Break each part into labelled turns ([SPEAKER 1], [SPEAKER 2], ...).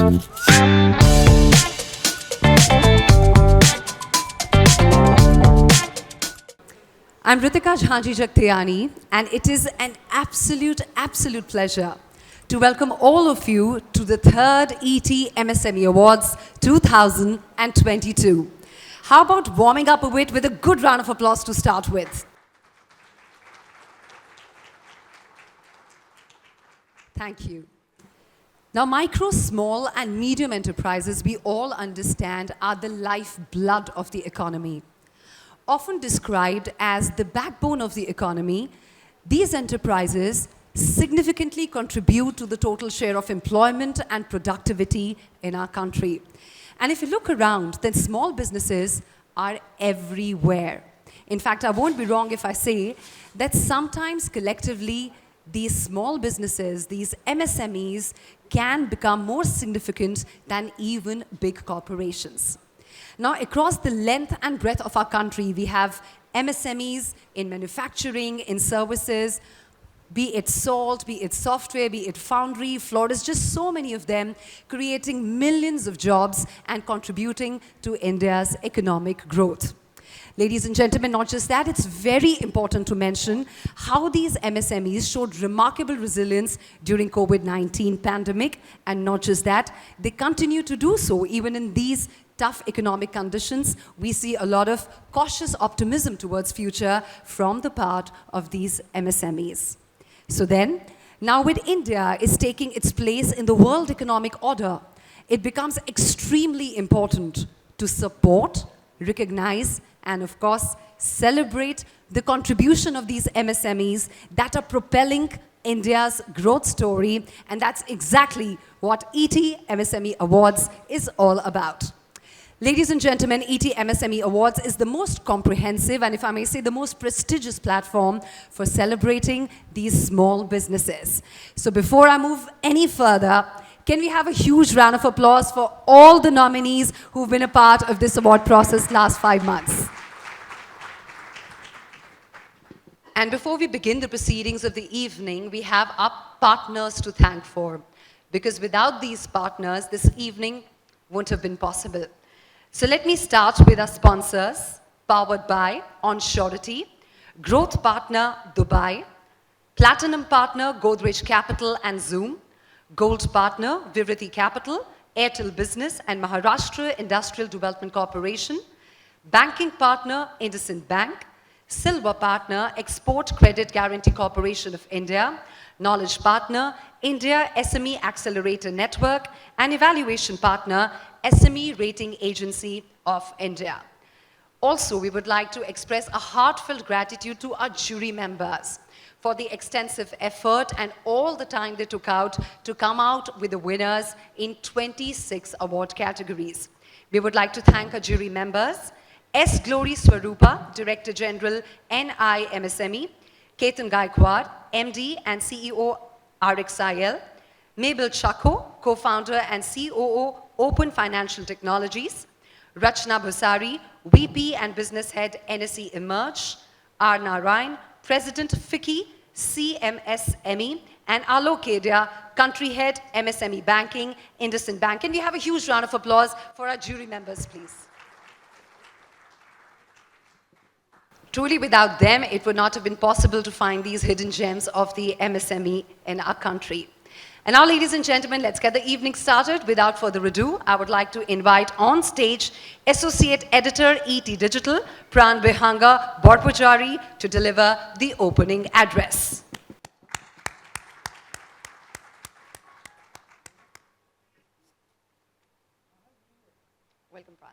[SPEAKER 1] I'm Ritika Jhanji-Jagtiani, and it is an absolute pleasure to welcome all of you to the third ET MSME Awards 2022. How about warming up a bit with a good round of applause to start with? Thank you. Now, micro, small, and medium enterprises, we all understand, are the lifeblood of the economy. Often described as the backbone of the economy, these enterprises significantly contribute to the total share of employment and productivity in our country. And if you look around, then small businesses are everywhere. In fact, I won't be wrong if I say that sometimes collectively, these small businesses, these MSMEs, can become more significant than even big corporations. Now, across the length and breadth of our country, we have MSMEs in manufacturing, in services, be it salt, be it software, be it foundry, florists, just so many of them, creating millions of jobs and contributing to India's economic growth. Ladies and gentlemen, not just that, it's very important to mention how these MSMEs showed remarkable resilience during COVID-19 pandemic, and not just that, they continue to do so even in these tough economic conditions. We see a lot of cautious optimism towards future from the part of these MSMEs. So then, now with India is taking its place in the world economic order, it becomes extremely important to support, recognize, and of course, celebrate the contribution of these MSMEs that are propelling India's growth story, and that's exactly what ET MSME Awards is all about. Ladies and gentlemen, ET MSME Awards is the most comprehensive and, if I may say, the most prestigious platform for celebrating these small businesses. So before I move any further, can we have a huge round of applause for all the nominees who've been a part of this award process last 5 months? And before we begin the proceedings of the evening, we have our partners to thank for, because without these partners, this evening wouldn't have been possible. So let me start with our sponsors, powered by Onsurety, Growth Partner Dubai, Platinum Partner Godrej Capital and Zoom, Gold Partner Vivriti Capital, Airtel Business and Maharashtra Industrial Development Corporation, Banking Partner IndusInd Bank, Silver Partner Export Credit Guarantee Corporation of India, Knowledge Partner India SME Accelerator Network, and Evaluation Partner SME Rating Agency of India. Also, we would like to express a heartfelt gratitude to our jury members for the extensive effort and all the time they took out to come out with the winners in 26 award categories. We would like to thank our jury members, S. Glory Swarupa, Director General, NI MSME, Ketan Gaikwad, MD and CEO, RXIL, Mabel Chakko, Co-founder and COO, Open Financial Technologies, Rachna Bhusari, VP and Business Head, NSE Emerge, R. Narayan, President FICCI, CMSME, and Alok Kedia, Country Head, MSME Banking, IndusInd Bank. Can we have a huge round of applause for our jury members, please? Truly, without them, it would not have been possible to find these hidden gems of the MSME in our country. And now, ladies and gentlemen, let's get the evening started. Without further ado, I would like to invite on stage Associate Editor, ET Digital, Pran Behanga Borpujari, to deliver the opening address. Welcome, Pran.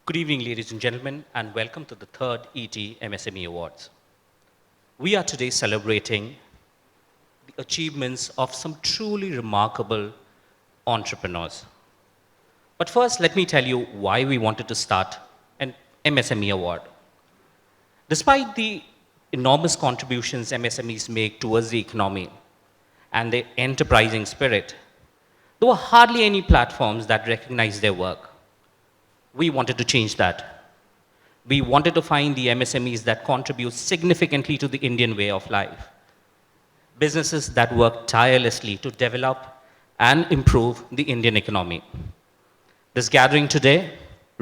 [SPEAKER 2] Good evening, ladies and gentlemen, and welcome to the third ET MSME Awards. We are today celebrating the achievements of some truly remarkable entrepreneurs. But first, let me tell you why we wanted to start an MSME award. Despite the enormous contributions MSMEs make towards the economy and their enterprising spirit, there were hardly any platforms that recognized their work. We wanted to change that. We wanted to find the MSMEs that contribute significantly to the Indian way of life. businesses that work tirelessly to develop and improve the Indian economy. This gathering today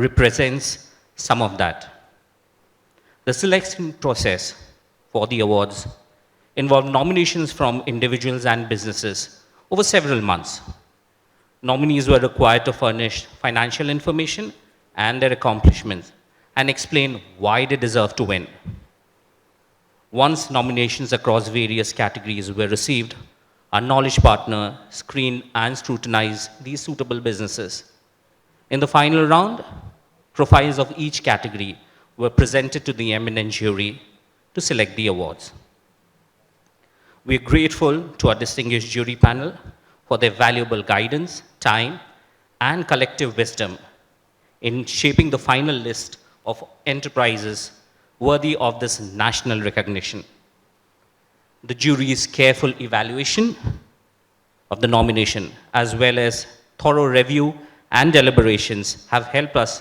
[SPEAKER 2] represents some of that. The selection process for the awards involved nominations from individuals and businesses over several months. Nominees were required to furnish financial information and their accomplishments and explain why they deserve to win. Once nominations across various categories were received, our knowledge partner screened and scrutinized these suitable businesses. In the final round, profiles of each category were presented to the eminent jury to select the awards. We are grateful to our distinguished jury panel for their valuable guidance, time, and collective wisdom in shaping the final list of enterprises worthy of this national recognition. The jury's careful evaluation of the nomination, as well as thorough review and deliberations, have helped us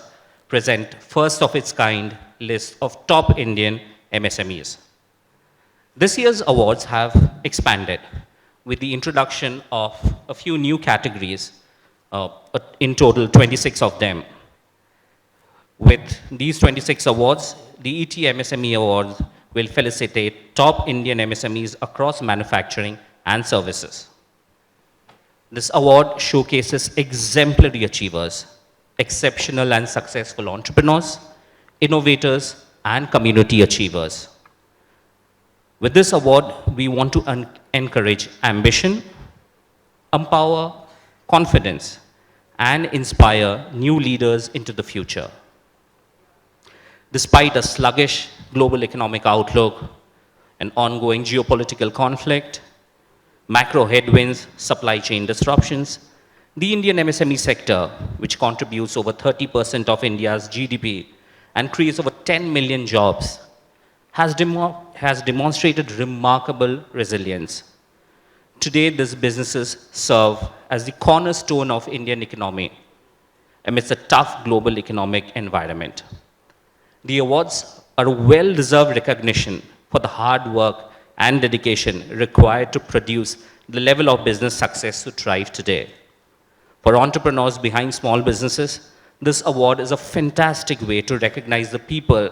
[SPEAKER 2] present first of its kind list of top Indian MSMEs. This year's awards have expanded with the introduction of a few new categories, in total 26 of them. With these 26 awards, the ET MSME Awards will felicitate top Indian MSMEs across manufacturing and services. This award showcases exemplary achievers, exceptional and successful entrepreneurs, innovators, and community achievers. With this award, we want to encourage ambition, empower confidence, and inspire new leaders into the future. Despite a sluggish global economic outlook, an ongoing geopolitical conflict, macro headwinds, supply chain disruptions, the Indian MSME sector, which contributes over 30% of India's GDP and creates over 10 million jobs, has demonstrated remarkable resilience. Today, these businesses serve as the cornerstone of Indian economy amidst a tough global economic environment. The awards are a well-deserved recognition for the hard work and dedication required to produce the level of business success to thrive today. For entrepreneurs behind small businesses, this award is a fantastic way to recognize the people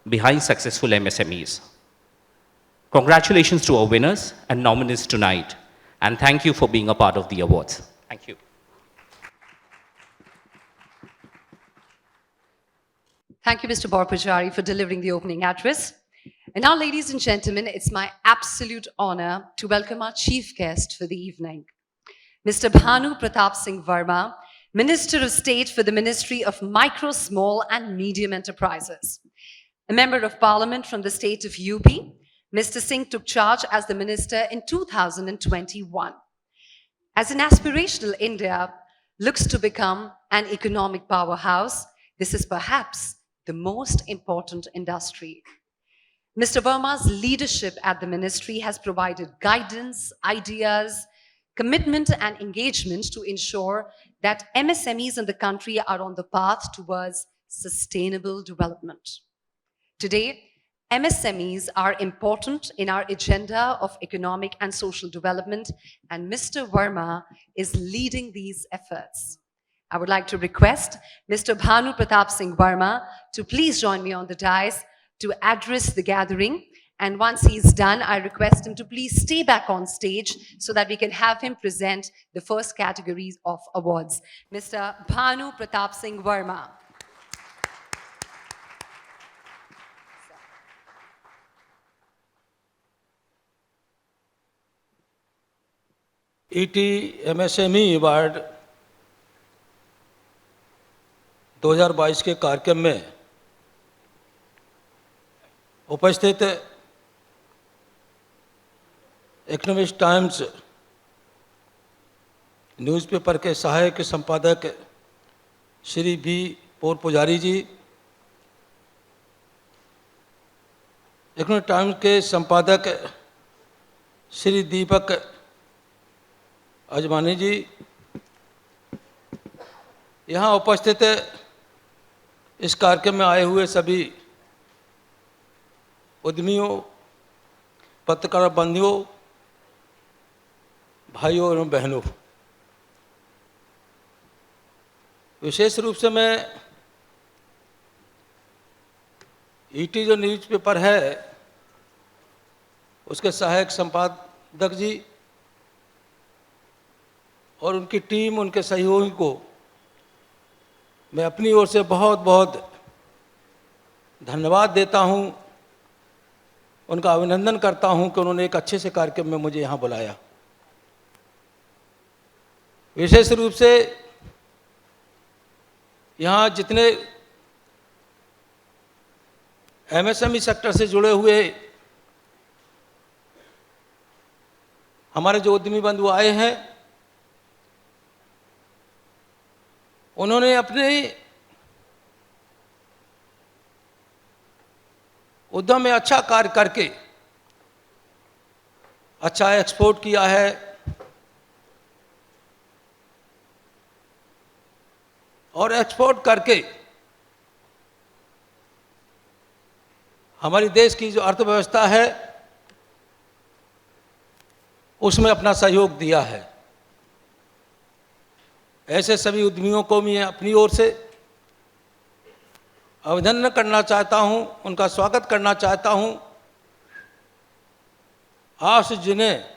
[SPEAKER 2] behind successful MSMEs. Congratulations to our winners and nominees tonight, and thank you for being a part of the awards. Thank you.
[SPEAKER 1] Thank you, Mr. Borpachari, for delivering the opening address. And now, ladies and gentlemen, it's my absolute honor to welcome our chief guest for the evening, Mr. Bhanu Pratap Singh Verma, Minister of State for the Ministry of Micro, Small and Medium Enterprises. A member of Parliament from the state of UP, Mr. Singh took charge as the minister in 2021. As an aspirational India looks to become an economic powerhouse, this is perhaps the most important industry. Mr. Verma's leadership at the ministry has provided guidance, ideas, commitment and engagement to ensure that MSMEs in the country are on the path towards sustainable development. Today, MSMEs are important in our agenda of economic and social development, and Mr. Verma is leading these efforts. I would like to request Mr. Bhanu Pratap Singh Verma to please join me on the dais to address the gathering. And once he's done, I request him to please stay back on stage so that we can have him present the first categories of awards. Mr. Bhanu Pratap Singh Verma.
[SPEAKER 3] ET MSME Award 2022 के कार्यक्रम में उपस्थित economic times newspaper के सहायक संपादक Shri B पुजारी जी, economic times के संपादक श्री दीपक अजमानी जी, यहाँ उपस्थित इस कार्यक्रम में आए हुए सभी उद्यमियों, पत्रकार बंधुओं, भाइयों एवं बहनों, विशेष रूप से मैं ईटी जो न्यूज़पेपर है उसके सहायक संपादक जी और उनकी टीम, उनके सहयोगी को मैं अपनी ओर से बहुत बहुत धन्यवाद देता हूं, उनका अभिनंदन करता हूं कि उन्होंने एक अच्छे से कार्यक्रम में मुझे यहाँ बुलाया। विशेष रूप से यहाँ जितने एमएसएमई सेक्टर से जुड़े हुए हमारे जो उद्यमी बंधु आए हैं, उन्होंने अपने उद्यम में अच्छा कार्य करके अच्छा एक्सपोर्ट किया है और एक्सपोर्ट करके हमारी देश की जो अर्थव्यवस्था है उसमें अपना सहयोग दिया है। ऐसे सभी उद्यमियों को मैं अपनी ओर से अभिनंदन करना चाहता हूं, उनका स्वागत करना चाहता हूं। आज जिन्हें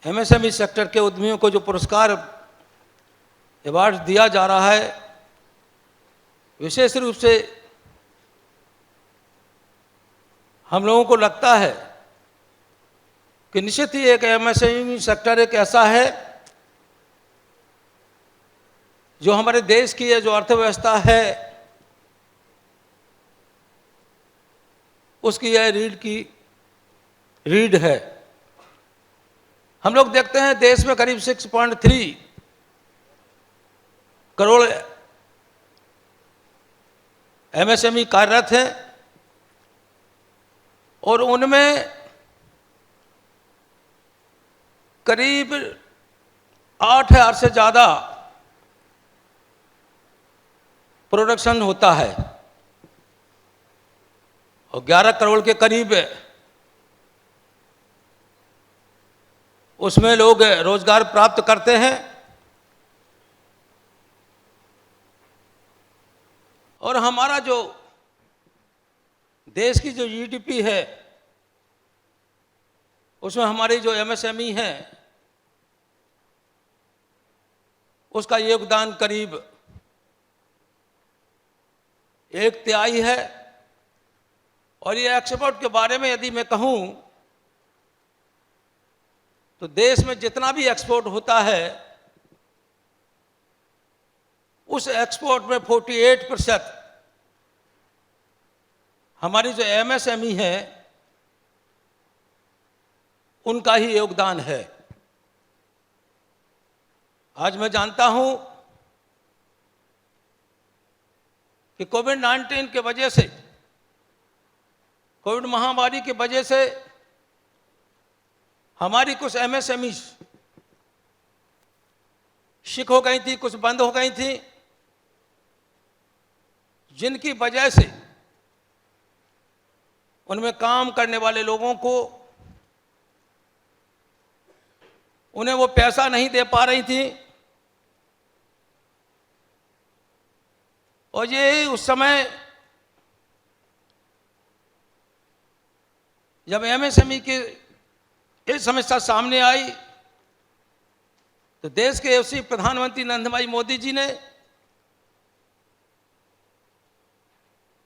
[SPEAKER 3] एमएसएमई सेक्टर के उद्यमियों को जो पुरस्कार अवार्ड दिया जा रहा है, विशेष रूप से हम लोगों को लगता है कि निश्चित ही एक एमएसएमई सेक्टर एक ऐसा है जो हमारे देश की जो अर्थव्यवस्था है उसकी यह रीढ़ है। हम लोग देखते हैं देश में करीब 6.3 करोड़ एमएसएमई कार्यरत हैं और उनमें करीब 8,000 से ज़्यादा प्रोडक्शन होता है और 11 करोड़ के करीब उसमें लोग रोजगार प्राप्त करते हैं और हमारा जो देश की जो जीडीपी है उसमें हमारी जो एमएसएमई है उसका योगदान करीब 1/3 है। और ये एक्सपोर्ट के बारे में यदि मैं कहूं तो देश में जितना भी एक्सपोर्ट होता है उस एक्सपोर्ट में 48% हमारी जो एमएसएमई है उनका ही योगदान है। आज मैं जानता हूं कि कोविड-19 के वजह से, कोविड महामारी की वजह से हमारी कुछ एमएसएमई शिक हो गई थी, कुछ बंद हो गई थी, जिनकी वजह से उनमें काम करने वाले लोगों को उन्हें वो पैसा नहीं दे पा रही थी। और ये उस समय जब एमएसएमई की ये समस्या सामने आई तो देश के यशस्वी प्रधानमंत्री नरेंद्र भाई मोदी जी ने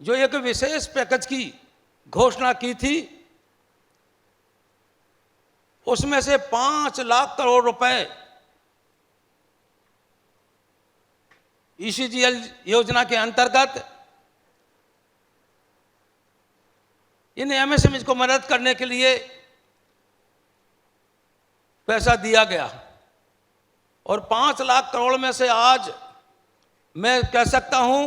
[SPEAKER 3] जो एक विशेष पैकेज की घोषणा की थी उसमें से 5 लाख करोड़ रुपए ईसीजीएल योजना के अंतर्गत इन एमएसएमई को मदद करने के लिए पैसा दिया गया और 5 लाख करोड़ में से आज मैं कह सकता हूं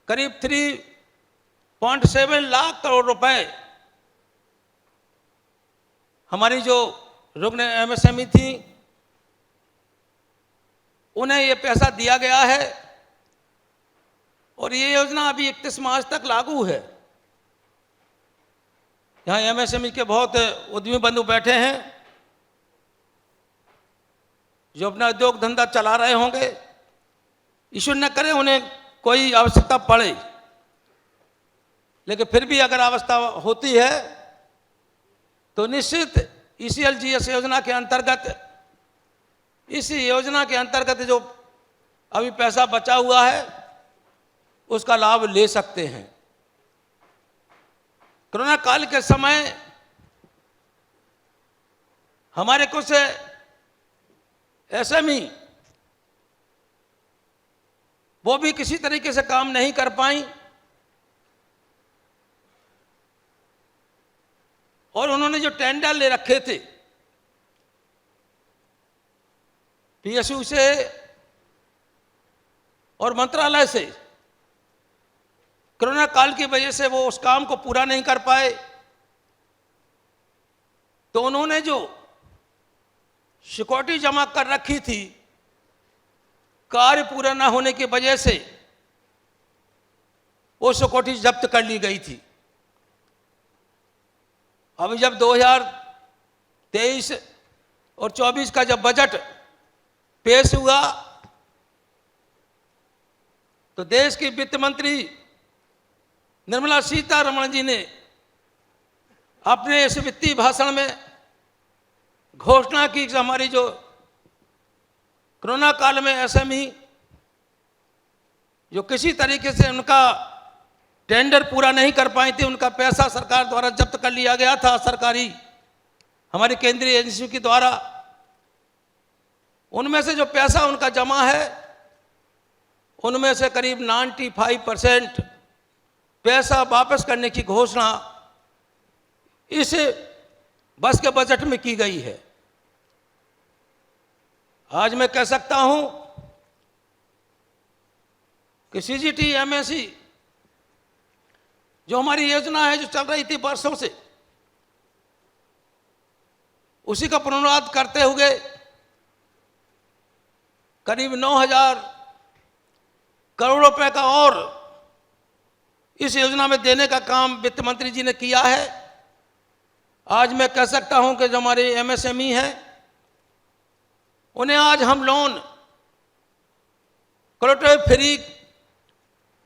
[SPEAKER 3] करीब 3.7 लाख करोड़ रुपए हमारी जो रुग्ण एमएसएमई थी उन्हें ये पैसा दिया गया है और ये योजना अभी 31 मार्च तक लागू है। यहाँ एमएसएमई के बहुत उद्यमी बंधु बैठे हैं जो अपना उद्योग धंधा चला रहे होंगे। ईश्वर न करे उन्हें कोई आवश्यकता पड़े, लेकिन फिर भी अगर आवश्यकता होती है तो निश्चित ECLGS योजना के अंतर्गत, इस योजना के अंतर्गत जो अभी पैसा बचा हुआ है उसका लाभ ले सकते हैं। कोरोना काल के समय हमारे कुछ SME वो भी किसी तरीके से काम नहीं कर पाई और उन्होंने जो टेंडर ले रखे थे PSU से और मंत्रालय से, कोरोना काल की वजह से वो उस काम को पूरा नहीं कर पाए, तो उन्होंने जो सिक्योरिटी जमा कर रखी थी कार्य पूरा न होने की वजह से वो सिक्योरिटी जब्त कर ली गई थी। अभी जब 2023 और 24 का जब बजट पेश हुआ तो देश की वित्त मंत्री निर्मला सीतारमण जी ने अपने इस वित्तीय भाषण में घोषणा की कि हमारी जो कोरोना काल में SME जो किसी तरीके से उनका टेंडर पूरा नहीं कर पाई थी, उनका पैसा सरकार द्वारा जब्त कर लिया गया था, सरकारी हमारी केंद्रीय एजेंसी के द्वारा। उनमें से जो पैसा उनका जमा है उनमें से करीब 95% पैसा वापस करने की घोषणा इस वर्ष के बजट में की गई है। आज मैं कह सकता हूं कि CGT MSE जो हमारी योजना है जो चल रही थी वर्षों से, उसी का पुनरुद्धार करते हुए करीब 9,000 करोड़ रुपए का और इस योजना में देने का काम वित्त मंत्री जी ने किया है। आज मैं कह सकता हूं कि जो हमारे MSME हैं उन्हें आज हम लोन कोलेटरल फ्री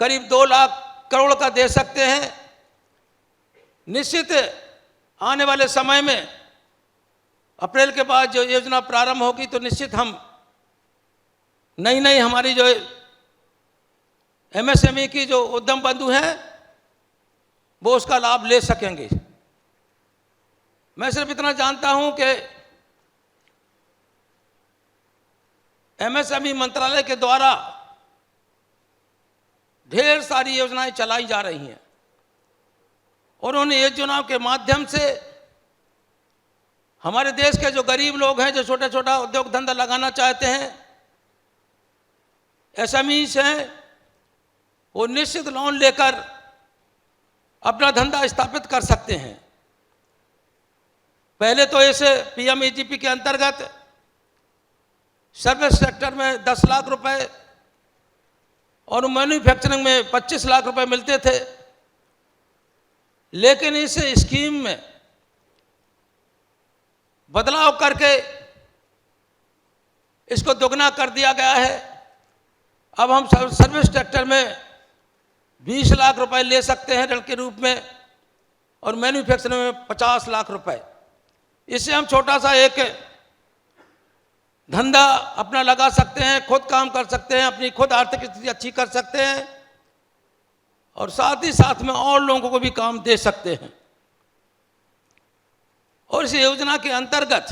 [SPEAKER 3] करीब 2 लाख करोड़ का दे सकते हैं। निश्चित आने वाले समय में अप्रैल के बाद जो योजना प्रारंभ होगी तो निश्चित हम नई हमारी जो MSME की जो उद्यम बंधु हैं वो उसका लाभ ले सकेंगे। मैं सिर्फ इतना जानता हूं कि MSME मंत्रालय के द्वारा ढेर सारी योजनाएं चलाई जा रही हैं और उन योजनाओं के माध्यम से हमारे देश के जो गरीब लोग हैं, जो छोटा छोटा उद्योग धंधा लगाना चाहते हैं, SMEs हैं, वो निश्चित लोन लेकर अपना धंधा स्थापित कर सकते हैं। पहले तो इस PMEGP के अंतर्गत सर्विस सेक्टर में 10 लाख रुपए और मैन्युफैक्चरिंग में 25 लाख रुपए मिलते थे, लेकिन इस स्कीम में बदलाव करके इसको दोगुना कर दिया गया है। अब हम सर्विस सेक्टर में 20 लाख रुपए ले सकते हैं ऋण के रूप में और मैन्युफैक्चरिंग में 50 लाख रुपए। इससे हम छोटा सा एक धंधा अपना लगा सकते हैं, खुद काम कर सकते हैं, अपनी खुद आर्थिक स्थिति अच्छी कर सकते हैं और साथ ही साथ में और लोगों को भी काम दे सकते हैं। और इस योजना के अंतर्गत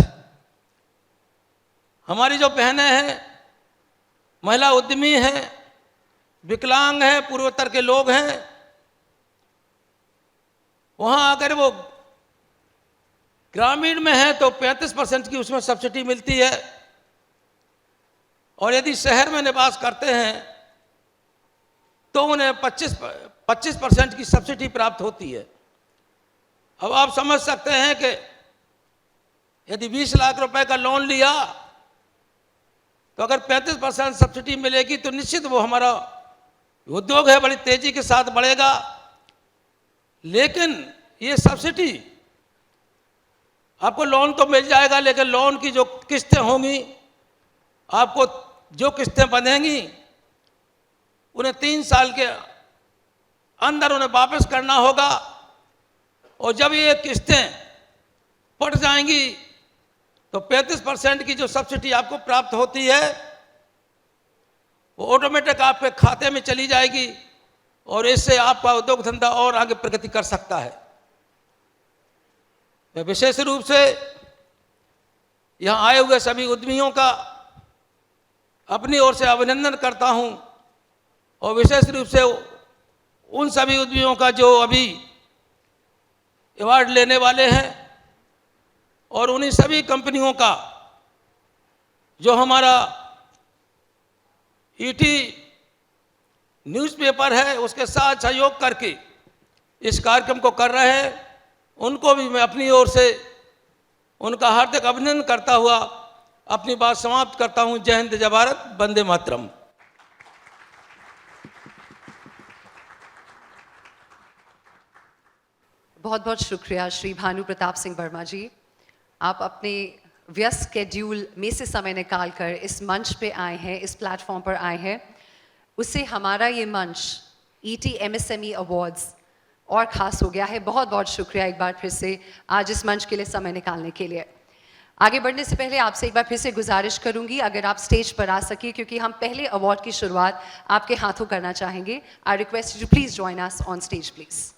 [SPEAKER 3] हमारी जो बहनें हैं, महिला उद्यमी हैं, विकलांग हैं, पूर्वोत्तर के लोग हैं, वहां अगर वो ग्रामीण में है तो 35% की उसमें सब्सिडी मिलती है और यदि शहर में निवास करते हैं तो उन्हें 25% की सब्सिडी प्राप्त होती है। अब आप समझ सकते हैं कि यदि 20 लाख रुपए का लोन लिया तो अगर 35% सब्सिडी मिलेगी तो निश्चित वो हमारा उद्योग है बड़ी तेजी के साथ बढ़ेगा। लेकिन ये सब्सिडी आपको लोन तो मिल जाएगा, लेकिन लोन की जो किस्तें होंगी, आपको जो किस्तें बंधेंगी उन्हें 3 साल के अंदर उन्हें वापस करना होगा। और जब ये किस्तें पड़ जाएंगी तो 35% की जो सब्सिडी आपको प्राप्त होती है वो ऑटोमेटिक आपके खाते में चली जाएगी और इससे आपका उद्योग धंधा और आगे प्रगति कर सकता है। मैं विशेष रूप से यहाँ आए हुए सभी उद्यमियों का अपनी ओर से अभिनंदन करता हूँ और विशेष रूप से उन सभी उद्यमियों का जो अभी अवार्ड लेने वाले हैं और उन्हीं सभी कंपनियों का जो हमारा ईटी न्यूज़पेपर है उसके साथ सहयोग करके इस कार्यक्रम को कर रहे हैं, उनको भी मैं अपनी ओर से उनका हार्दिक अभिनंदन करता हुआ अपनी बात समाप्त करता हूं। जय हिंद, जय भारत, वंदे मातरम।
[SPEAKER 1] बहुत बहुत शुक्रिया श्री भानु प्रताप सिंह वर्मा जी। आप अपने व्यस्त स्केड्यूल में से समय निकालकर इस मंच पे आए हैं, इस प्लेटफॉर्म पर आए हैं। उससे हमारा ये मंच ET MSME Awards और ख़ास हो गया है। बहुत बहुत शुक्रिया एक बार फिर से आज इस मंच के लिए समय निकालने के लिए। आगे बढ़ने से पहले आपसे एक बार फिर से गुजारिश करूंगी, अगर आप स्टेज पर आ सके, क्योंकि हम पहले अवार्ड की शुरुआत आपके हाथों करना चाहेंगे। I request you to please join us on stage please.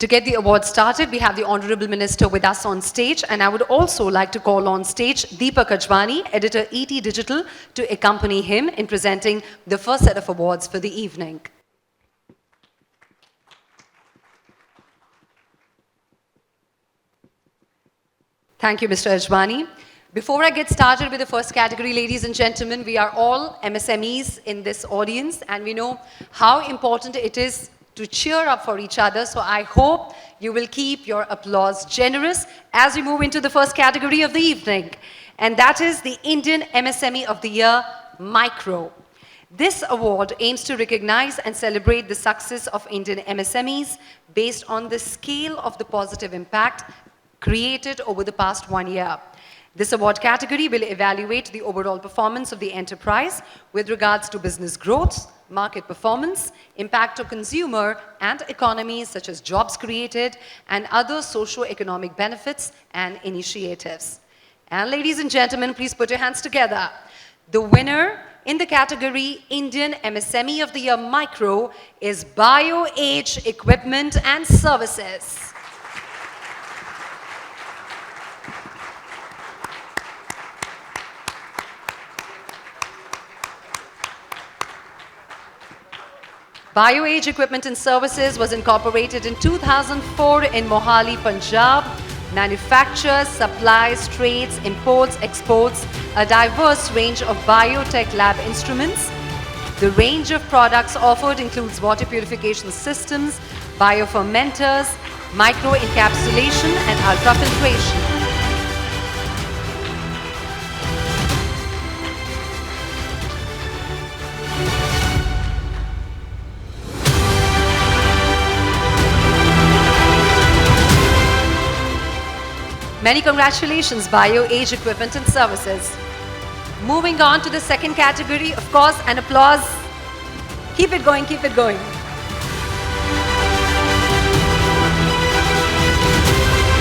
[SPEAKER 1] To get the award started, we have the Honorable Minister with us on stage, and I would also like to call on stage Deepak Ajwani, Editor ET Digital, to accompany him in presenting the first set of awards for the evening. Thank you, Mr. Ajwani. Before I get started with the first category, ladies and gentlemen, we are all MSMEs in this audience, and we know how important it is to cheer up for each other. So I hope you will keep your applause generous as we move into the first category of the evening. And that is the Indian MSME of the Year, Micro. This award aims to recognize and celebrate the success of Indian MSMEs based on the scale of the positive impact created over the past 1 year. This award category will evaluate the overall performance of the enterprise with regards to business growth, market performance, impact to consumer and economies such as jobs created and other socio-economic benefits and initiatives. And ladies and gentlemen, please put your hands together. The winner in the category Indian MSME of the Year Micro is BioAge Equipment and Services. BioAge Equipment and Services was incorporated in 2004 in Mohali, Punjab. Manufactures, supplies, trades, imports, exports a diverse range of biotech lab instruments. The range of products offered includes water purification systems, biofermenters, microencapsulation and ultrafiltration. Many congratulations, BioAge Equipment and Services. Moving on to the second category, of course, an applause. Keep it going, keep it going.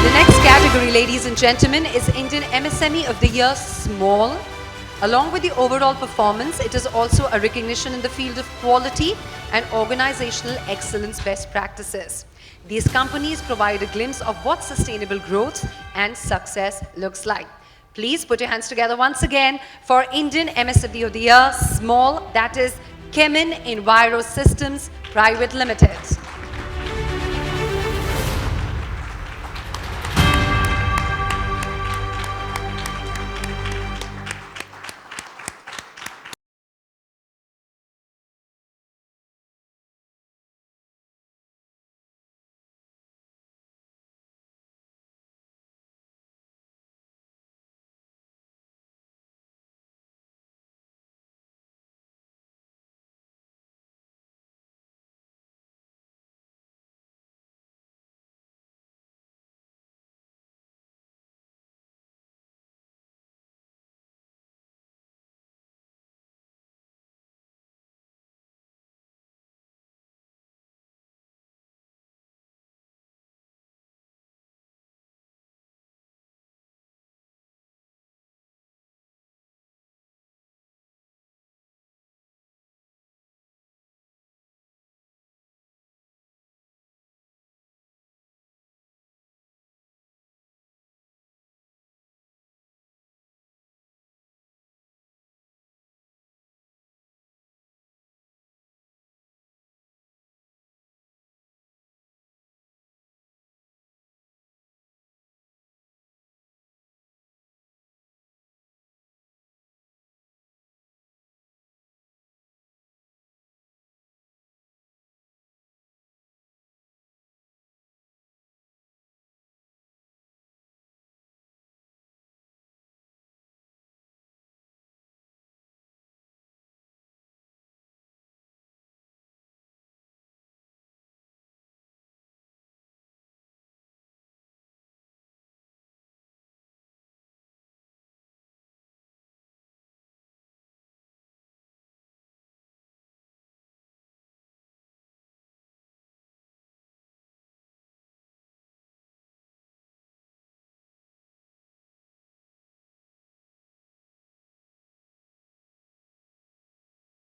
[SPEAKER 1] The next category, ladies and gentlemen, is Indian MSME of the Year Small. Along with the overall performance, it is also a recognition in the field of quality and organizational excellence best practices. These companies provide a glimpse of what sustainable growth and success looks like. Please put your hands together once again for Indian MSME of the Year Small, that is Kemin Enviro Systems Private Limited.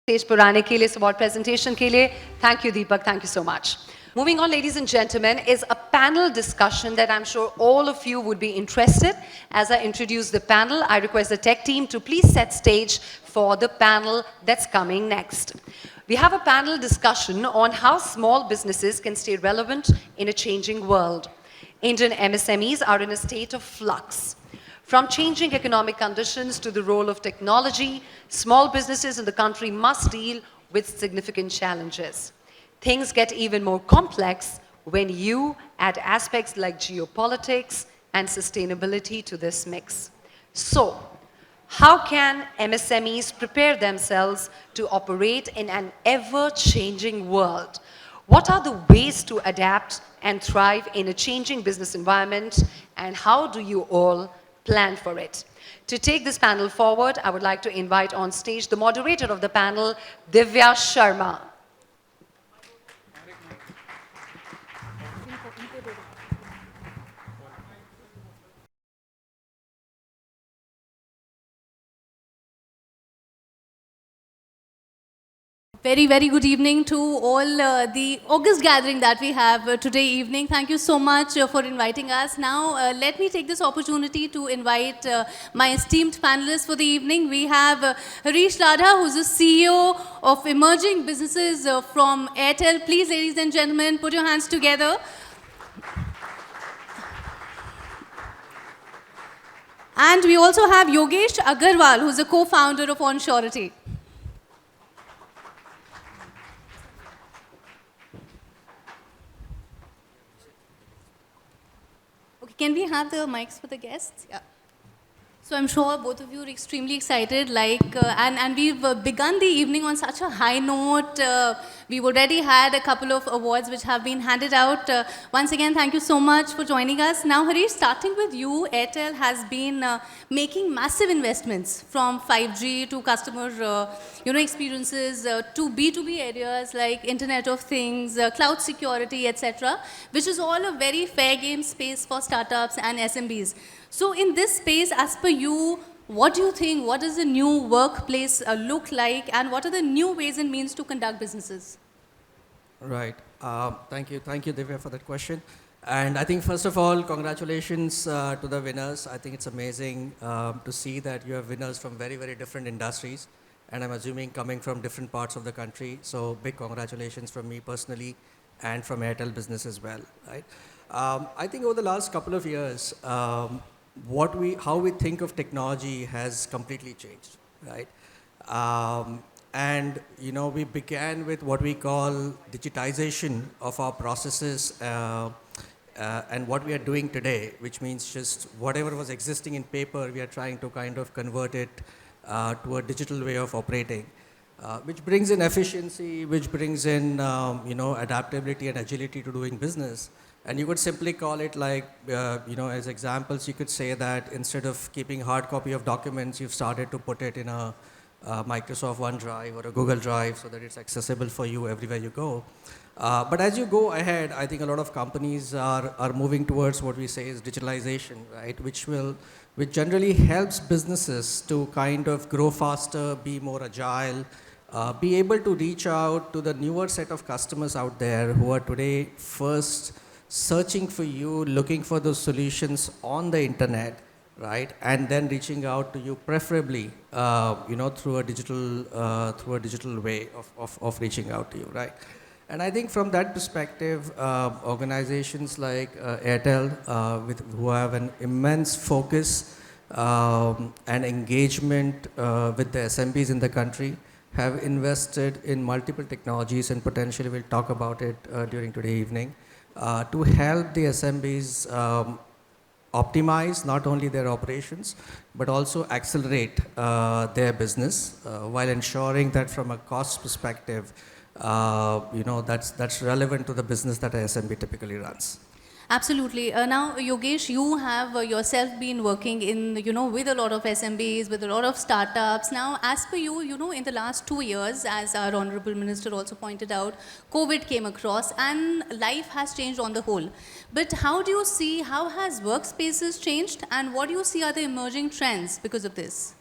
[SPEAKER 1] Stage पर आने के लिए, इस award presentation के लिए. Thank you, Deepak. Thank you so much. Moving on, ladies and gentlemen, is a panel discussion that I'm sure all of you would be interested. As I introduce the panel, I request the tech team to please set stage for the panel that's coming next. We have a panel discussion on how small businesses can stay relevant in a changing world. Indian MSMEs are in a state of flux. From changing economic conditions to the role of technology, small businesses in the country must deal with significant challenges. Things get even more complex when you add aspects like geopolitics and sustainability to this mix. So, how can MSMEs prepare themselves to operate in an ever-changing world? What are the ways to adapt and thrive in a changing business environment, and how do you all plan for it? To take this panel forward, I would like to invite on stage the moderator of the panel, Divya Sharma.
[SPEAKER 4] Very good evening to all the August gathering that we have today evening. Thank you so much for inviting us. Now, let me take this opportunity to invite my esteemed panelists for the evening. We have Harish Ladha, who's the CEO of emerging businesses from Airtel. Please, ladies and gentlemen, put your hands together. And we also have Yogesh Agarwal, who's a co-founder of OnSurety. Can we have the mics for the guests? Yeah. So I'm sure both of you are extremely excited, and we've begun the evening on such a high note. We've already had a couple of awards which have been handed out. Once again, thank you so much for joining us. Now, Harish, starting with you, Airtel has been making massive investments from 5G to customer experiences to B2B areas like Internet of Things, cloud security, etc., which is all a very fair game space for startups and SMBs. So in this space, as per you, what do you think? What does the new workplace look like, and what are the new ways and means to conduct businesses?
[SPEAKER 5] Right. Thank you, Divya, for that question. And I think, first of all, congratulations to the winners. I think it's amazing to see that you have winners from very different industries, and I'm assuming coming from different parts of the country. So big congratulations from me personally and from Airtel Business as well. Right. I think over the last couple of years, how we think of technology has completely changed, right? And we began with what we call digitization of our processes, and what we are doing today, which means just whatever was existing in paper, we are trying to kind of convert it to a digital way of operating, which brings in efficiency, which brings in adaptability and agility to doing business. And you could simply call it like, as examples, you could say that instead of keeping hard copy of documents, you've started to put it in a Microsoft OneDrive or a Google Drive so that it's accessible for you everywhere you go. But as you go ahead, I think a lot of companies are moving towards what we say is digitalization, right? Which generally helps businesses to kind of grow faster, be more agile, be able to reach out to the newer set of customers out there who are today first searching for you, looking for those solutions on the internet, right? And then reaching out to you, preferably, through a digital way of reaching out to you, right? And I think from that perspective, organizations like Airtel, who have an immense focus and engagement with the SMBs in the country, have invested in multiple technologies, and potentially we'll talk about it during today evening, to help the SMBs optimize not only their operations, but also accelerate their business while ensuring that from a cost perspective, that's relevant to the business that a SMB typically runs.
[SPEAKER 4] Absolutely. Now, Yogesh, you have yourself been working in, with a lot of SMBs, with a lot of startups. Now, as per you, in the last 2 years, as our Honorable Minister also pointed out, COVID came across and life has changed on the whole. But how has workspaces changed, and what do you see are the emerging trends because of this?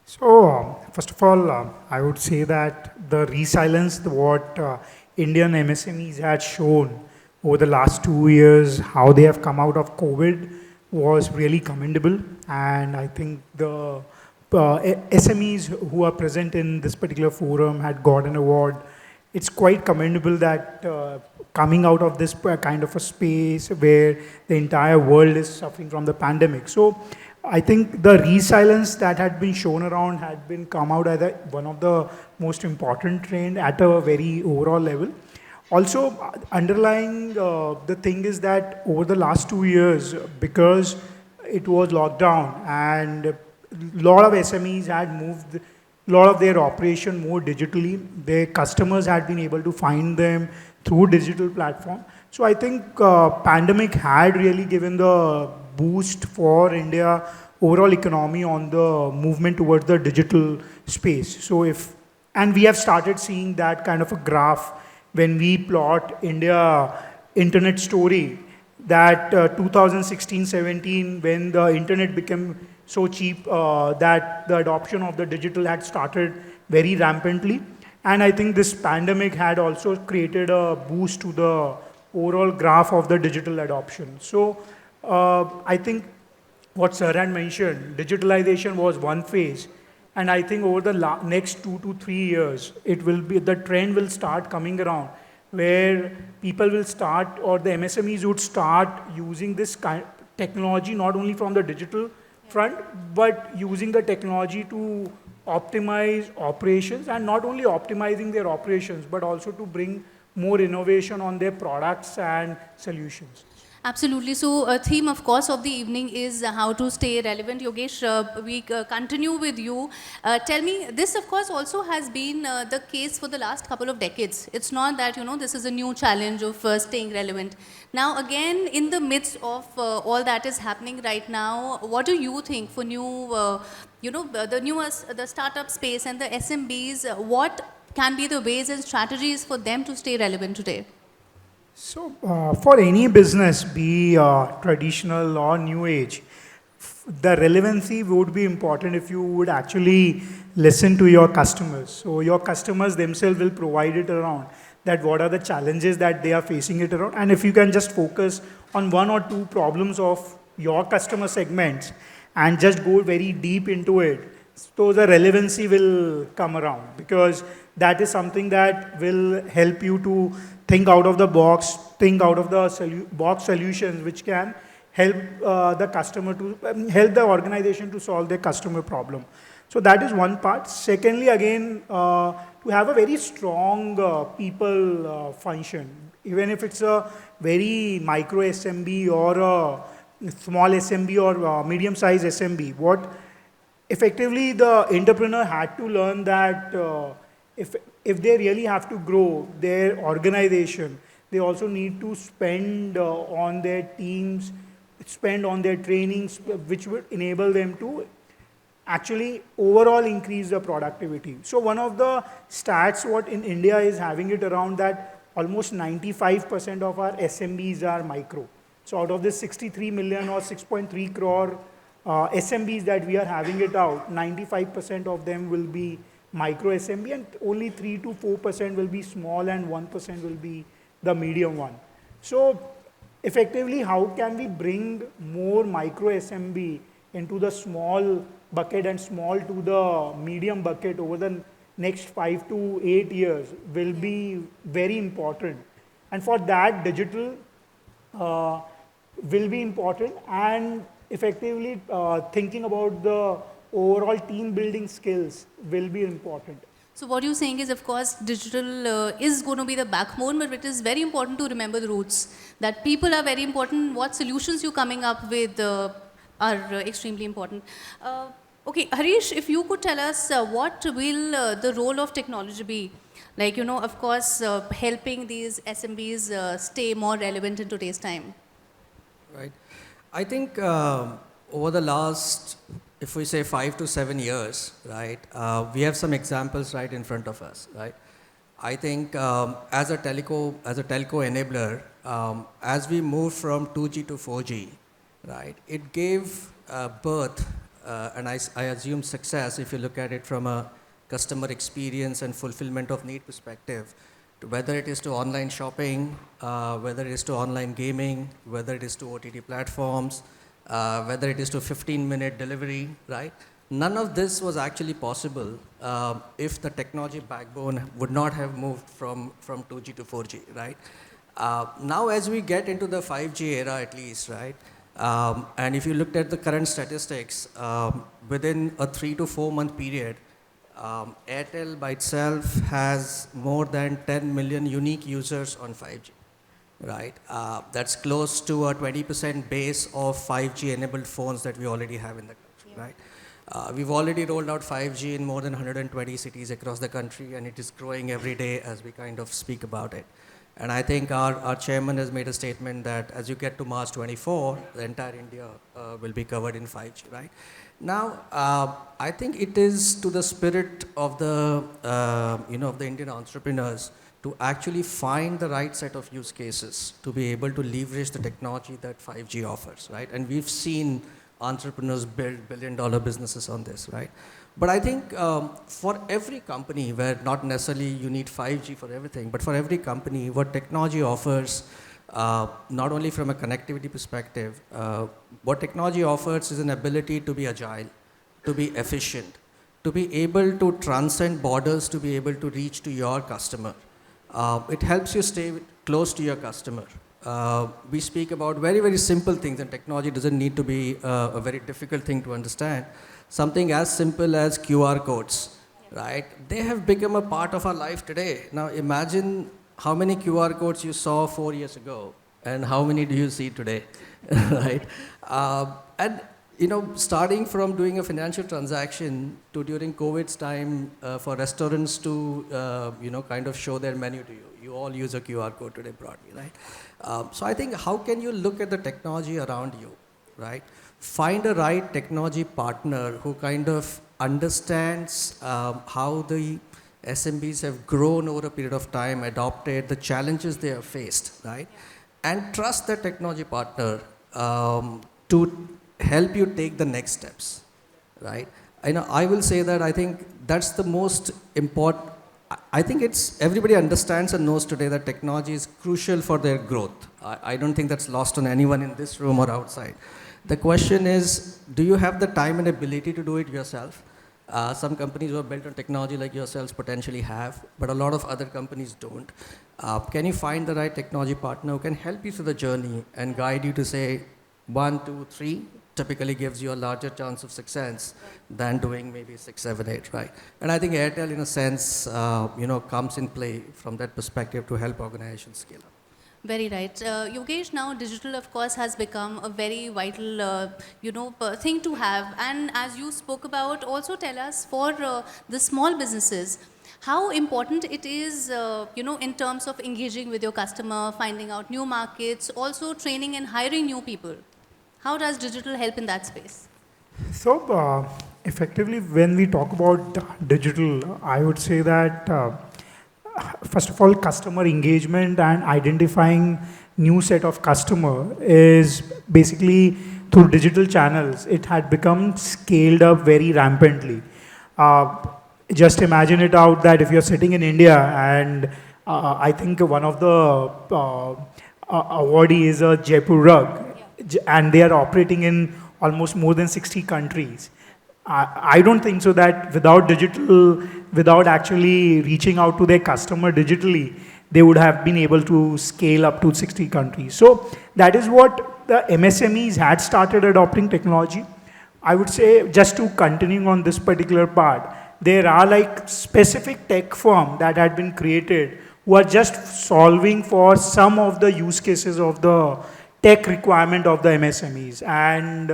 [SPEAKER 6] So, first of all, I would say that the resilience, what Indian MSMEs had shown over the last 2 years, how they have come out of COVID was really commendable. And I think the SMEs who are present in this particular forum had got an award. It's quite commendable that coming out of this kind of a space where the entire world is suffering from the pandemic. So I think the resilience that had been shown around had been come out as one of the most important trend at a very overall level. Also, underlying the thing is that over the last 2 years, because it was lockdown and a lot of SMEs had moved a lot of their operation more digitally. Their customers had been able to find them through digital platform. So I think pandemic had really given the boost for India overall economy on the movement towards the digital space. So and we have started seeing that kind of a graph when we plot India internet story that 2016-17 when the internet became so cheap that the adoption of the digital had started very rampantly. And I think this pandemic had also created a boost to the overall graph of the digital adoption. So I think what Sir had mentioned, digitalization was one phase. And I think over the next 2 to 3 years, the trend will start coming around where people will start, or the MSMEs would start using this technology not only from the digital front, but using the technology to optimize operations, and not only optimizing their operations, but also to bring more innovation on their products and solutions.
[SPEAKER 4] Absolutely. So, a theme, of course, of the evening is how to stay relevant. Yogesh, we continue with you. Tell me, this, of course, also has been the case for the last couple of decades. It's not that, this is a new challenge of staying relevant. Now, again, in the midst of all that is happening right now, what do you think for the startup space and the SMBs, what can be the ways and strategies for them to stay relevant today?
[SPEAKER 6] So, for any business, be traditional or new age, the relevancy would be important if you would actually listen to your customers. So, your customers themselves will provide it around that what are the challenges that they are facing it around. And if you can just focus on one or two problems of your customer segments and just go very deep into it, so the relevancy will come around, because that is something that will help you to think out of the box, think out of the box solutions which can help the customer to help the organization to solve their customer problem. So that is one part. Secondly, again, to have a very strong people function, even if it's a very micro SMB or a small SMB or medium-sized SMB, what effectively the entrepreneur had to learn that if they really have to grow their organization, they also need to spend on their teams, spend on their trainings, which would enable them to actually overall increase the productivity. So one of the stats what in India is having it around that almost 95% of our SMBs are micro. So out of this 63 million or 6.3 crore SMBs that we are having it out, 95% of them will be micro SMB, and only 3 to 4% will be small and 1% will be the medium one. So effectively, how can we bring more micro SMB into the small bucket and small to the medium bucket over the next 5 to 8 years will be very important. And for that, digital will be important, and effectively thinking about the overall team building skills will be important.
[SPEAKER 4] So what you're saying is, of course, digital is going to be the backbone, but it is very important to remember the roots. That people are very important. What solutions you're coming up with are extremely important. Okay, Harish, if you could tell us what will the role of technology be? Like, of course, helping these SMBs stay more relevant in today's time.
[SPEAKER 5] Right. I think over the last, if we say 5 to 7 years, right, we have some examples right in front of us, right? I think as a telco enabler, as we moved from 2G to 4G, right, it gave birth and I assume success, if you look at it from a customer experience and fulfillment of need perspective, whether it is to online shopping, whether it is to online gaming, whether it is to OTT platforms, whether it is to 15-minute delivery, right? None of this was actually possible if the technology backbone would not have moved from 2G to 4G, right? Now as we get into the 5G era at least, right? And if you looked at the current statistics, within a 3 to 4 month period, Airtel by itself has more than 10 million unique users on 5G, right? That's close to a 20% base of 5G enabled phones that we already have in the country, right? We've already rolled out 5G in more than 120 cities across the country, and it is growing every day as we kind of speak about it. And I think our chairman has made a statement that as you get to March 24, the entire India will be covered in 5G, right? Now, I think it is to the spirit of the, of the Indian entrepreneurs to actually find the right set of use cases to be able to leverage the technology that 5G offers, right? And we've seen entrepreneurs build billion-dollar businesses on this, right? But I think for every company, where not necessarily you need 5G for everything, but for every company, what technology offers, not only from a connectivity perspective, what technology offers is an ability to be agile, to be efficient, to be able to transcend borders, to be able to reach to your customer. It helps you stay close to your customer. We speak about very, very simple things, and technology doesn't need to be a very difficult thing to understand. Something as simple as QR codes, right? They have become a part of our life today. Now imagine how many QR codes you saw 4 years ago, and how many do you see today, right? And starting from doing a financial transaction to during COVID's time for restaurants to, kind of show their menu to you. You all use a QR code today broadly, right? So I think how can you look at the technology around you, right? Find a right technology partner who kind of understands how the SMBs have grown over a period of time, adopted the challenges they have faced, right? And trust the technology partner to help you take the next steps, right? I will say that I think that's the most important. I think everybody understands and knows today that technology is crucial for their growth. I don't think that's lost on anyone in this room or outside. The question is, do you have the time and ability to do it yourself? Some companies who are built on technology like yourselves potentially have, but a lot of other companies don't. Can you find the right technology partner who can help you through the journey and guide you to say 1, 2, 3, typically gives you a larger chance of success than doing maybe 6, 7, 8, right? And I think Airtel, in a sense, comes in play from that perspective to help organizations scale up.
[SPEAKER 4] Very right. Yogesh, now digital, of course, has become a very vital, thing to have. And as you spoke about, also tell us for the small businesses, how important it is, in terms of engaging with your customer, finding out new markets, also training and hiring new people. How does digital help in that space?
[SPEAKER 6] So, effectively, when we talk about digital, I would say that first of all, customer engagement and identifying new set of customer is basically through digital channels. It had become scaled up very rampantly. Just imagine it out that if you're sitting in India and I think one of the awardee is a Jaipur rug, and they are operating in almost more than 60 countries. I don't think so that without digital, without actually reaching out to their customer digitally, they would have been able to scale up to 60 countries. So that is what the MSMEs had started adopting technology. I would say, just to continuing on this particular part, there are like specific tech firms that had been created who are just solving for some of the use cases of the tech requirement of the MSMEs. And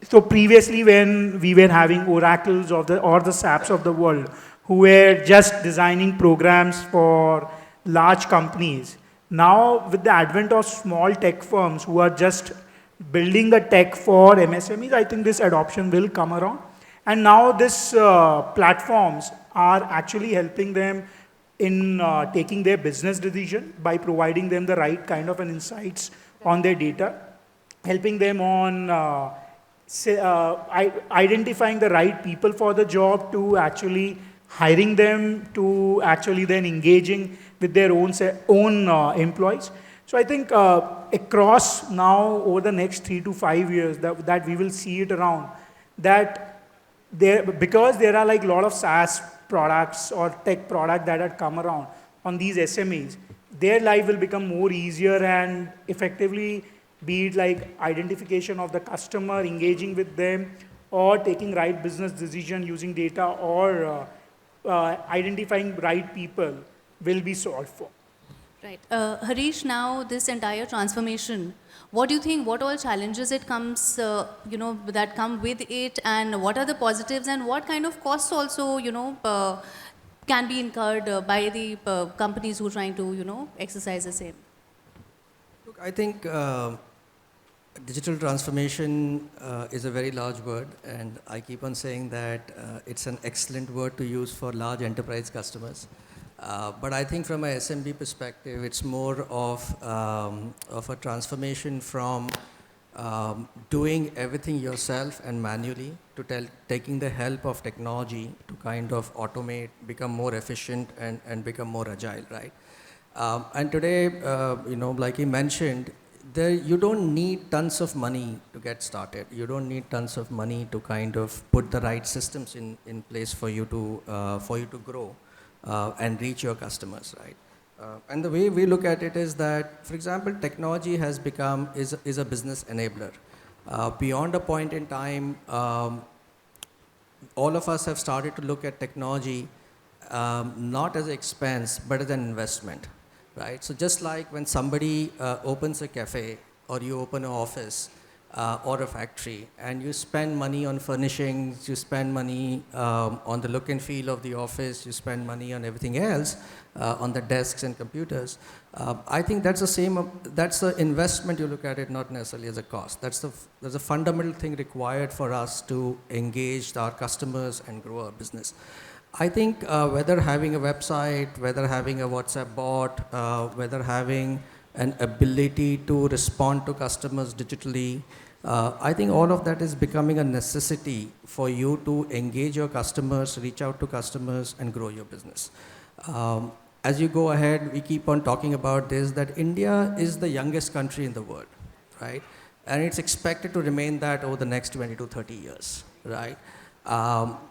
[SPEAKER 6] so previously, when we were having oracles or the SAPs of the world who were just designing programs for large companies, now with the advent of small tech firms who are just building the tech for MSMEs, I think this adoption will come around. And now this platforms are actually helping them in taking their business decision by providing them the right kind of an insights on their data, helping them on identifying the right people for the job to actually hiring them to actually then engaging with their own employees. So I think across now over the next 3 to 5 years that we will see it around that because there are like a lot of SaaS products or tech products that had come around on these SMEs, their life will become more easier and effectively be it like identification of the customer, engaging with them, or taking right business decision using data, or identifying right people will be solved for.
[SPEAKER 4] Right. Harish, now this entire transformation, what do you think, what all challenges it comes, that come with it, and what are the positives, and what kind of costs also, can be incurred by the companies who are trying to, exercise the same?
[SPEAKER 5] Look, I think digital transformation is a very large word, and I keep on saying that it's an excellent word to use for large enterprise customers. But I think from a SMB perspective, it's more of a transformation from doing everything yourself and manually to taking the help of technology to kind of automate, become more efficient, and become more agile, right? And today, like he mentioned, you don't need tons of money to get started. You don't need tons of money to kind of put the right systems in place for you to grow and reach your customers, right? And the way we look at it is that, for example, technology has become is a business enabler. Beyond a point in time, all of us have started to look at technology not as an expense but as an investment. Right? So just like when somebody opens a cafe or you open an office or a factory and you spend money on furnishings, you spend money on the look and feel of the office, you spend money on everything else, on the desks and computers, I think that's the same, that's the investment you look at it, not necessarily as a cost. That's a fundamental thing required for us to engage our customers and grow our business. I think whether having a website, whether having a WhatsApp bot, whether having an ability to respond to customers digitally, I think all of that is becoming a necessity for you to engage your customers, reach out to customers, and grow your business. As you go ahead, we keep on talking about this, that India is the youngest country in the world, right? And it's expected to remain that over the next 20 to 30 years, right?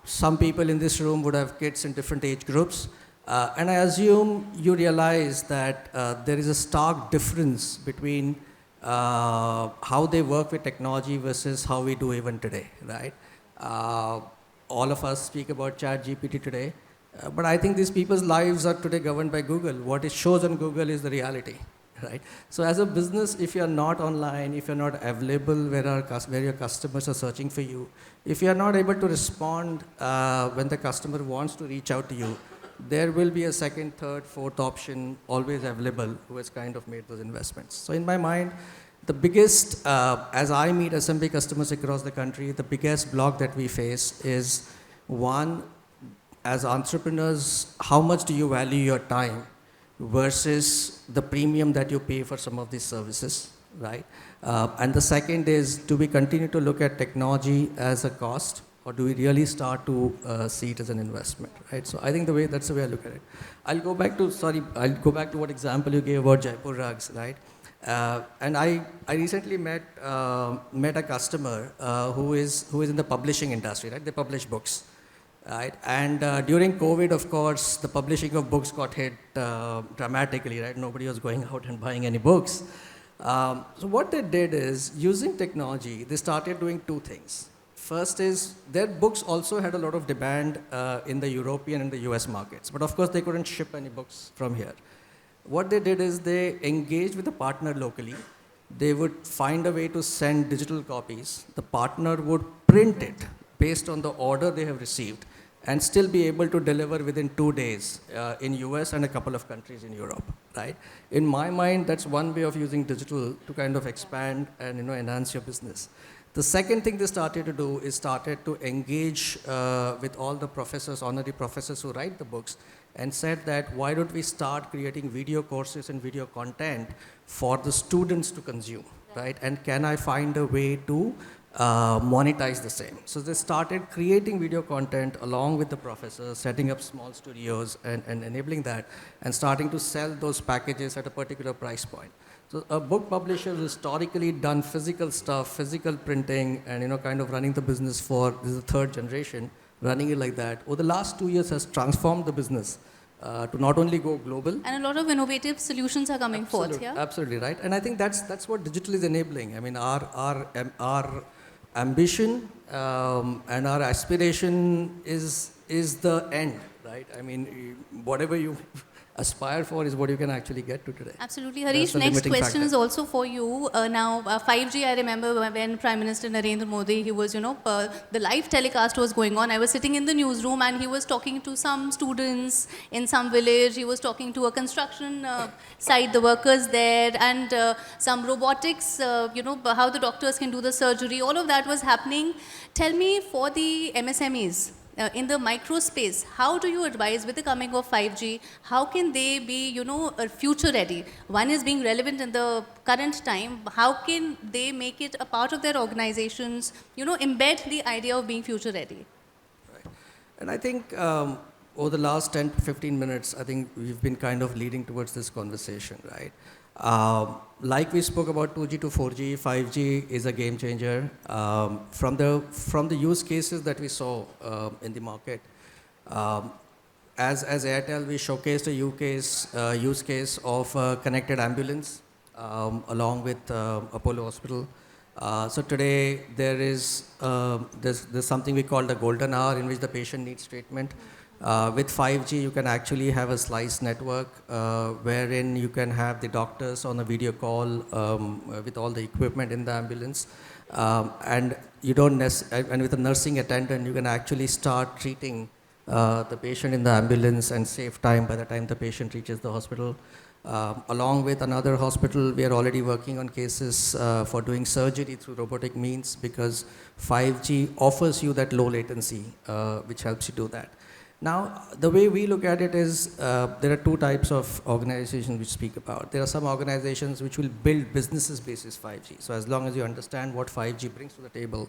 [SPEAKER 5] Some people in this room would have kids in different age groups. And I assume you realize that there is a stark difference between how they work with technology versus how we do even today, right? All of us speak about ChatGPT today, but I think these people's lives are today governed by Google. What it shows on Google is the reality, right? So as a business, if you're not online, if you're not available where your customers are searching for you, if you're not able to respond when the customer wants to reach out to you, there will be a second, third, fourth option always available who has kind of made those investments. So in my mind, the biggest, as I meet SMB customers across the country, the biggest block that we face is, one, as entrepreneurs, how much do you value your time versus the premium that you pay for some of these services, right? And the second is, do we continue to look at technology as a cost, or do we really start to see it as an investment, right? So I think that's the way I look at it. I'll go back to what example you gave about Jaipur rugs, right? And I recently met a customer who is in the publishing industry, right? They publish books, right? And during COVID, of course, the publishing of books got hit dramatically, right? Nobody was going out and buying any books. So what they did is, using technology, they started doing two things. First is, their books also had a lot of demand in the European and the US markets, but of course they couldn't ship any books from here. What they did is they engaged with a partner locally. They would find a way to send digital copies. The partner would print it based on the order they have received and still be able to deliver within 2 days in US and a couple of countries in Europe, right? In my mind, that's one way of using digital to kind of expand and enhance your business. The second thing they started to do is started to engage with all the professors, honorary professors who write the books, and said that, why don't we start creating video courses and video content for the students to consume, right? And can I find a way to monetize the same. So they started creating video content along with the professors, setting up small studios and enabling that, and starting to sell those packages at a particular price point. So a book publisher has historically done physical stuff, physical printing, and kind of running the business for, this is the third generation, running it like that. Over the last 2 years has transformed the business to not only go global.
[SPEAKER 4] And a lot of innovative solutions are coming forth, yeah?
[SPEAKER 5] Absolutely right. And I think that's what digital is enabling. I mean, our ambition and our aspiration is the end, right? I mean, whatever you aspire for is what you can actually get to today.
[SPEAKER 4] Absolutely.
[SPEAKER 5] That's
[SPEAKER 4] Harish,
[SPEAKER 5] the
[SPEAKER 4] next
[SPEAKER 5] limiting
[SPEAKER 4] question
[SPEAKER 5] factor.
[SPEAKER 4] is also for you. Now, 5G, I remember when Prime Minister Narendra Modi, he was, the live telecast was going on. I was sitting in the newsroom and he was talking to some students in some village. He was talking to a construction site, the workers there, and some robotics, how the doctors can do the surgery. All of that was happening. Tell me, for the MSMEs, in the micro space, how do you advise with the coming of 5G, how can they be, future ready? One is being relevant in the current time. How can they make it a part of their organizations, embed the idea of being future ready?
[SPEAKER 5] Right. And I think over the last 10 to 15 minutes, I think we've been kind of leading towards this conversation, right? Like we spoke about 2G to 4G, 5G is a game changer. From the use cases that we saw in the market, as Airtel, we showcased a use case of a connected ambulance along with Apollo Hospital. So today there's something we call the golden hour in which the patient needs treatment. With 5G, you can actually have a sliced network wherein you can have the doctors on a video call with all the equipment in the ambulance, and with a nursing attendant, you can actually start treating the patient in the ambulance and save time by the time the patient reaches the hospital. Along with another hospital, we are already working on cases for doing surgery through robotic means, because 5G offers you that low latency, which helps you do that. Now, the way we look at it is there are two types of organizations we speak about. There are some organizations which will build businesses basis 5G. So as long as you understand what 5G brings to the table,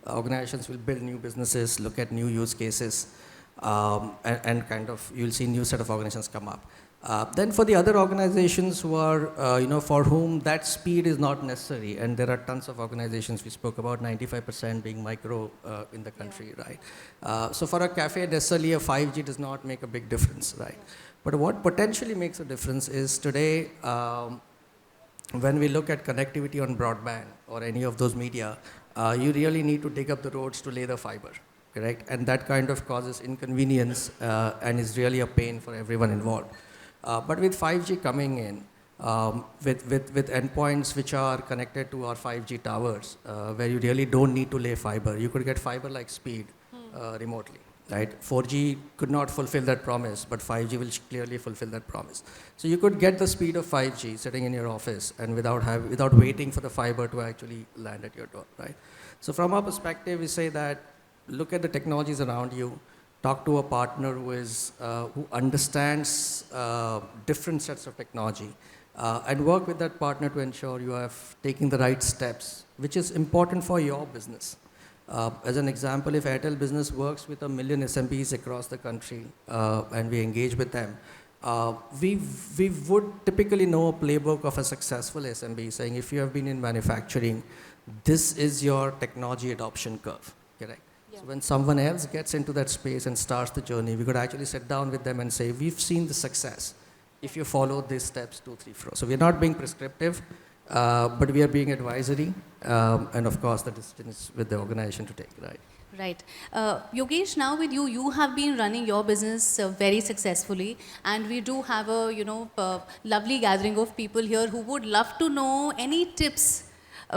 [SPEAKER 5] organizations will build new businesses, look at new use cases, and kind of you'll see new set of organizations come up. Then for the other organizations who are, for whom that speed is not necessary, and there are tons of organizations, we spoke about 95% being micro in the country, right? So for a cafe, necessarily a 5G does not make a big difference, right? But what potentially makes a difference is today, when we look at connectivity on broadband or any of those media, you really need to dig up the roads to lay the fiber, correct? And that kind of causes inconvenience and is really a pain for everyone involved. But with 5G coming in, with endpoints which are connected to our 5G towers, where you really don't need to lay fiber, you could get fiber-like speed remotely, right? 4G could not fulfill that promise, but 5G will clearly fulfill that promise. So you could get the speed of 5G sitting in your office and without waiting for the fiber to actually land at your door, right? So from our perspective, we say that look at the technologies around you. Talk to a partner who understands different sets of technology, and work with that partner to ensure you are taking the right steps, which is important for your business. As an example, if Airtel Business works with 1 million SMBs across the country and we engage with them, we would typically know a playbook of a successful SMB saying, if you have been in manufacturing, this is your technology adoption curve, correct? So when someone else gets into that space and starts the journey, we could actually sit down with them and say, we've seen the success if you follow these steps 2, 3, 4. So we're not being prescriptive, but we are being advisory, and of course the decision is with the organization to take, right?
[SPEAKER 4] Right. Yogesh, now with you, you have been running your business very successfully, and we do have a lovely gathering of people here who would love to know any tips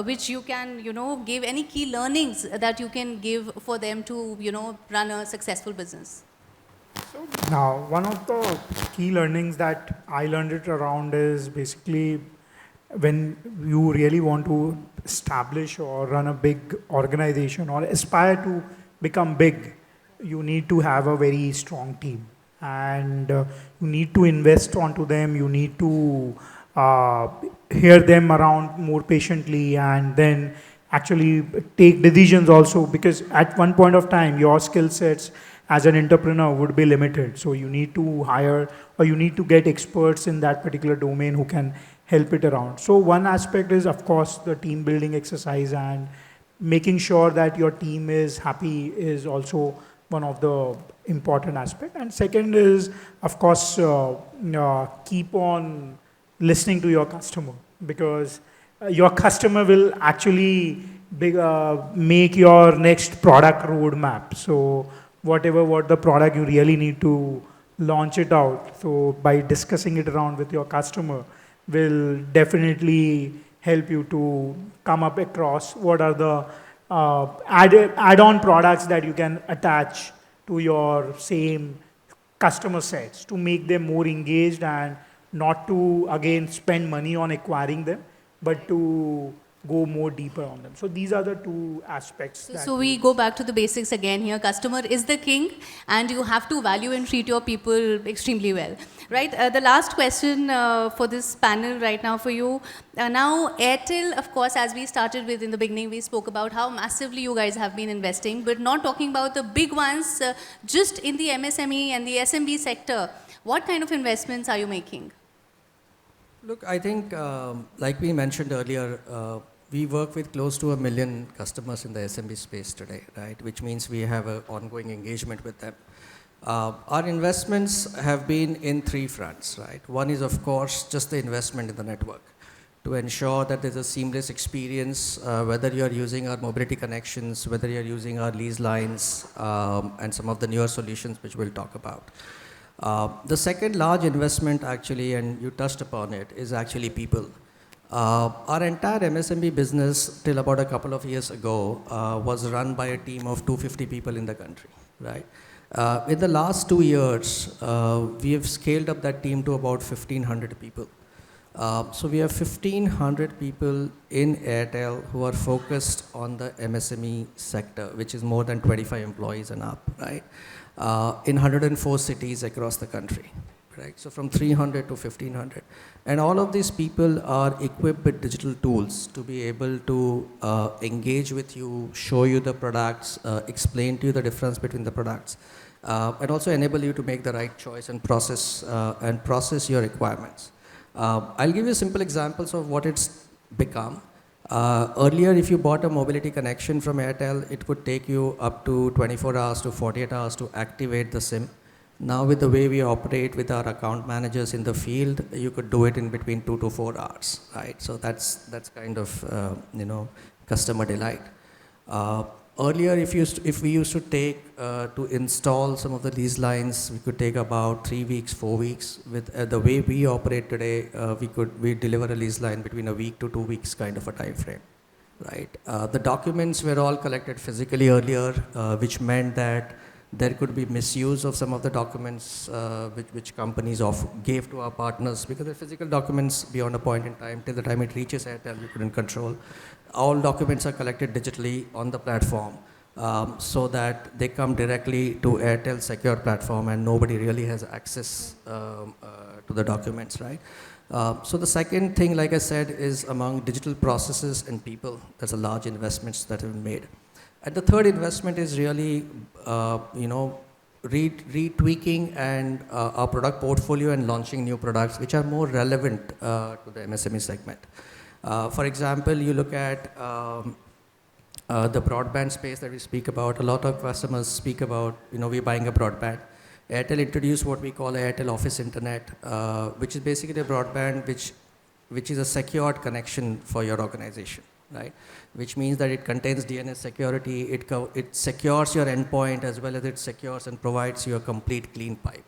[SPEAKER 4] which you can, give, any key learnings that you can give for them to, run a successful business.
[SPEAKER 6] Now, one of the key learnings that I learned it around is basically when you really want to establish or run a big organization or aspire to become big, you need to have a very strong team, and you need to invest onto them. You need to hear them around more patiently, and then actually take decisions also, because at one point of time, your skill sets as an entrepreneur would be limited. So you need to hire or you need to get experts in that particular domain who can help it around. So one aspect is, of course, the team building exercise, and making sure that your team is happy is also one of the important aspect. And second is, of course, keep on listening to your customer, because your customer will actually make your next product roadmap. So what the product you really need to launch it out. So by discussing it around with your customer will definitely help you to come up across what are the add-on products that you can attach to your same customer sets to make them more engaged, and not to again spend money on acquiring them, but to go more deeper on them. So these are the two aspects.
[SPEAKER 4] So we go back to the basics again here. Customer is the king, and you have to value and treat your people extremely well. Right? The last question for this panel right now for you. Now, Airtel, of course, as we started with in the beginning, we spoke about how massively you guys have been investing, but not talking about the big ones, just in the MSME and the SMB sector. What kind of investments are you making?
[SPEAKER 5] Look, I think, like we mentioned earlier, we work with close to 1 million customers in the SMB space today, right? Which means we have an ongoing engagement with them. Our investments have been in 3 fronts, right? One is, of course, just the investment in the network to ensure that there's a seamless experience, whether you're using our mobility connections, whether you're using our lease lines, and some of the newer solutions which we'll talk about. The second large investment actually, and you touched upon it, is actually people. Our entire MSME business till about a couple of years ago was run by a team of 250 people in the country, right? In the last 2 years, we have scaled up that team to about 1,500 people. So we have 1,500 people in Airtel who are focused on the MSME sector, which is more than 25 employees and up, right? In 104 cities across the country, right? So from 300 to 1,500. And all of these people are equipped with digital tools to be able to engage with you, show you the products, explain to you the difference between the products, and also enable you to make the right choice and process your requirements. I'll give you simple examples of what it's become. Earlier, if you bought a mobility connection from Airtel, it would take you up to 24 hours to 48 hours to activate the SIM. Now, with the way we operate with our account managers in the field, you could do it in between 2 to 4 hours, right? So that's kind of customer delight. Earlier, if we used to take to install some of the lease lines, we could take about 3 weeks, 4 weeks. With the way we operate today, we deliver a lease line between a week to 2 weeks kind of a time frame, right? The documents were all collected physically earlier, which meant that there could be misuse of some of the documents which companies gave to our partners, because the physical documents beyond a point in time, till the time it reaches Airtel, we couldn't control. All documents are collected digitally on the platform, so that they come directly to Airtel's secure platform and nobody really has access to the documents, right? So the second thing, like I said, is among digital processes and people. There's a large investments that have been made. And the third investment is really, retweaking and our product portfolio and launching new products which are more relevant to the MSME segment. For example, you look at the broadband space that we speak about. A lot of customers speak about, we're buying a broadband. Airtel introduced what we call Airtel Office Internet, which is basically a broadband which is a secured connection for your organization, right? Which means that it contains DNS security, it secures your endpoint as well as it secures and provides you a complete clean pipe.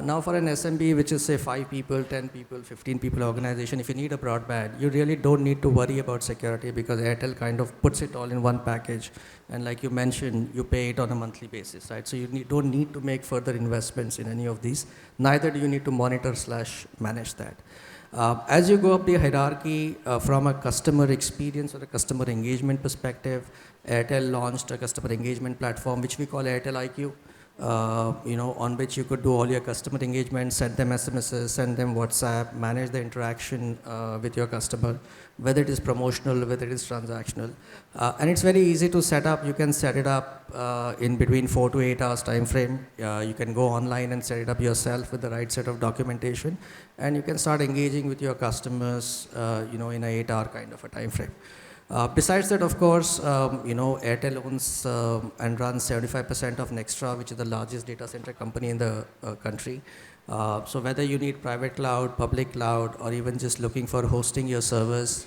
[SPEAKER 5] Now for an SMB, which is say 5 people, 10 people, 15 people organization, if you need a broadband, you really don't need to worry about security because Airtel kind of puts it all in one package. And like you mentioned, you pay it on a monthly basis, right? So you don't need to make further investments in any of these. Neither do you need to monitor/manage that. As you go up the hierarchy from a customer experience or a customer engagement perspective, Airtel launched a customer engagement platform which we call Airtel IQ. on which you could do all your customer engagement, send them SMSs, send them WhatsApp, manage the interaction with your customer, whether it is promotional, whether it is transactional. And it's very easy to set up. You can set it up in between 4 to 8 hours time frame. You can go online and set it up yourself with the right set of documentation, and you can start engaging with your customers, in an 8-hour kind of a time frame. Besides that, of course, Airtel owns and runs 75% of Nextra, which is the largest data center company in the country. So whether you need private cloud, public cloud, or even just looking for hosting your servers,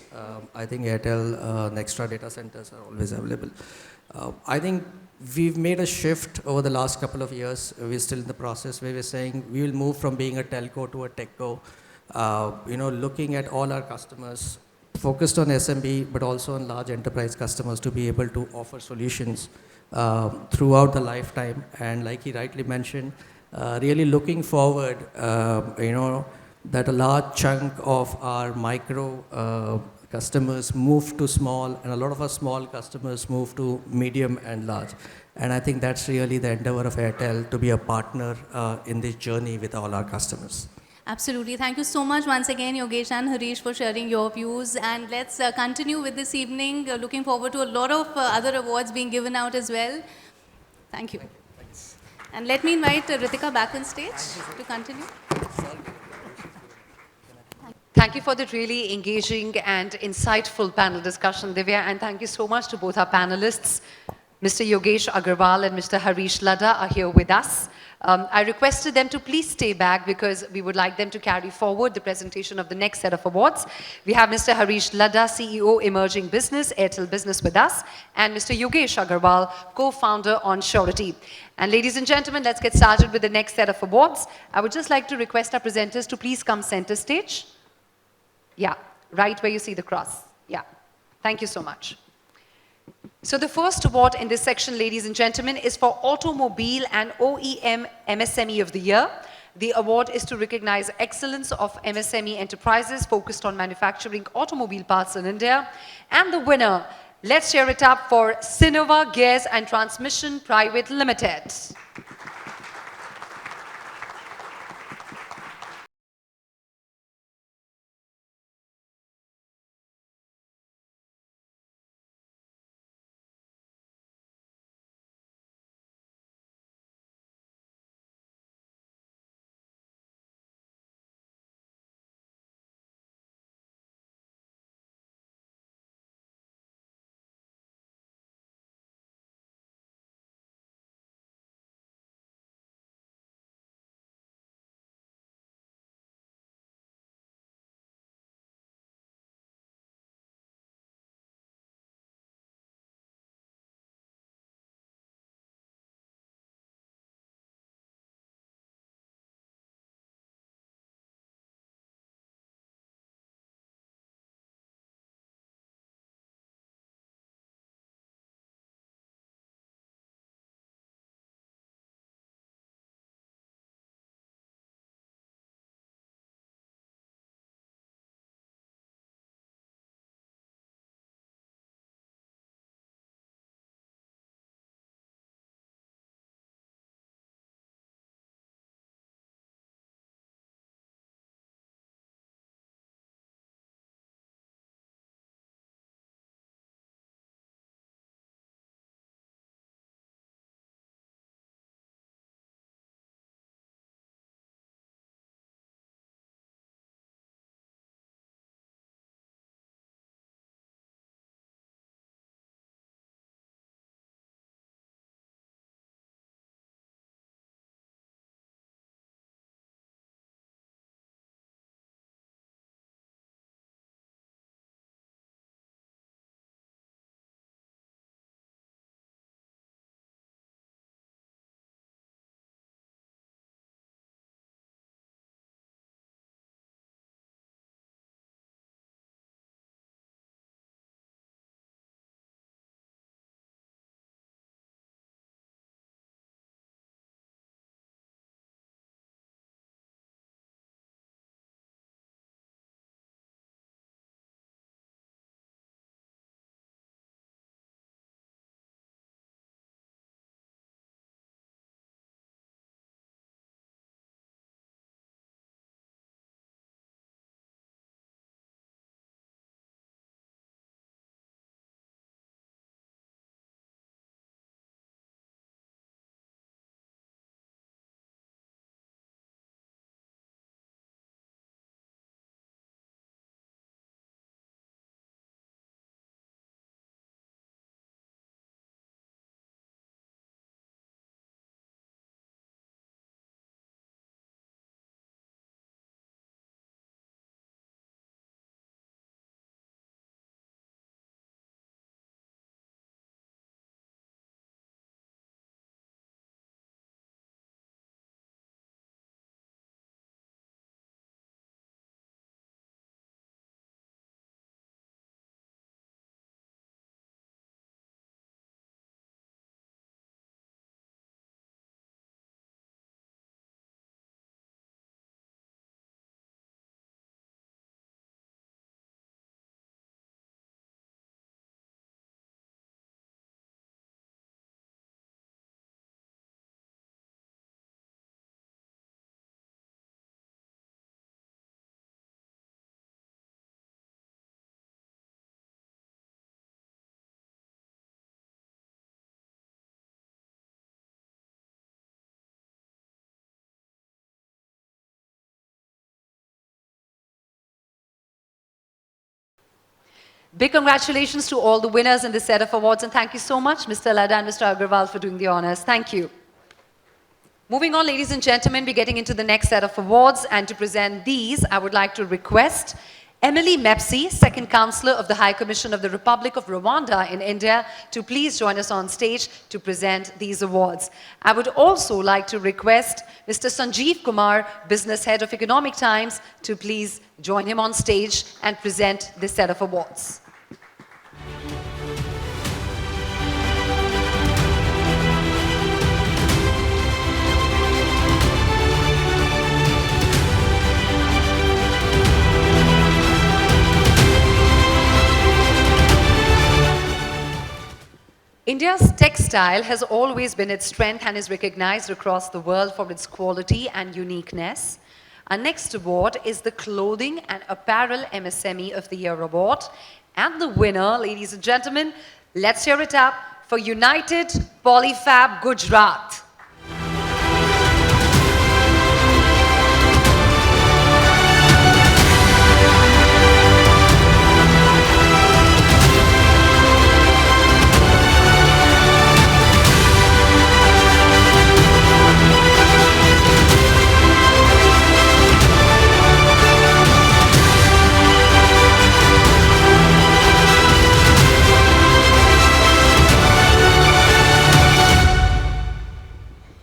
[SPEAKER 5] I think Airtel Nextra data centers are always available. I think we've made a shift over the last couple of years. We're still in the process where we're saying we will move from being a telco to a techco, looking at all our customers, focused on SMB, but also on large enterprise customers to be able to offer solutions throughout the lifetime. And like he rightly mentioned, really looking forward, that a large chunk of our micro customers move to small, and a lot of our small customers move to medium and large. And I think that's really the endeavor of Airtel, to be a partner in this journey with all our customers.
[SPEAKER 4] Absolutely. Thank you so much once again, Yogesh and Harish, for sharing your views. And let's continue with this evening. Looking forward to a lot of other awards being given out as well. Thank you. Thanks. And let me invite Ritika back on stage to continue.
[SPEAKER 1] Thank you for the really engaging and insightful panel discussion, Divya, and thank you so much to both our panelists. Mr. Yogesh Agarwal and Mr. Harish Ladda are here with us. I requested them to please stay back because we would like them to carry forward the presentation of the next set of awards. We have Mr. Harish Ladda, CEO, Emerging Business, Airtel Business with us, and Mr. Yogesh Agarwal, co-founder on Surety. And ladies and gentlemen, let's get started with the next set of awards. I would just like to request our presenters to please come center stage. Yeah, right where you see the cross. Yeah, thank you so much. So the first award in this section, ladies and gentlemen, is for Automobile and OEM MSME of the Year. The award is to recognize excellence of MSME enterprises focused on manufacturing automobile parts in India. And the winner, let's share it up for Sinova Gears and Transmission Private Limited. Big congratulations to all the winners in this set of awards, and thank you so much, Mr. Ladda and Mr. Agarwal, for doing the honors. Thank you. Moving on, ladies and gentlemen, we're getting into the next set of awards, and to present these, I would like to request Emily Mepsi, Second Counselor of the High Commission of the Republic of Rwanda in India, to please join us on stage to present these awards. I would also like to request Mr. Sanjeev Kumar, Business Head of Economic Times, to please join him on stage and present this set of awards. India's textile has always been its strength and is recognized across the world for its quality and uniqueness. Our next award is the Clothing and Apparel MSME of the Year Award. And the winner, ladies and gentlemen, let's hear it up for United Polyfab Gujarat.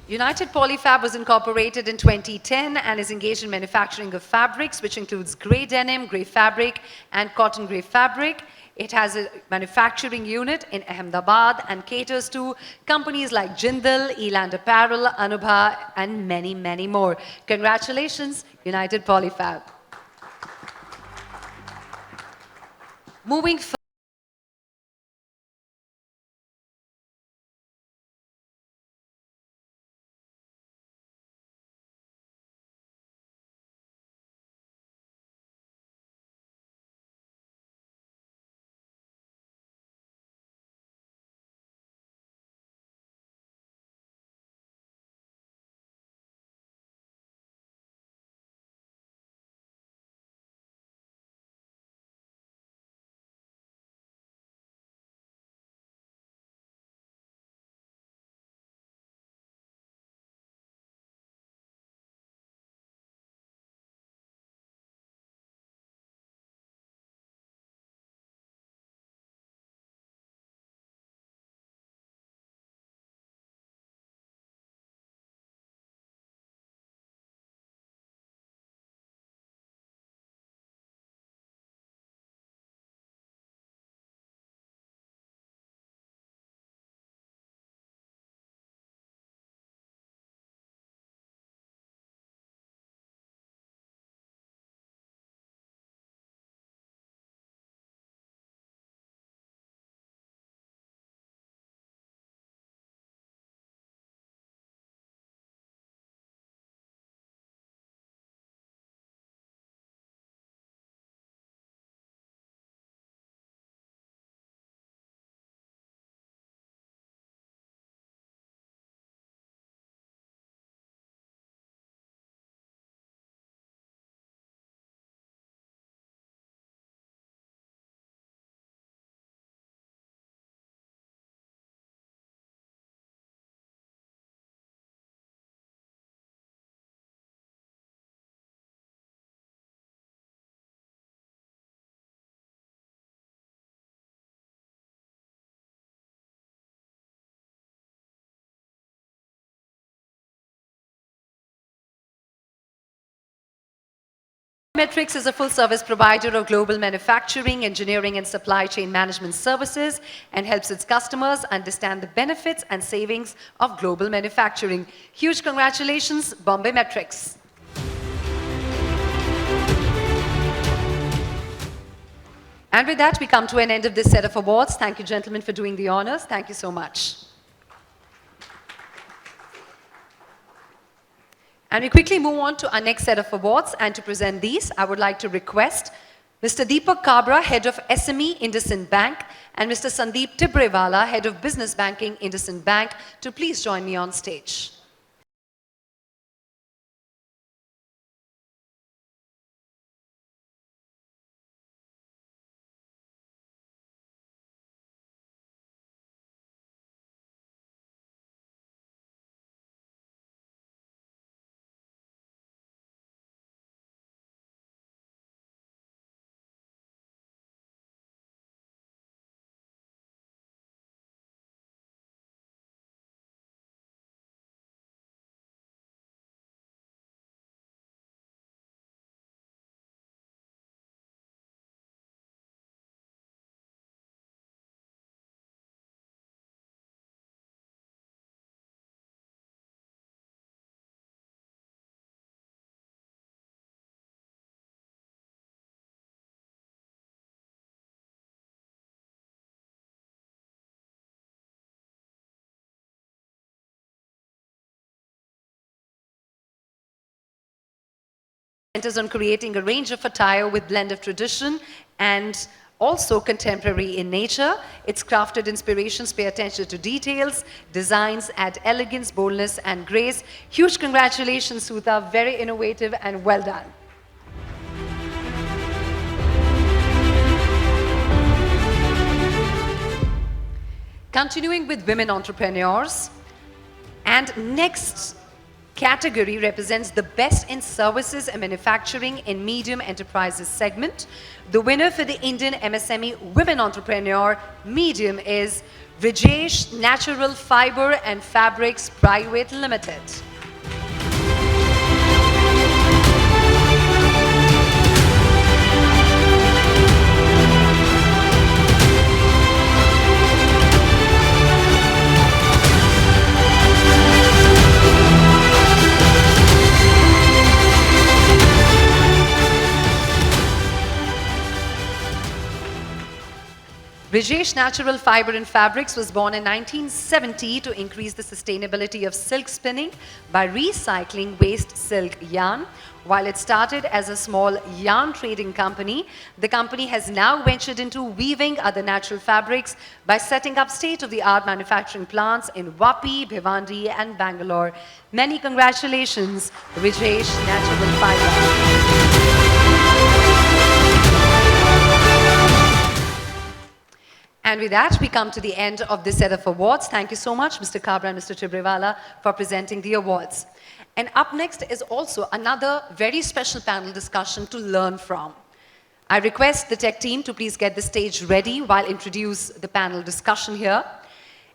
[SPEAKER 1] United Polyfab was incorporated in 2010 and is engaged in manufacturing of fabrics, which includes grey denim, grey fabric, and cotton grey fabric. It has a manufacturing unit in Ahmedabad and caters to companies like Jindal, Eland Apparel, Anubha, and many, many more. Congratulations, United Polyfab. Moving forward. Metrics is a full-service provider of global manufacturing, engineering, and supply chain management services and helps its customers understand the benefits and savings of global manufacturing. Huge congratulations, Bombay Metrics. And with that, we come to an end of this set of awards. Thank you, gentlemen, for doing the honors. Thank you so much. And we quickly move on to our next set of awards. And to present these, I would like to request Mr. Deepak Kabra, Head of SME, IndusInd Bank, and Mr. Sandeep Tibrewala, Head of Business Banking, IndusInd Bank, to please join me on stage. centers on creating a range of attire with blend of tradition and also contemporary in nature. Its crafted inspirations pay attention to details, designs add elegance, boldness and grace. Huge congratulations, Sudha, very innovative and well done. Continuing with women entrepreneurs, and next category represents the best in services and manufacturing in medium enterprises segment. The winner for the Indian MSME Women Entrepreneur Medium is Rajesh Natural Fiber and Fabrics Private Limited. Rajesh Natural Fiber and Fabrics was born in 1970 to increase the sustainability of silk spinning by recycling waste silk yarn. While it started as a small yarn trading company, the company has now ventured into weaving other natural fabrics by setting up state-of-the-art manufacturing plants in Vapi, Bhiwandi and Bangalore. Many congratulations, Rajesh Natural Fiber. And with that, we come to the end of this set of awards. Thank you so much, Mr. Kabra and Mr. Tibrewala, for presenting the awards. And up next is also another very special panel discussion to learn from. I request the tech team to please get the stage ready while I introduce the panel discussion here.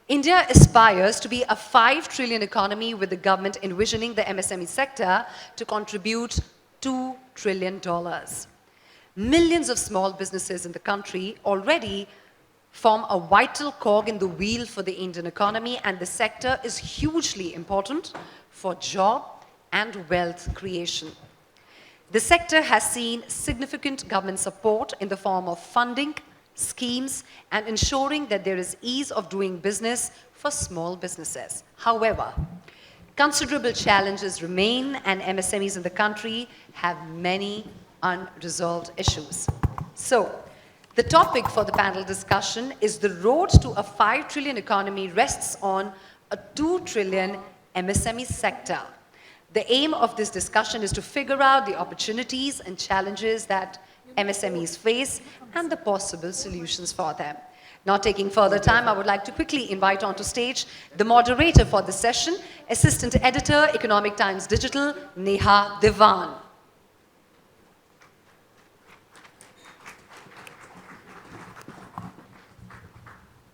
[SPEAKER 1] India aspires to be a 5 trillion economy, with the government envisioning the MSME sector to contribute $2 trillion. Millions of small businesses in the country already form a vital cog in the wheel for the Indian economy, and the sector is hugely important for job and wealth creation. The sector has seen significant government support in the form of funding, schemes, and ensuring that there is ease of doing business for small businesses. However, considerable challenges remain, and MSMEs in the country have many unresolved issues. So, the topic for the panel discussion is the road to a 5 trillion economy rests on a 2 trillion MSME sector. The aim of this discussion is to figure out the opportunities and challenges that MSMEs face and the possible solutions for them. Not taking further time, I would like to quickly invite onto stage the moderator for the session, Assistant Editor, Economic Times Digital, Neha Diwan.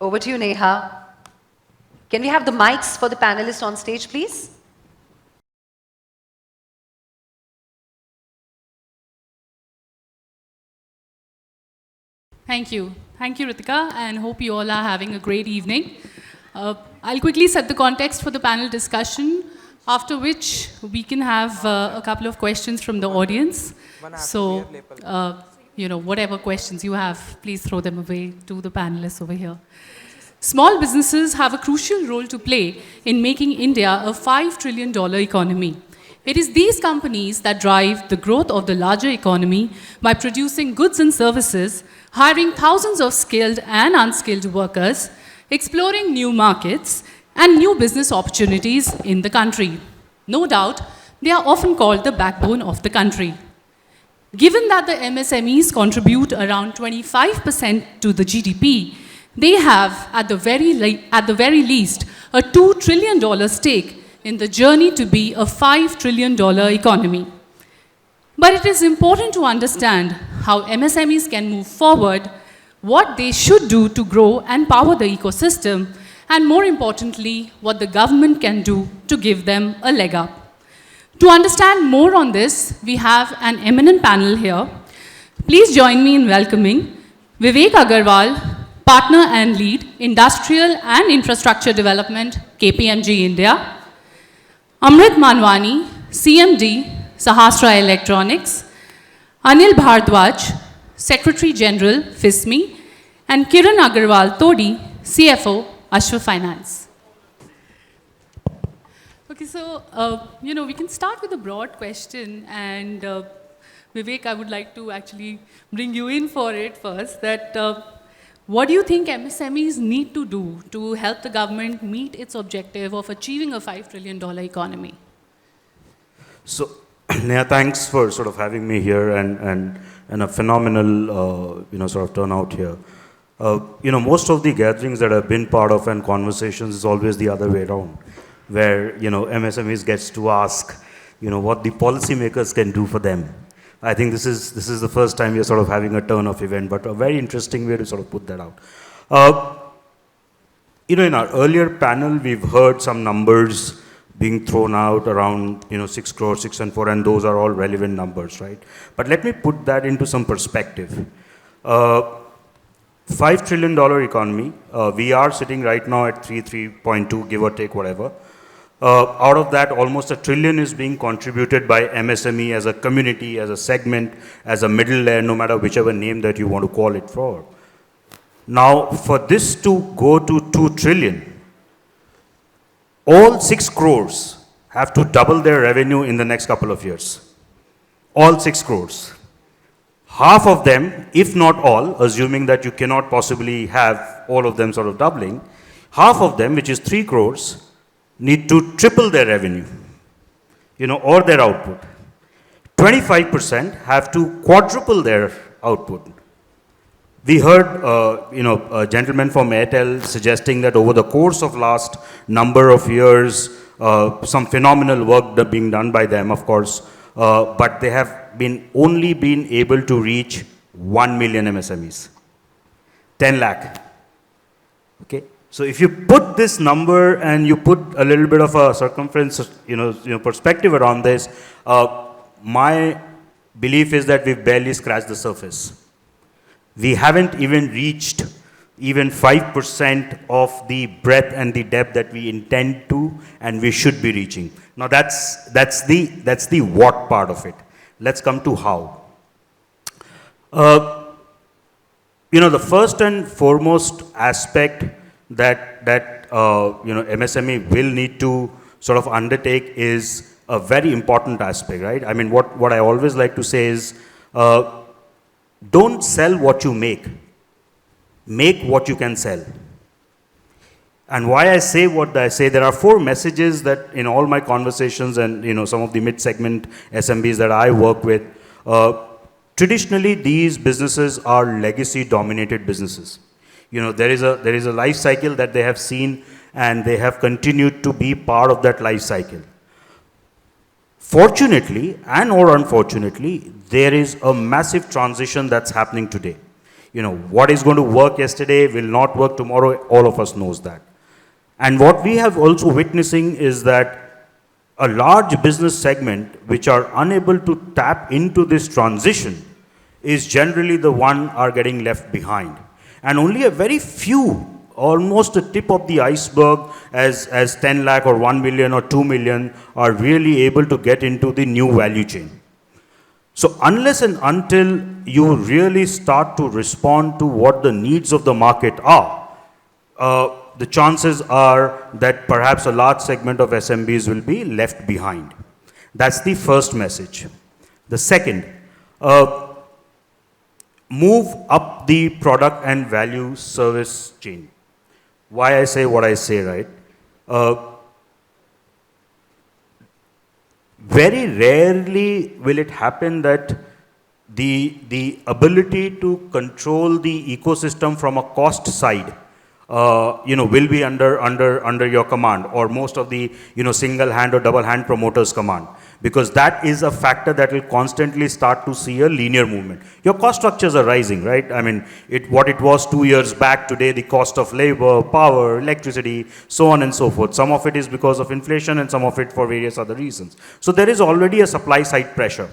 [SPEAKER 1] Over to you, Neha. Can we have the mics for the panelists on stage, please?
[SPEAKER 7] Thank you. Thank you, Ritika, and hope you all are having a great evening. I'll quickly set the context for the panel discussion, after which we can have a couple of questions from the audience. So, whatever questions you have, please throw them away to the panelists over here. Small businesses have a crucial role to play in making India a $5 trillion economy. It is these companies that drive the growth of the larger economy by producing goods and services, hiring thousands of skilled and unskilled workers, exploring new markets and new business opportunities in the country. No doubt, they are often called the backbone of the country. Given that the MSMEs contribute around 25% to the GDP, they have, at the very least, a $2 trillion stake in the journey to be a $5 trillion economy. But it is important to understand how MSMEs can move forward, what they should do to grow and power the ecosystem, and more importantly, what the government can do to give them a leg up. To understand more on this, we have an eminent panel here. Please join me in welcoming Vivek Agarwal, Partner and Lead, Industrial and Infrastructure Development, KPMG India; Amrit Manwani, CMD, Sahasra Electronics; Anil Bhardwaj, Secretary General, FISME; and Kiran Agarwal Todi, CFO, Ashwa Finance. Okay, so, we can start with a broad question, and Vivek, I would like to actually bring you in for it first, that what do you think MSMEs need to do to help the government meet its objective of achieving a $5 trillion economy?
[SPEAKER 8] So, Neha, thanks for sort of having me here and a phenomenal, sort of turnout here. Most of the gatherings that I've been part of and conversations is always the other way around, where, MSMEs gets to ask, what the policymakers can do for them. I think this is the first time we're sort of having a turn of event, but a very interesting way to sort of put that out. In our earlier panel, we've heard some numbers being thrown out around, 6 crores, 6 and 4, and those are all relevant numbers, right? But let me put that into some perspective. $5 trillion economy, we are sitting right now at 3.2, give or take, whatever. Out of that, almost $1 trillion is being contributed by MSME as a community, as a segment, as a middle layer, no matter whichever name that you want to call it for. Now, for this to go to 2 trillion, all 6 crores have to double their revenue in the next couple of years. All 6 crores. Half of them, if not all, assuming that you cannot possibly have all of them sort of doubling, half of them, which is 3 crores, need to triple their revenue, or their output. 25% have to quadruple their output. We heard, a gentleman from Airtel suggesting that over the course of last number of years, some phenomenal work being done by them, of course, but they have only been able to reach 1 million MSMEs, 10 lakh. Okay. So if you put this number and you put a little bit of a circumference, perspective around this, my belief is that we've barely scratched the surface. We haven't even reached even 5% of the breadth and the depth that we intend to and we should be reaching. Now that's the what part of it. Let's come to how. The first and foremost aspect that MSME will need to sort of undertake is a very important aspect, right? I mean, what I always like to say is, don't sell what you make what you can sell. And why I say what I say, there are 4 messages that in all my conversations and some of the mid-segment SMBs that I work with, traditionally these businesses are legacy-dominated businesses. There is a life cycle that they have seen and they have continued to be part of that life cycle. Fortunately and or unfortunately, there is a massive transition that's happening today. What is going to work yesterday will not work tomorrow. All of us knows that. And what we have also witnessing is that a large business segment which are unable to tap into this transition is generally the one are getting left behind. And only a very few, almost a tip of the iceberg as 10 lakh or 1 million or 2 million are really able to get into the new value chain. So unless and until you really start to respond to what the needs of the market are, the chances are that perhaps a large segment of SMBs will be left behind. That's the first message. The second, move up the product and value service chain. Why I say what I say, right? Very rarely will it happen that the ability to control the ecosystem from a cost side, will be under your command, or most of the single hand or double hand promoters command, because that is a factor that will constantly start to see a linear movement. Your cost structures are rising, right? I mean, what it was 2 years back, today the cost of labor, power, electricity, so on and so forth. Some of it is because of inflation and some of it for various other reasons. So there is already a supply side pressure.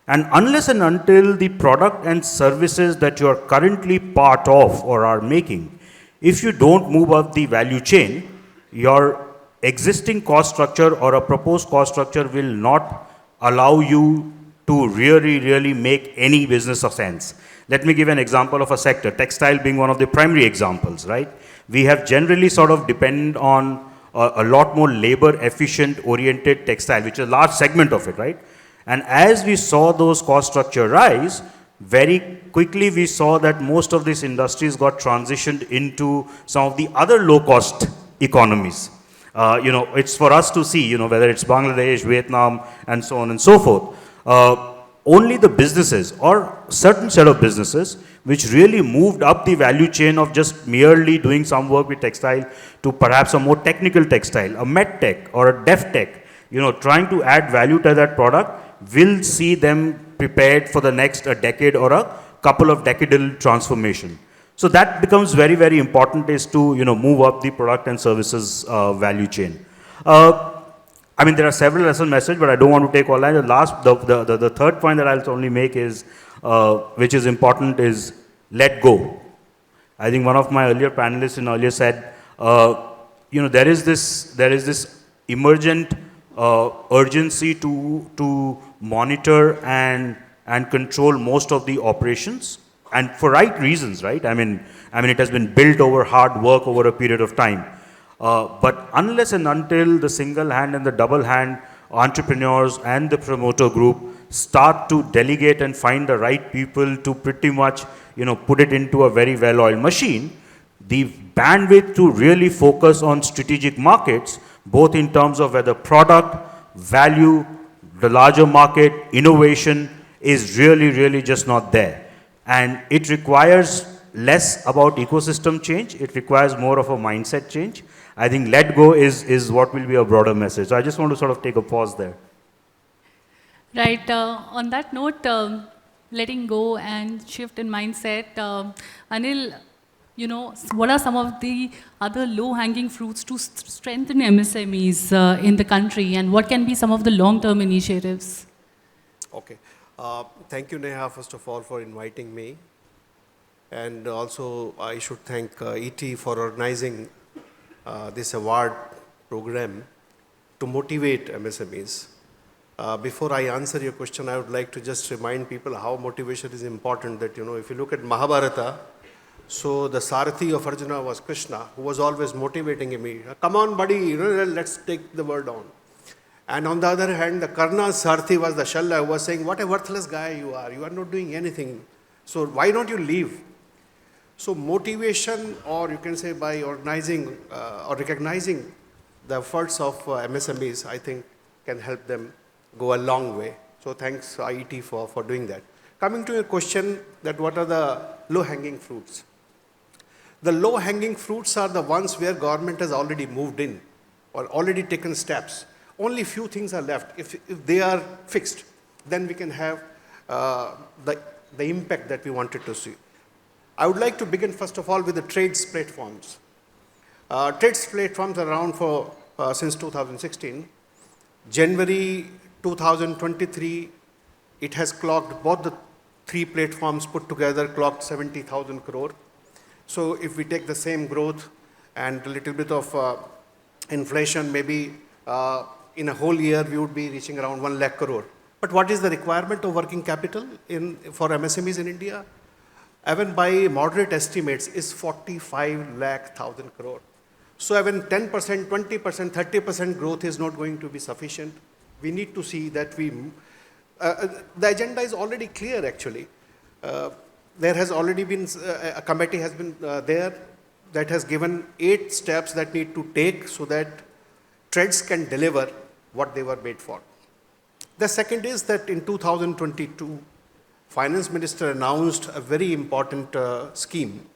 [SPEAKER 8] And unless and until the product and services that you are currently part of or are making, if you don't move up the value chain, your existing cost structure or a proposed cost structure will not allow you to really make any business of sense. Let me give an example of a sector, textile being one of the primary examples, right? We have generally sort of depended on a lot more labor efficient oriented textile, which is a large segment of it, right? And as we saw those cost structure rise, very quickly we saw that most of these industries got transitioned into some of the other low-cost economies. It's for us to see, whether it's Bangladesh, Vietnam, and so on and so forth. Only the businesses or certain set of businesses which really moved up the value chain of just merely doing some work with textile to perhaps a more technical textile, a med tech or a dev tech, trying to add value to that product, will see them prepared for the next decade or a couple of decadal transformation. So that becomes very, very important, is to move up the product and services value chain. There are several lesson messages, but I don't want to take all that. The third point that I'll only make is, which is important, is let go. I think one of my earlier panelists earlier said, there is this emergent urgency to monitor and control most of the operations, and for right reasons, right? It has been built over hard work over a period of time. But unless and until the single hand and the double hand entrepreneurs and the promoter group start to delegate and find the right people to pretty much, put it into a very well-oiled machine, the bandwidth to really focus on strategic markets, both in terms of whether product, value, the larger market, innovation, is really, really just not there. And it requires less about ecosystem change. It requires more of a mindset change. I think let go is what will be a broader message. So I just want to sort of take a pause there.
[SPEAKER 7] Right. On that note, letting go and shift in mindset, Anil, what are some of the other low-hanging fruits to strengthen MSMEs in the country, and what can be some of the long-term initiatives?
[SPEAKER 9] Okay. Thank you, Neha, first of all, for inviting me. And also, I should thank ET for organizing this award program to motivate MSMEs. Before I answer your question, I would like to just remind people how motivation is important. That, if you look at Mahabharata, so the Sarathi of Arjuna was Krishna, who was always motivating him. Come on, buddy, let's take the world on. And on the other hand, the Karna's Sarathi was the Shalla, who was saying, what a worthless guy you are not doing anything. So why don't you leave? So motivation, or you can say by organizing or recognizing the efforts of MSMEs, I think can help them go a long way. So thanks IET for doing that. Coming to your question, that what are the low-hanging fruits? The low-hanging fruits are the ones where government has already moved in or already taken steps. Only few things are left. If they are fixed, then we can have the impact that we wanted to see. I would like to begin first of all with the trades platforms. Trades platforms are around since 2016. January 2023, it has clocked, both the three platforms put together clocked 70,000 crore. So if we take the same growth and a little bit of inflation, maybe in a whole year we would be reaching around 1 lakh crore. But what is the requirement of working capital for MSMEs in India? Even by moderate estimates is 45 lakh thousand crore. So even 10%, 20%, 30% growth is not going to be sufficient. We need to see that the agenda is already clear actually. There has already been, a committee has been there that has given 8 steps that need to take so that trades can deliver what they were made for. The second is that in 2022, Finance Minister announced a very important scheme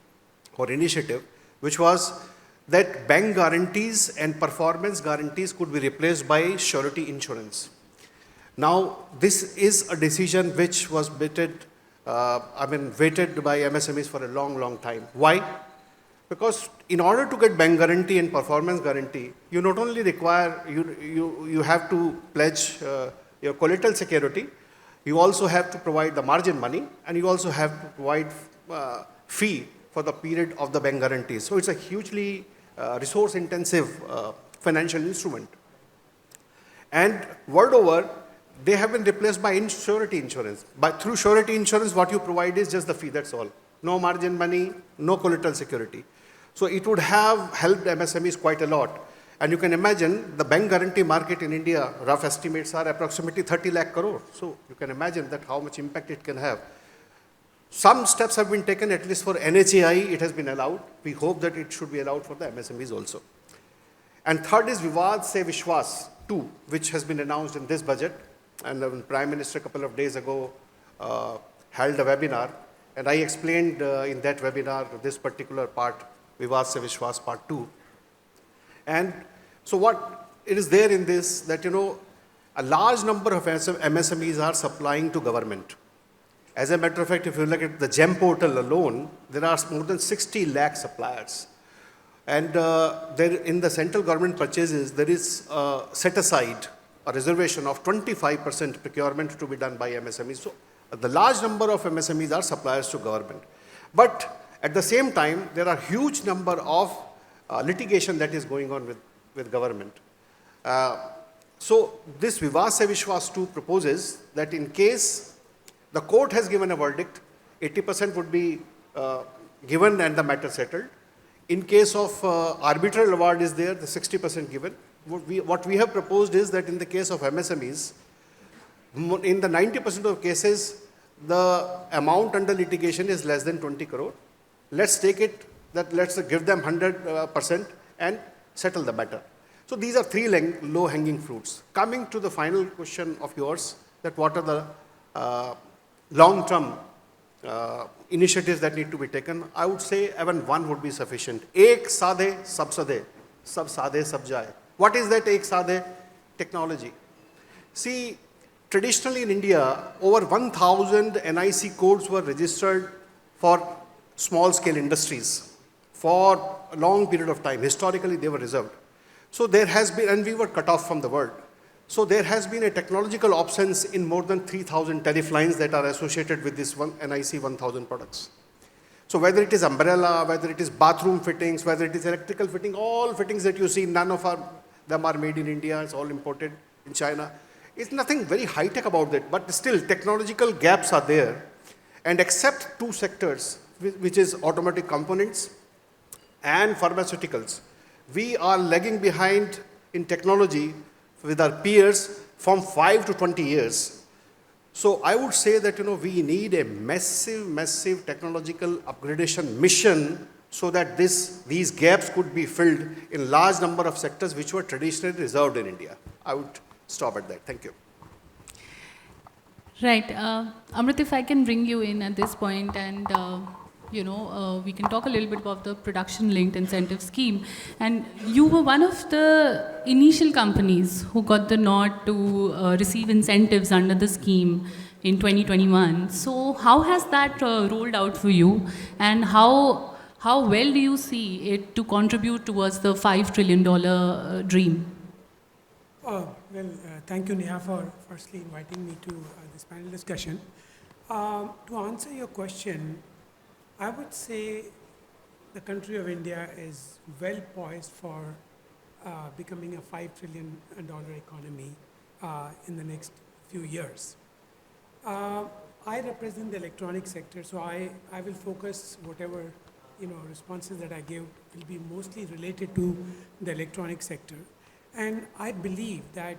[SPEAKER 9] or initiative, which was that bank guarantees and performance guarantees could be replaced by surety insurance. Now, this is a decision which was waited by MSMEs for a long, long time. Why? Because in order to get bank guarantee and performance guarantee, you not only require, you have to pledge your collateral security, you also have to provide the margin money, and you also have to provide fee for the period of the bank guarantee. So it's a hugely resource-intensive financial instrument. And world over, they have been replaced by surety insurance. But through surety insurance, what you provide is just the fee, that's all. No margin money, no collateral security. So it would have helped MSMEs quite a lot. And you can imagine the bank guarantee market in India, rough estimates are approximately 30 lakh crore. So you can imagine that how much impact it can have. Some steps have been taken, at least for NHAI, it has been allowed. We hope that it should be allowed for the MSMEs also. And third is Vivad Se Vishwas 2, which has been announced in this budget. And the Prime Minister a couple of days ago held a webinar. And I explained in that webinar this particular part, Vivad Se Vishwas Part 2. And so what it is there in this, that, you know, a large number of MSMEs are supplying to government. As a matter of fact, if you look at the GEM portal alone, there are more than 60 lakh suppliers. And there in the central government purchases, there is set aside a reservation of 25% procurement to be done by MSMEs. So the large number of MSMEs are suppliers to government. But at the same time, there are huge number of litigation that is going on with government. So this Vivad Se Vishwas 2 proposes that in case the court has given a verdict, 80% would be given and the matter settled. In case of arbitral award is there, the 60% given. What we have proposed is that in the case of MSMEs, in the 90% of cases, the amount under litigation is less than 20 crore. Let's take it that let's give them 100% and settle the matter. So these are three low-hanging fruits. Coming to the final question of yours, that what are the long-term initiatives that need to be taken, I would say even one would be sufficient. Ek saadhe, sab sadhe, sab saadhe, sab jaye. What is that ek saadhe? Technology. See, traditionally in India, over 1,000 NIC codes were registered for small-scale industries for a long period of time. Historically, they were reserved. So there has been, and we were cut off from the world. So there has been a technological obsolescence in more than 3,000 tariff lines that are associated with this NIC 1,000 products. So whether it is umbrella, whether it is bathroom fittings, whether it is electrical fitting, all fittings that you see, none of them are made in India, it's all imported in China. It's nothing very high-tech about that, but still technological gaps are there. And except two sectors, which is automotive components and pharmaceuticals, we are lagging behind in technology with our peers from 5 to 20 years. So I would say that, you know, we need a massive technological upgradation mission so that these gaps could be filled in large number of sectors which were traditionally reserved in India. I would stop at that. Thank you.
[SPEAKER 7] Right. Amrit, if I can bring you in at this point and we can talk a little bit about the production-linked incentive scheme. And you were one of the initial companies who got the nod to receive incentives under the scheme in 2021. So how has that rolled out for you? And how well do you see it to contribute towards the $5 trillion dream?
[SPEAKER 10] Thank you, Neha, for firstly inviting me to this panel discussion. To answer your question, I would say the country of India is well poised for becoming a $5 trillion economy in the next few years. I represent the electronic sector, so I will focus whatever responses that I give will be mostly related to the electronic sector. And I believe that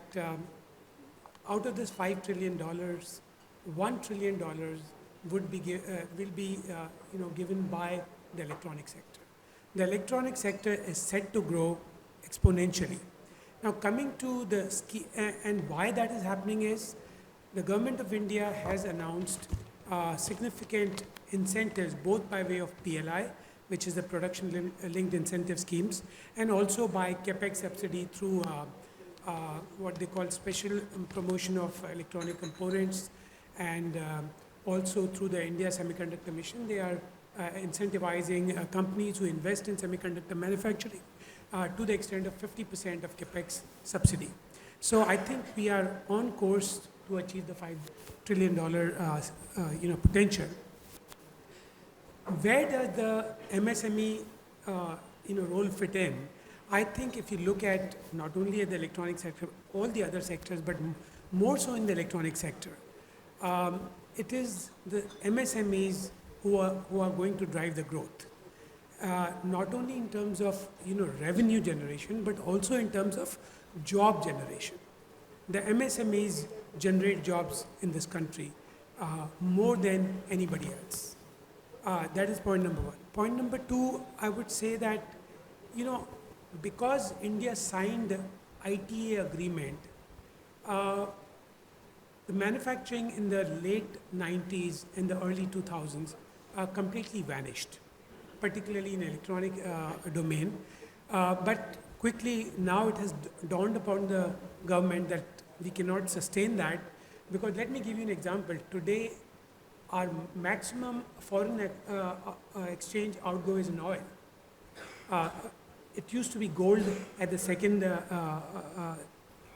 [SPEAKER 10] out of this $5 trillion, $1 trillion will be given by the electronic sector. The electronic sector is set to grow exponentially. Now coming to the scheme, and why that is happening is the government of India has announced significant incentives both by way of PLI, which is the production linked incentive schemes, and also by capex subsidy through what they call special promotion of electronic components, and also through the India Semiconductor Mission. They are incentivizing companies who invest in semiconductor manufacturing to the extent of 50% of capex subsidy. So I think we are on course to achieve the $5 trillion potential. Where does the MSME role fit in? I think if you look at not only at the electronic sector, all the other sectors, but more so in the electronic sector, it is the MSMEs who are going to drive the growth. not only in terms of revenue generation, but also in terms of job generation. The MSMEs generate jobs in this country more than anybody else. That is point number one. Point number two, I would say that, because India signed the ITA agreement, the manufacturing in the late 90s and the early 2000s completely vanished, particularly in electronic domain. But quickly now it has dawned upon the government that we cannot sustain that, because let me give you an example. Today, our maximum foreign exchange outgo is in oil. It used to be gold at the second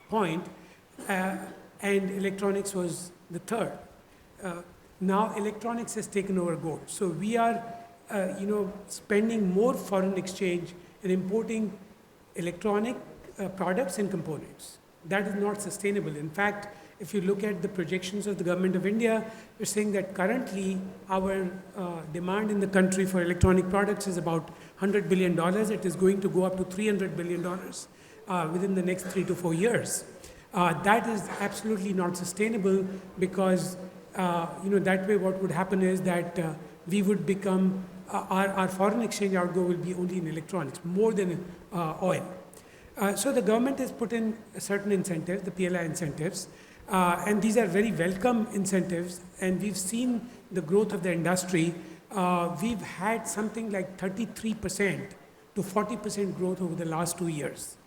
[SPEAKER 10] point, and electronics was the third. Now electronics has taken over gold. So we are, spending more foreign exchange and importing electronic products and components. That is not sustainable. In fact, if you look at the projections of the government of India, we're saying that currently our demand in the country for electronic products is about $100 billion. It is going to go up to $300 billion within the next 3 to 4 years. That is absolutely not sustainable, because that way what would happen is that we would become, our foreign exchange outgo will be only in electronics, more than oil. So the government has put in certain incentives, the PLI incentives, and these are very welcome incentives, and we've seen the growth of the industry. We've had something like 33% to 40% growth over the last 2 years.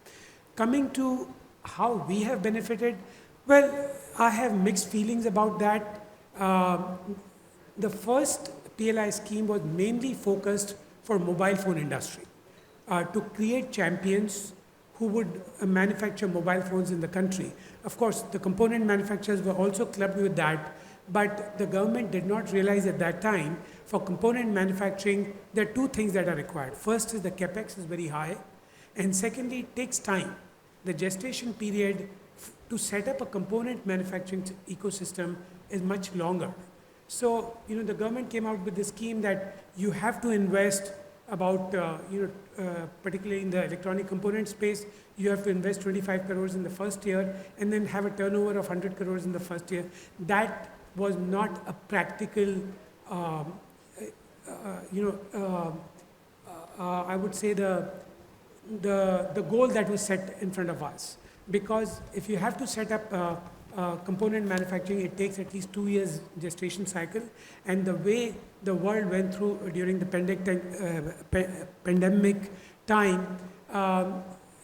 [SPEAKER 10] Coming to how we have benefited, well, I have mixed feelings about that. The first PLI scheme was mainly focused for mobile phone industry, to create champions who would manufacture mobile phones in the country. Of course, the component manufacturers were also clubbed with that, but the government did not realize at that time, for component manufacturing, there are two things that are required. First is the capex is very high, and secondly, it takes time. The gestation period to set up a component manufacturing ecosystem is much longer. So, the government came out with the scheme that you have to invest about, particularly in the electronic component space, you have to invest 25 crores in the first year and then have a turnover of 100 crores in the first year. That was not a practical, I would say the goal that was set in front of us. Because if you have to set up component manufacturing, it takes at least 2 years gestation cycle. And the way the world went through during the pandemic time,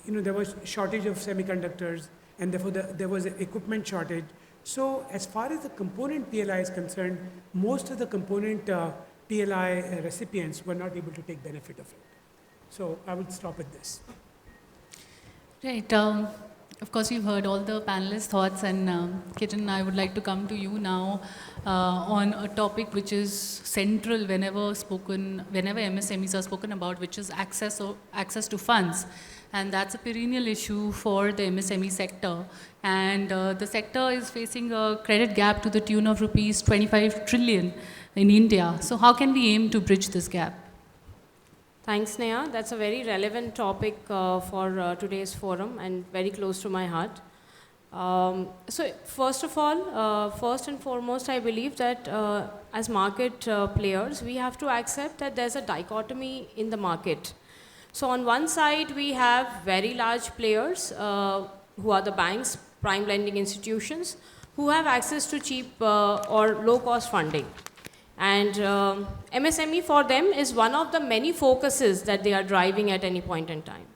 [SPEAKER 10] there was shortage of semiconductors, and therefore there was an equipment shortage. So as far as the component PLI is concerned, most of the component PLI recipients were not able to take benefit of it. So I would stop at this.
[SPEAKER 7] Right. Of course, you've heard all the panelists' thoughts, and Kiran, I would like to come to you now on a topic which is central whenever MSMEs are spoken about, which is access to funds. And that's a perennial issue for the MSME sector. And the sector is facing a credit gap to the tune of rupees 25 trillion in India. So how can we aim to bridge this gap?
[SPEAKER 11] Thanks, Neha. That's a very relevant topic for today's forum and very close to my heart. So first of all, first and foremost, I believe that as market players, we have to accept that there's a dichotomy in the market. So on one side, we have very large players who are the banks, prime lending institutions, who have access to cheap or low-cost funding. And MSME for them is one of the many focuses that they are driving at any point in time.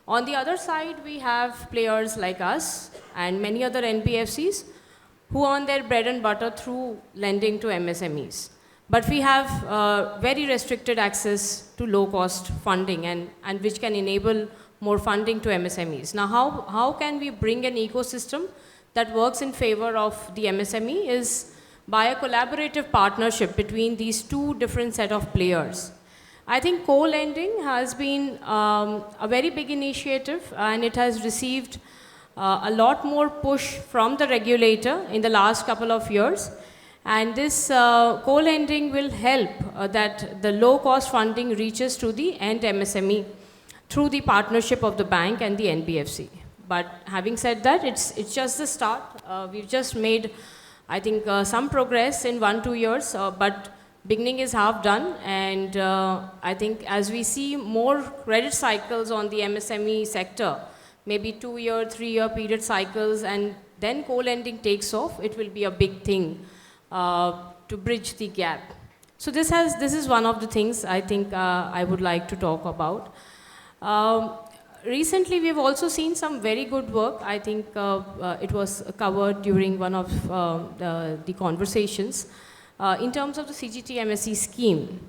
[SPEAKER 11] On the other side, we have players like us and many other NBFCs who earn their bread and butter through lending to MSMEs. But we have very restricted access to low-cost funding and which can enable more funding to MSMEs. Now, how can we bring an ecosystem that works in favor of the MSME is by a collaborative partnership between these two different set of players. I think co-lending has been a very big initiative, and it has received a lot more push from the regulator in the last couple of years. And this co-lending will help that the low-cost funding reaches to the end MSME through the partnership of the bank and the NBFC. But having said that, it's just the start. We've just made, I think, some progress in 1-2 years, but beginning is half done. And I think as we see more credit cycles on the MSME sector, maybe 2-year, 3-year period cycles, and then co-lending takes off, it will be a big thing to bridge the gap. So this is one of the things I think I would like to talk about. Recently, we've also seen some very good work. I think it was covered during one of the conversations in terms of the CGT MSE scheme.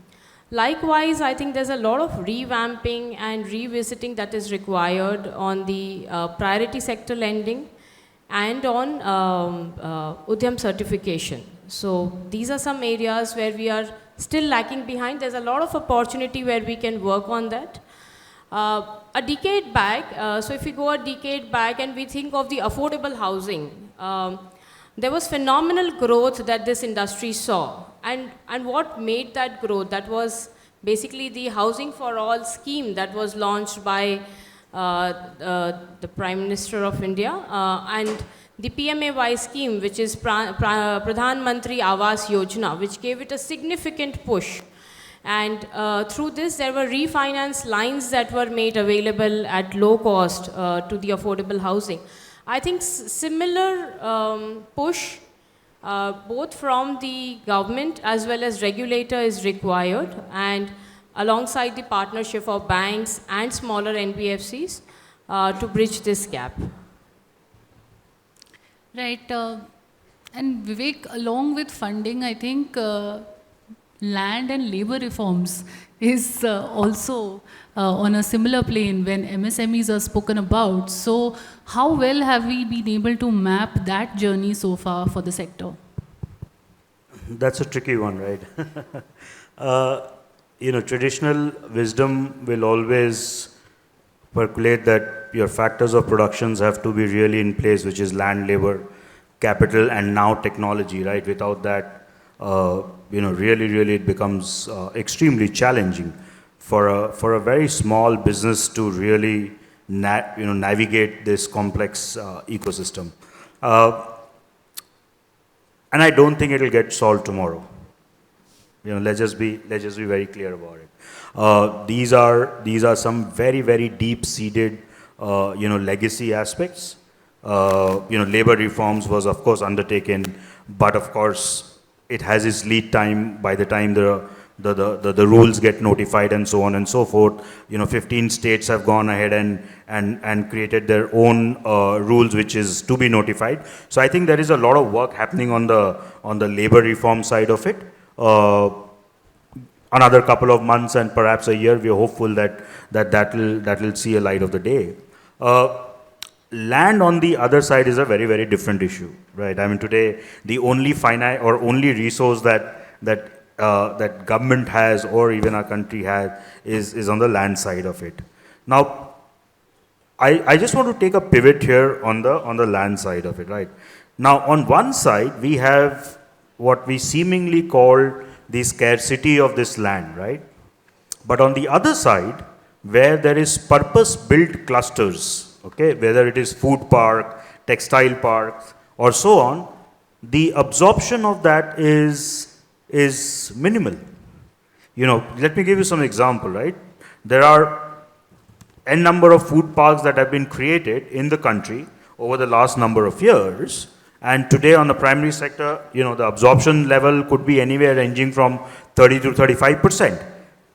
[SPEAKER 11] Likewise, I think there's a lot of revamping and revisiting that is required on the priority sector lending and on Udyam certification. So these are some areas where we are still lacking behind. There's a lot of opportunity where we can work on that. A decade back, so if we go a decade back and we think of the affordable housing, there was phenomenal growth that this industry saw. And what made that growth? That was basically the Housing for All scheme that was launched by the Prime Minister of India and the PMAY scheme, which is Pradhan Mantri Awas Yojana, which gave it a significant push. And through this, there were refinance lines that were made available at low cost to the affordable housing. I think similar push, both from the government as well as regulator is required, and alongside the partnership of banks and smaller NBFCs to bridge this gap.
[SPEAKER 7] Right. And Vivek, along with funding, I think land and labor reforms is also on a similar plane when MSMEs are spoken about. So how well have we been able to map that journey so far for the sector?
[SPEAKER 8] That's a tricky one, right? Traditional wisdom will always percolate that your factors of productions have to be really in place, which is land, labor, capital, and now technology, right? Without that, really it becomes extremely challenging for a very small business to really navigate this complex ecosystem. And I don't think it'll get solved tomorrow. Let's just be very clear about it. These are some very, very deep-seated legacy aspects. Labor reforms was of course undertaken, but of course it has its lead time by the time the rules get notified and so on and so forth. 15 states have gone ahead and created their own rules, which is to be notified. So I think there is a lot of work happening on the labor reform side of it. Another couple of months and perhaps a year, we are hopeful that will see a light of the day. Land on the other side is a very, very different issue, right? I mean, today the only finite or only resource that government has or even our country has is on the land side of it. Now, I just want to take a pivot here on the land side of it, right? Now, on one side, we have what we seemingly call the scarcity of this land, right? But on the other side, where there is purpose-built clusters, okay, whether it is food park, textile parks, or so on, the absorption of that is minimal. Let me give you some example, right? There are n number of food parks that have been created in the country over the last number of years. And today on the primary sector, the absorption level could be anywhere ranging from 30 to 35%.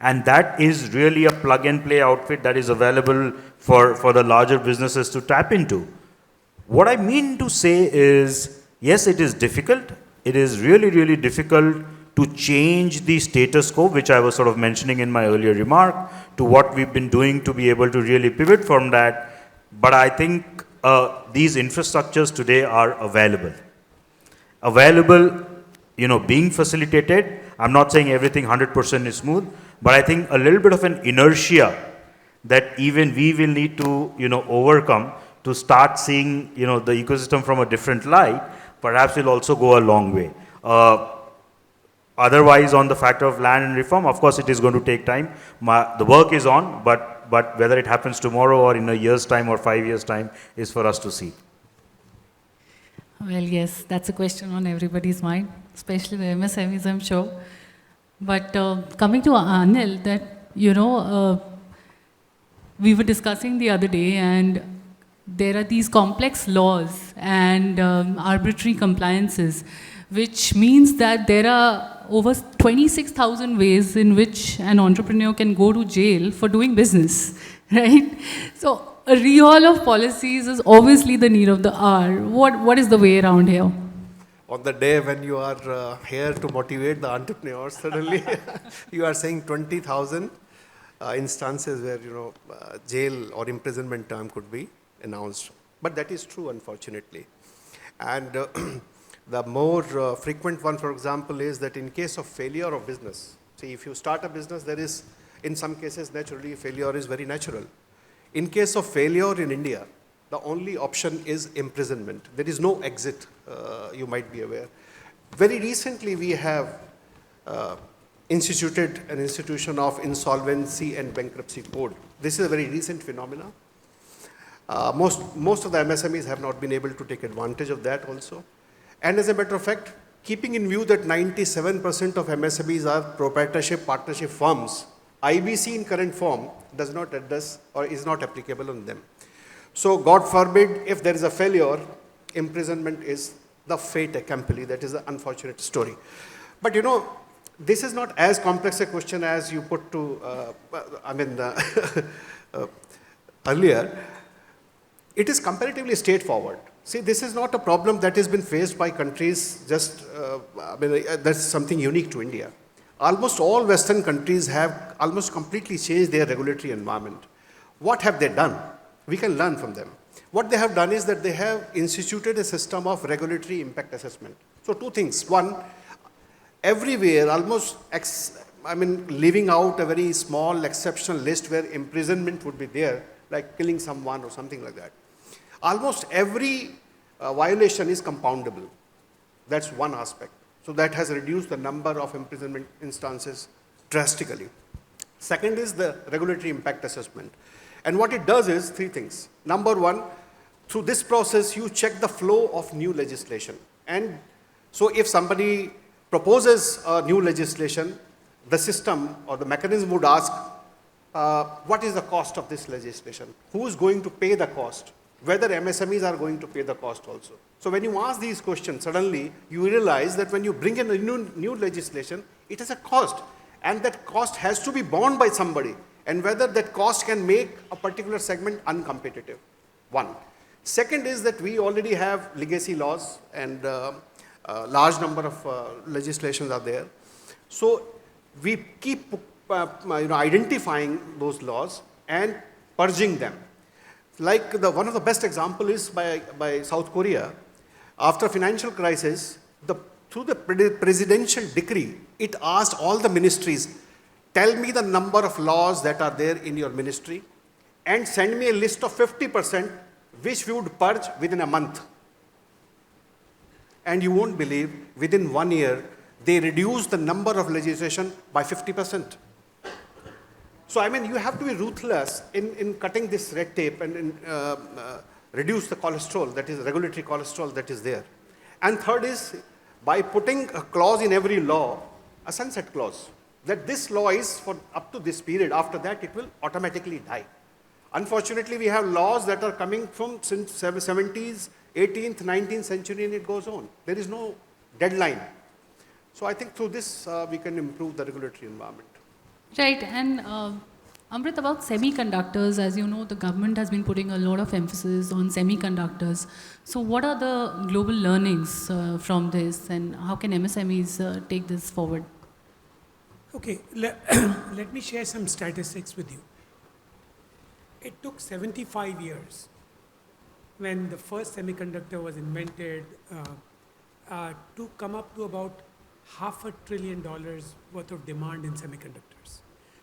[SPEAKER 8] And that is really a plug and play outfit that is available for the larger businesses to tap into. What I mean to say is, yes, it is difficult. It is really, really difficult to change the status quo, which I was sort of mentioning in my earlier remark, to what we've been doing to be able to really pivot from that. But I think these infrastructures today are available. Being facilitated. I'm not saying everything 100% is smooth, but I think a little bit of an inertia that even we will need to, overcome to start seeing, the ecosystem from a different light, perhaps will also go a long way. Otherwise, on the factor of land and reform, of course, it is going to take time. The work is on, but whether it happens tomorrow or in a year's time or 5 years' time is for us to see.
[SPEAKER 7] Well, yes, that's a question on everybody's mind, especially the MSMEs, I'm sure. But coming to Anil, that, we were discussing the other day, and there are these complex laws and arbitrary compliances, which means that there are over 26,000 ways in which an entrepreneur can go to jail for doing business, right? So a rehaul of policies is obviously the need of the hour. What is the way around here?
[SPEAKER 9] On the day when you are here to motivate the entrepreneurs, suddenly you are saying 20,000 instances where, jail or imprisonment term could be announced. But that is true, unfortunately. And the more frequent one, for example, is that in case of failure of business, see, if you start a business, there is, in some cases, naturally, failure is very natural. In case of failure in India, the only option is imprisonment. There is no exit, you might be aware. Very recently, we have instituted an institution of insolvency and bankruptcy code. This is a very recent phenomenon. Most of the MSMEs have not been able to take advantage of that also. And as a matter of fact, keeping in view that 97% of MSMEs are proprietorship partnership firms, IBC in current form does not address or is not applicable on them. So God forbid, if there is a failure, imprisonment is the fate accompli. That is an unfortunate story. But this is not as complex a question as you put to, earlier. It is comparatively straightforward. See, this is not a problem that has been faced by countries just, that's something unique to India. Almost all Western countries have almost completely changed their regulatory environment. What have they done? We can learn from them. What they have done is that they have instituted a system of regulatory impact assessment. So two things. One, everywhere, almost, leaving out a very small exceptional list where imprisonment would be there, like killing someone or something like that. Almost every violation is compoundable. That's one aspect. So that has reduced the number of imprisonment instances drastically. Second is the regulatory impact assessment. And what it does is three things. Number one, through this process, you check the flow of new legislation. And so if somebody proposes a new legislation, the system or the mechanism would ask, what is the cost of this legislation? Who is going to pay the cost? Whether MSMEs are going to pay the cost also. So when you ask these questions, suddenly you realize that when you bring in a new legislation, it has a cost. And that cost has to be borne by somebody. And whether that cost can make a particular segment uncompetitive. One. Second is that we already have legacy laws and a large number of legislations are there. So we keep identifying those laws and purging them. Like one of the best example is by South Korea. After financial crisis, through the presidential decree, it asked all the ministries, tell me the number of laws that are there in your ministry and send me a list of 50% which we would purge within a month. And you won't believe, within 1 year, they reduced the number of legislation by 50%. So, you have to be ruthless in cutting this red tape and reduce the cholesterol, that is regulatory cholesterol that is there. And third is, by putting a clause in every law, a sunset clause, that this law is for up to this period, after that it will automatically die. Unfortunately, we have laws that are coming from since 70s, 18th, 19th century and it goes on. There is no deadline. So I think through this we can improve the regulatory environment.
[SPEAKER 7] Right, and Amrit, about semiconductors, as you know, the government has been putting a lot of emphasis on semiconductors. So what are the global learnings from this and how can MSMEs take this forward?
[SPEAKER 10] Okay, let me share some statistics with you. It took 75 years when the first semiconductor was invented to come up to about $500 billion worth of demand in semiconductors.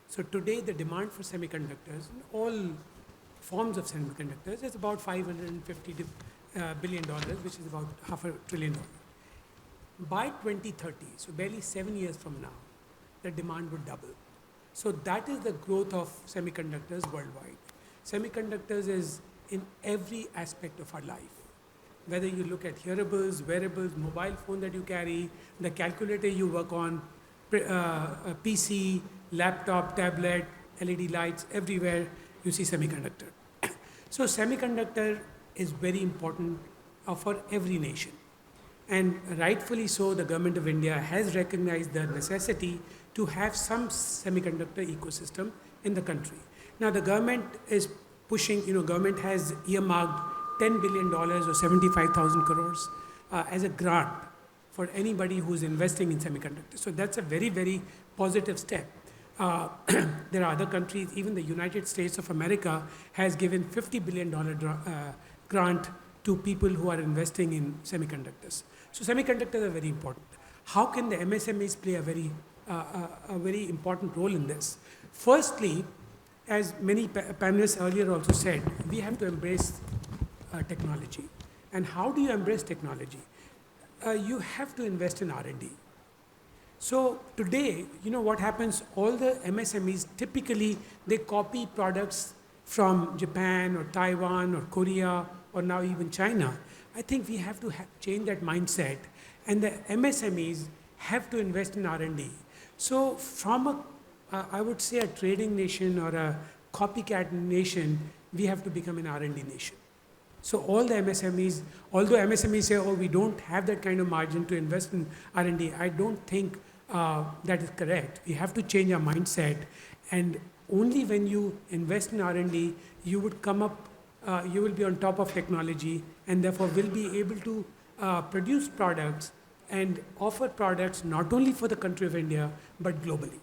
[SPEAKER 10] So today the demand for semiconductors, all forms of semiconductors, is about $550 billion, which is about $500 billion. by 2030, so barely 7 years from now, the demand would double. So that is the growth of semiconductors worldwide. Semiconductors is in every aspect of our life. Whether you look at hearables, wearables, mobile phone that you carry, the calculator you work on, a PC, laptop, tablet, LED lights, everywhere you see semiconductor. So semiconductor is very important for every nation. And rightfully so, the government of India has recognized the necessity to have some semiconductor ecosystem in the country. Now the government is pushing, government has earmarked $10 billion or 75,000 crores as a grant for anybody who's investing in semiconductors. So that's a very, very positive step. There are other countries, even the United States of America has given $50 billion grant to people who are investing in semiconductors. So semiconductors are very important. How can the MSMEs play a very important role in this? Firstly, as many panelists earlier also said, we have to embrace technology. And how do you embrace technology? You have to invest in R&D. So today, what happens, all the MSMEs, typically they copy products from Japan or Taiwan or Korea or now even China. I think we have to change that mindset, and the MSMEs have to invest in R&D. So from I would say a trading nation or a copycat nation, we have to become an R&D nation. So all the MSMEs, although MSMEs say, oh, we don't have that kind of margin to invest in R&D, I don't think that is correct. We have to change our mindset, and only when you invest in R&D, you would come up, you will be on top of technology, and therefore will be able to produce products and offer products not only for the country of India, but globally.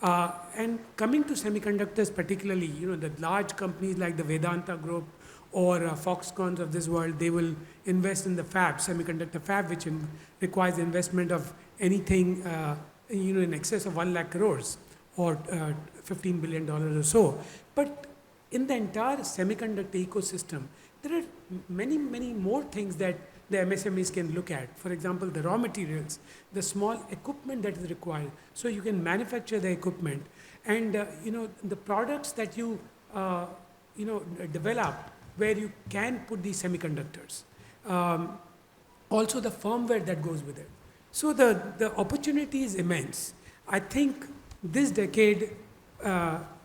[SPEAKER 10] And coming to semiconductors particularly, the large companies like the Vedanta Group or Foxconns of this world, they will invest in the fab, semiconductor fab, which requires investment of anything in excess of 1 lakh crores or $15 billion or so. But in the entire semiconductor ecosystem, there are many, many more things that the MSMEs can look at. For example, the raw materials, the small equipment that is required, so you can manufacture the equipment, and the products that you develop where you can put these semiconductors. Also the firmware that goes with it. So the opportunity is immense. I think this decade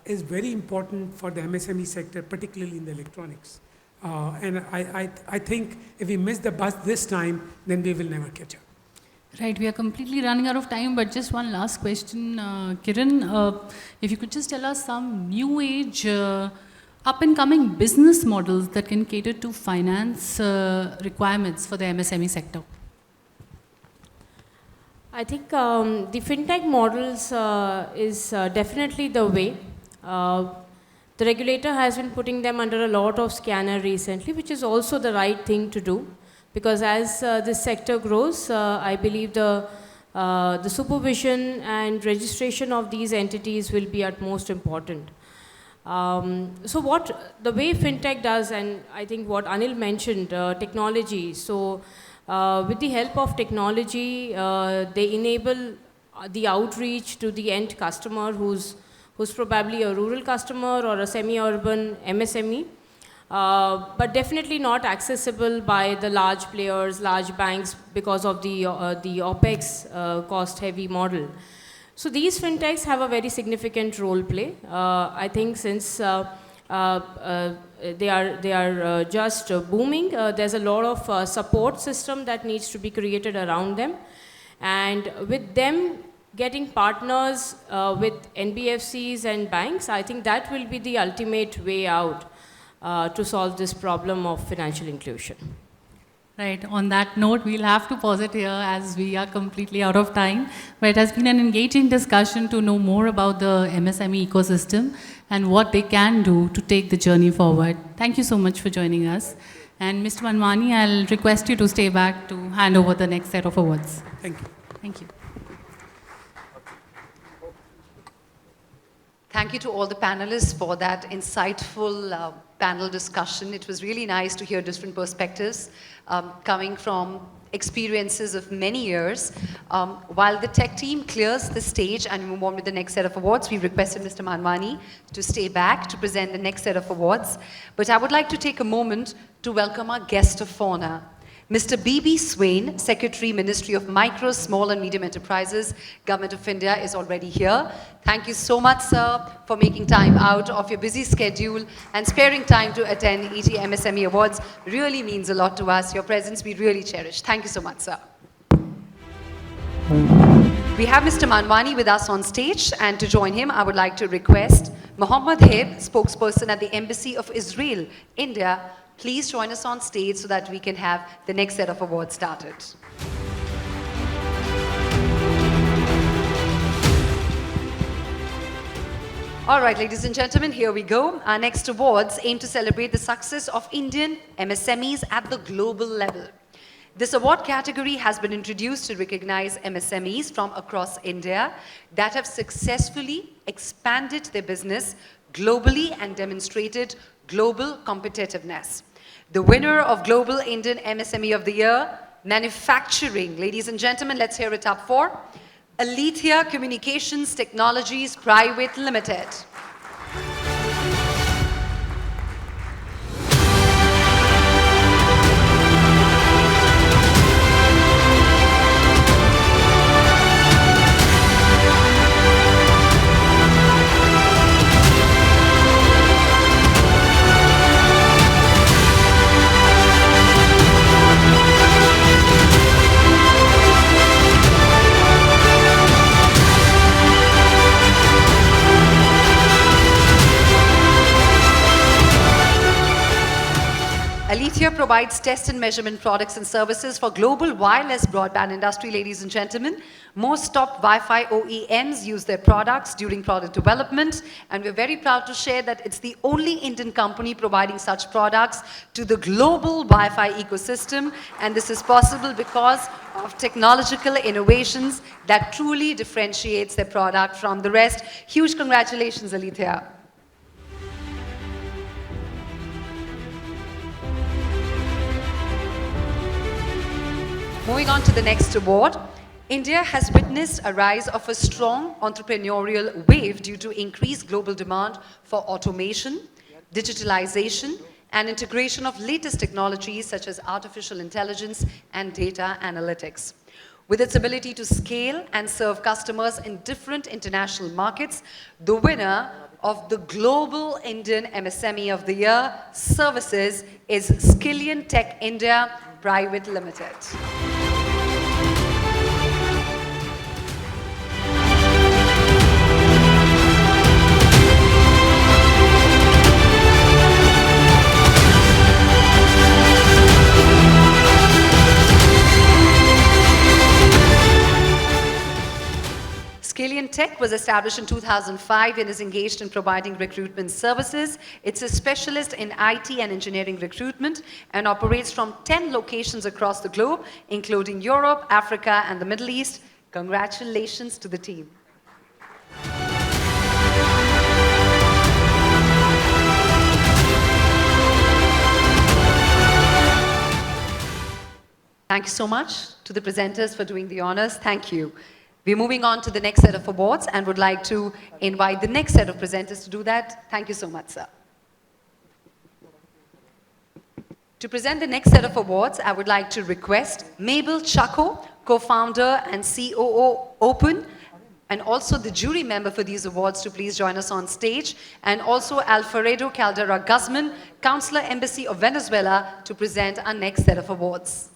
[SPEAKER 10] is very important for the MSME sector, particularly in the electronics. And I think if we miss the bus this time, then we will never catch up.
[SPEAKER 7] Right, we are completely running out of time, but just one last question, Kiran. If you could just tell us some new age, up-and-coming business models that can cater to finance requirements for the MSME sector.
[SPEAKER 11] I think the fintech models is definitely the way. The regulator has been putting them under a lot of scanner recently, which is also the right thing to do, because as this sector grows, I believe the supervision and registration of these entities will be at most important. So the way fintech does, and I think what Anil mentioned, technology. So with the help of technology, they enable the outreach to the end customer who's probably a rural customer or a semi-urban MSME, but definitely not accessible by the large players, large banks, because of the OPEX cost-heavy model. So these fintechs have a very significant role play. I think since they are just booming, there's a lot of support system that needs to be created around them, and with them getting partners with NBFCs and banks, I think that will be the ultimate way out to solve this problem of financial inclusion.
[SPEAKER 7] Right, on that note, we'll have to pause it here as we are completely out of time. But it has been an engaging discussion to know more about the MSME ecosystem and what they can do to take the journey forward. Thank you so much for joining us. And Mr. Manwani, I'll request you to stay back to hand over the next set of awards.
[SPEAKER 10] Thank you.
[SPEAKER 7] Thank you.
[SPEAKER 1] Thank you to all the panelists for that insightful panel discussion. It was really nice to hear different perspectives coming from experiences of many years. While the tech team clears the stage and move on with the next set of awards, we requested Mr. Manwani to stay back to present the next set of awards. But I would like to take a moment to welcome our guest of honor. Mr. BB Swain, Secretary, Ministry of Micro, Small and Medium Enterprises, Government of India, is already here. Thank you so much, sir, for making time out of your busy schedule and sparing time to attend ET MSME Awards. Really means a lot to us. Your presence we really cherish. Thank you so much, sir. We have Mr. Manwani with us on stage, and to join him, I would like to request Mohammed Heb, spokesperson at the Embassy of Israel, India. Please join us on stage so that we can have the next set of awards started. All right, ladies and gentlemen, here we go. Our next awards aim to celebrate the success of Indian MSMEs at the global level. This award category has been introduced to recognize MSMEs from across India that have successfully expanded their business globally and demonstrated global competitiveness. The winner of Global Indian MSME of the Year, Manufacturing. Ladies and gentlemen, let's hear it up for Alethea Communications Technologies Private Limited. Alethea provides test and measurement products and services for global wireless broadband industry, ladies and gentlemen. Most top Wi-Fi OEMs use their products during product development, and we're very proud to share that it's the only Indian company providing such products to the global Wi-Fi ecosystem, and this is possible because of technological innovations that truly differentiates their product from the rest. Huge congratulations, Alethea. Moving on to the next award, India has witnessed a rise of a strong entrepreneurial wave due to increased global demand for automation, digitalization, and integration of latest technologies such as artificial intelligence and data analytics. With its ability to scale and serve customers in different international markets, the winner of the Global Indian MSME of the Year services is Skillion Tech India Private Limited. Skillion Tech was established in 2005 and is engaged in providing recruitment services. It's a specialist in IT and engineering recruitment and operates from 10 locations across the globe, including Europe, Africa, and the Middle East. Congratulations to the team. Thank you so much to the presenters for doing the honors. Thank you. We're moving on to the next set of awards and would like to invite the next set of presenters to do that. Thank you so much, sir. To present the next set of awards, I would like to request Mabel Chaco, co-founder and COO Open, and also the jury member for these awards to please join us on stage, and also Alfredo Caldera Guzman, Counselor Embassy of Venezuela, to present our next set of awards.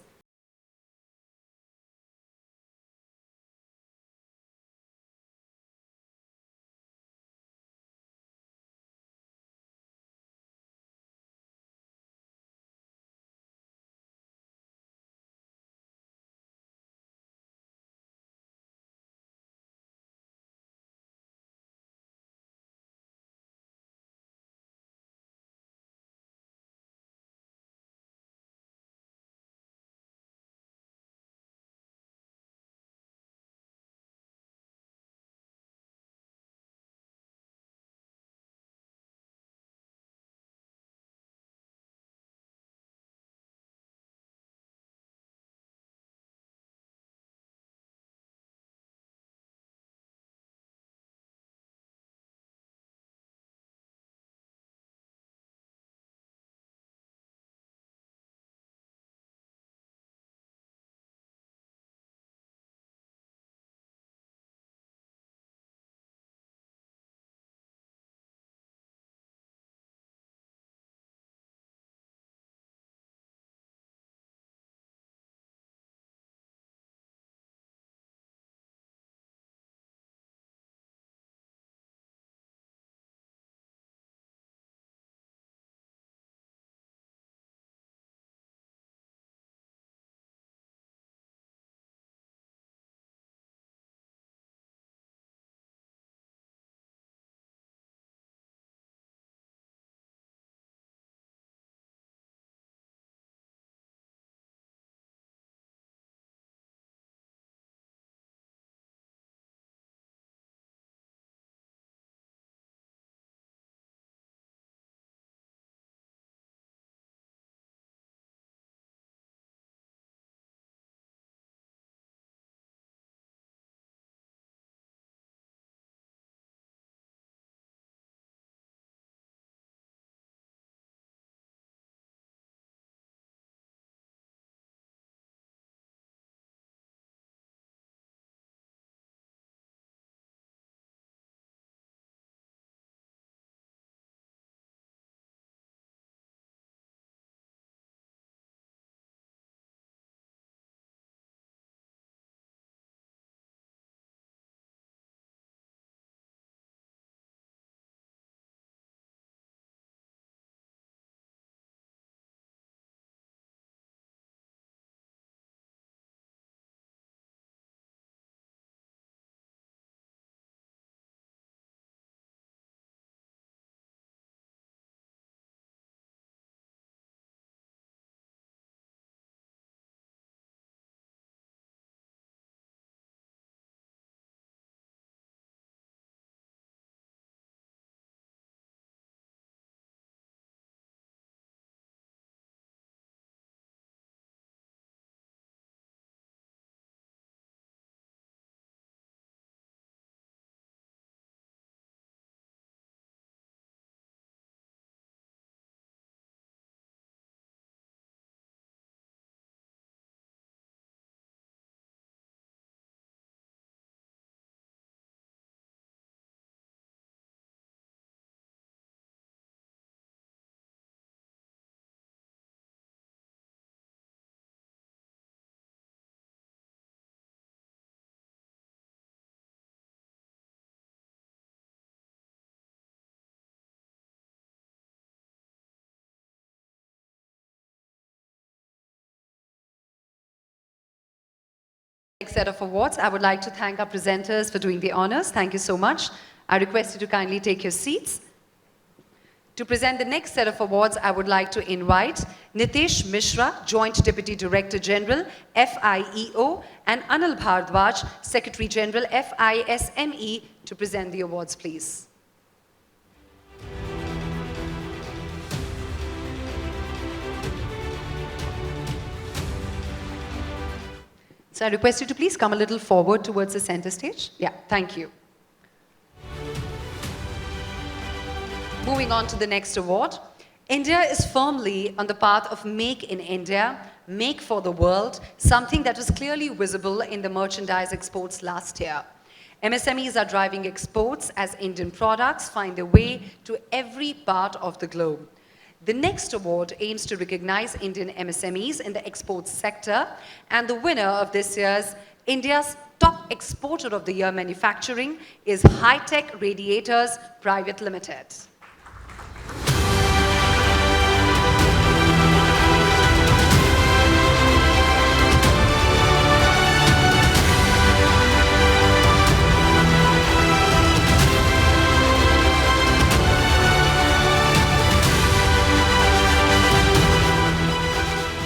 [SPEAKER 1] Next set of awards, I would like to thank our presenters for doing the honors. Thank you so much. I request you to kindly take your seats. To present the next set of awards, I would like to invite Nitesh Mishra, Joint Deputy Director General, FIEO, and Anil Bhardwaj, Secretary General, FISME, to present the awards, please. So I request you to please come a little forward towards the center stage. Yeah, thank you. Moving on to the next award. India is firmly on the path of Make in India, Make for the World, something that was clearly visible in the merchandise exports last year. MSMEs are driving exports as Indian products find their way to every part of the globe. The next award aims to recognize Indian MSMEs in the exports sector, and the winner of this year's India's Top Exporter of the Year Manufacturing is High-Tech Radiators Private Limited.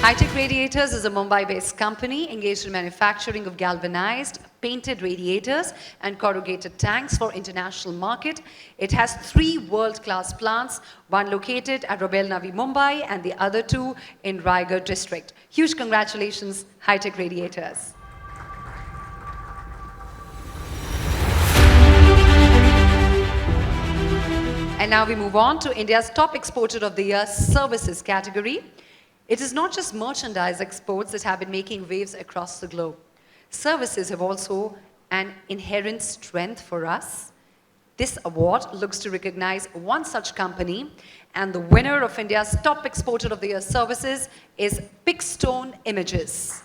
[SPEAKER 1] High-Tech Radiators is a Mumbai-based company engaged in manufacturing of galvanized, painted radiators and corrugated tanks for international market. It has 3 world-class plants, one located at Robel Navi, Mumbai, and the other 2 in Raigad district. Huge congratulations, High-Tech Radiators. And now we move on to India's Top Exporter of the Year Services category. It is not just merchandise exports that have been making waves across the globe. Services have also an inherent strength for us. This award looks to recognize one such company, and the winner of India's Top Exporter of the Year Services is Pickstone Images.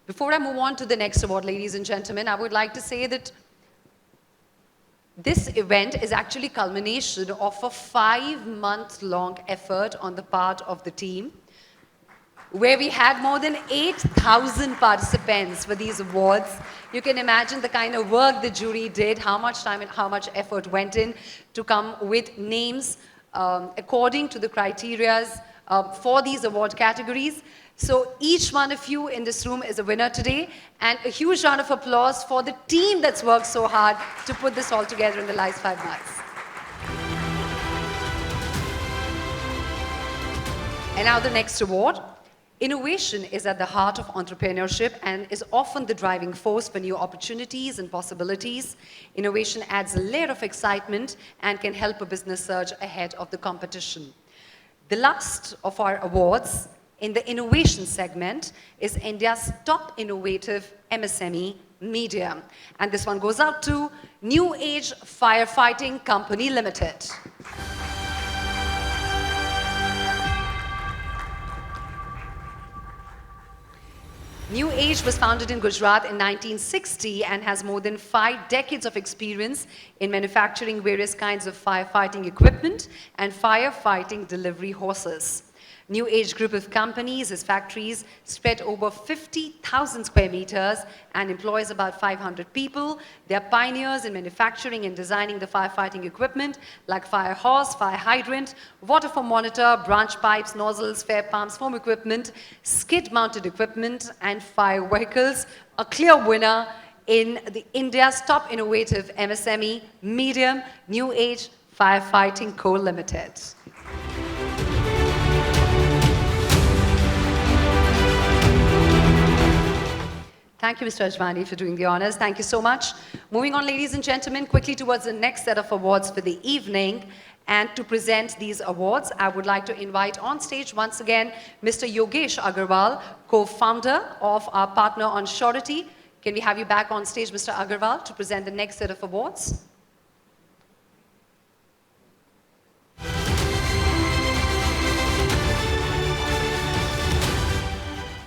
[SPEAKER 1] Before I move on to the next award, ladies and gentlemen, I would like to say that this event is actually culmination of a 5-month-long effort on the part of the team, where we had more than 8,000 participants for these awards. You can imagine the kind of work the jury did, how much time and how much effort went in to come with names according to the criterias for these award categories. So each one of you in this room is a winner today, and a huge round of applause for the team that's worked so hard to put this all together in the last 5 months. And now the next award. Innovation is at the heart of entrepreneurship and is often the driving force for new opportunities and possibilities. Innovation adds a layer of excitement and can help a business surge ahead of the competition. The last of our awards in the innovation segment is India's top innovative MSME medium. And this one goes out to New Age Firefighting Company Limited. New Age was founded in Gujarat in 1960 and has more than 5 decades of experience in manufacturing various kinds of firefighting equipment and firefighting delivery horses. New Age group of companies has factories spread over 50,000 square meters and employs about 500 people. They are pioneers in manufacturing and designing the firefighting equipment like fire hose, fire hydrant, water for monitor, branch pipes, nozzles, flare pumps, foam equipment, skid-mounted equipment, and fire vehicles. A clear winner in the India's top innovative MSME medium, New Age Firefighting Co. Limited. Thank you, Mr. Ajwani, for doing the honors. Thank you so much. Moving on, ladies and gentlemen, quickly towards the next set of awards for the evening. And to present these awards, I would like to invite on stage once again Mr. Yogesh Agarwal, co-founder of our partner on Surety. Can we have you back on stage, Mr. Agarwal, to present the next set of awards?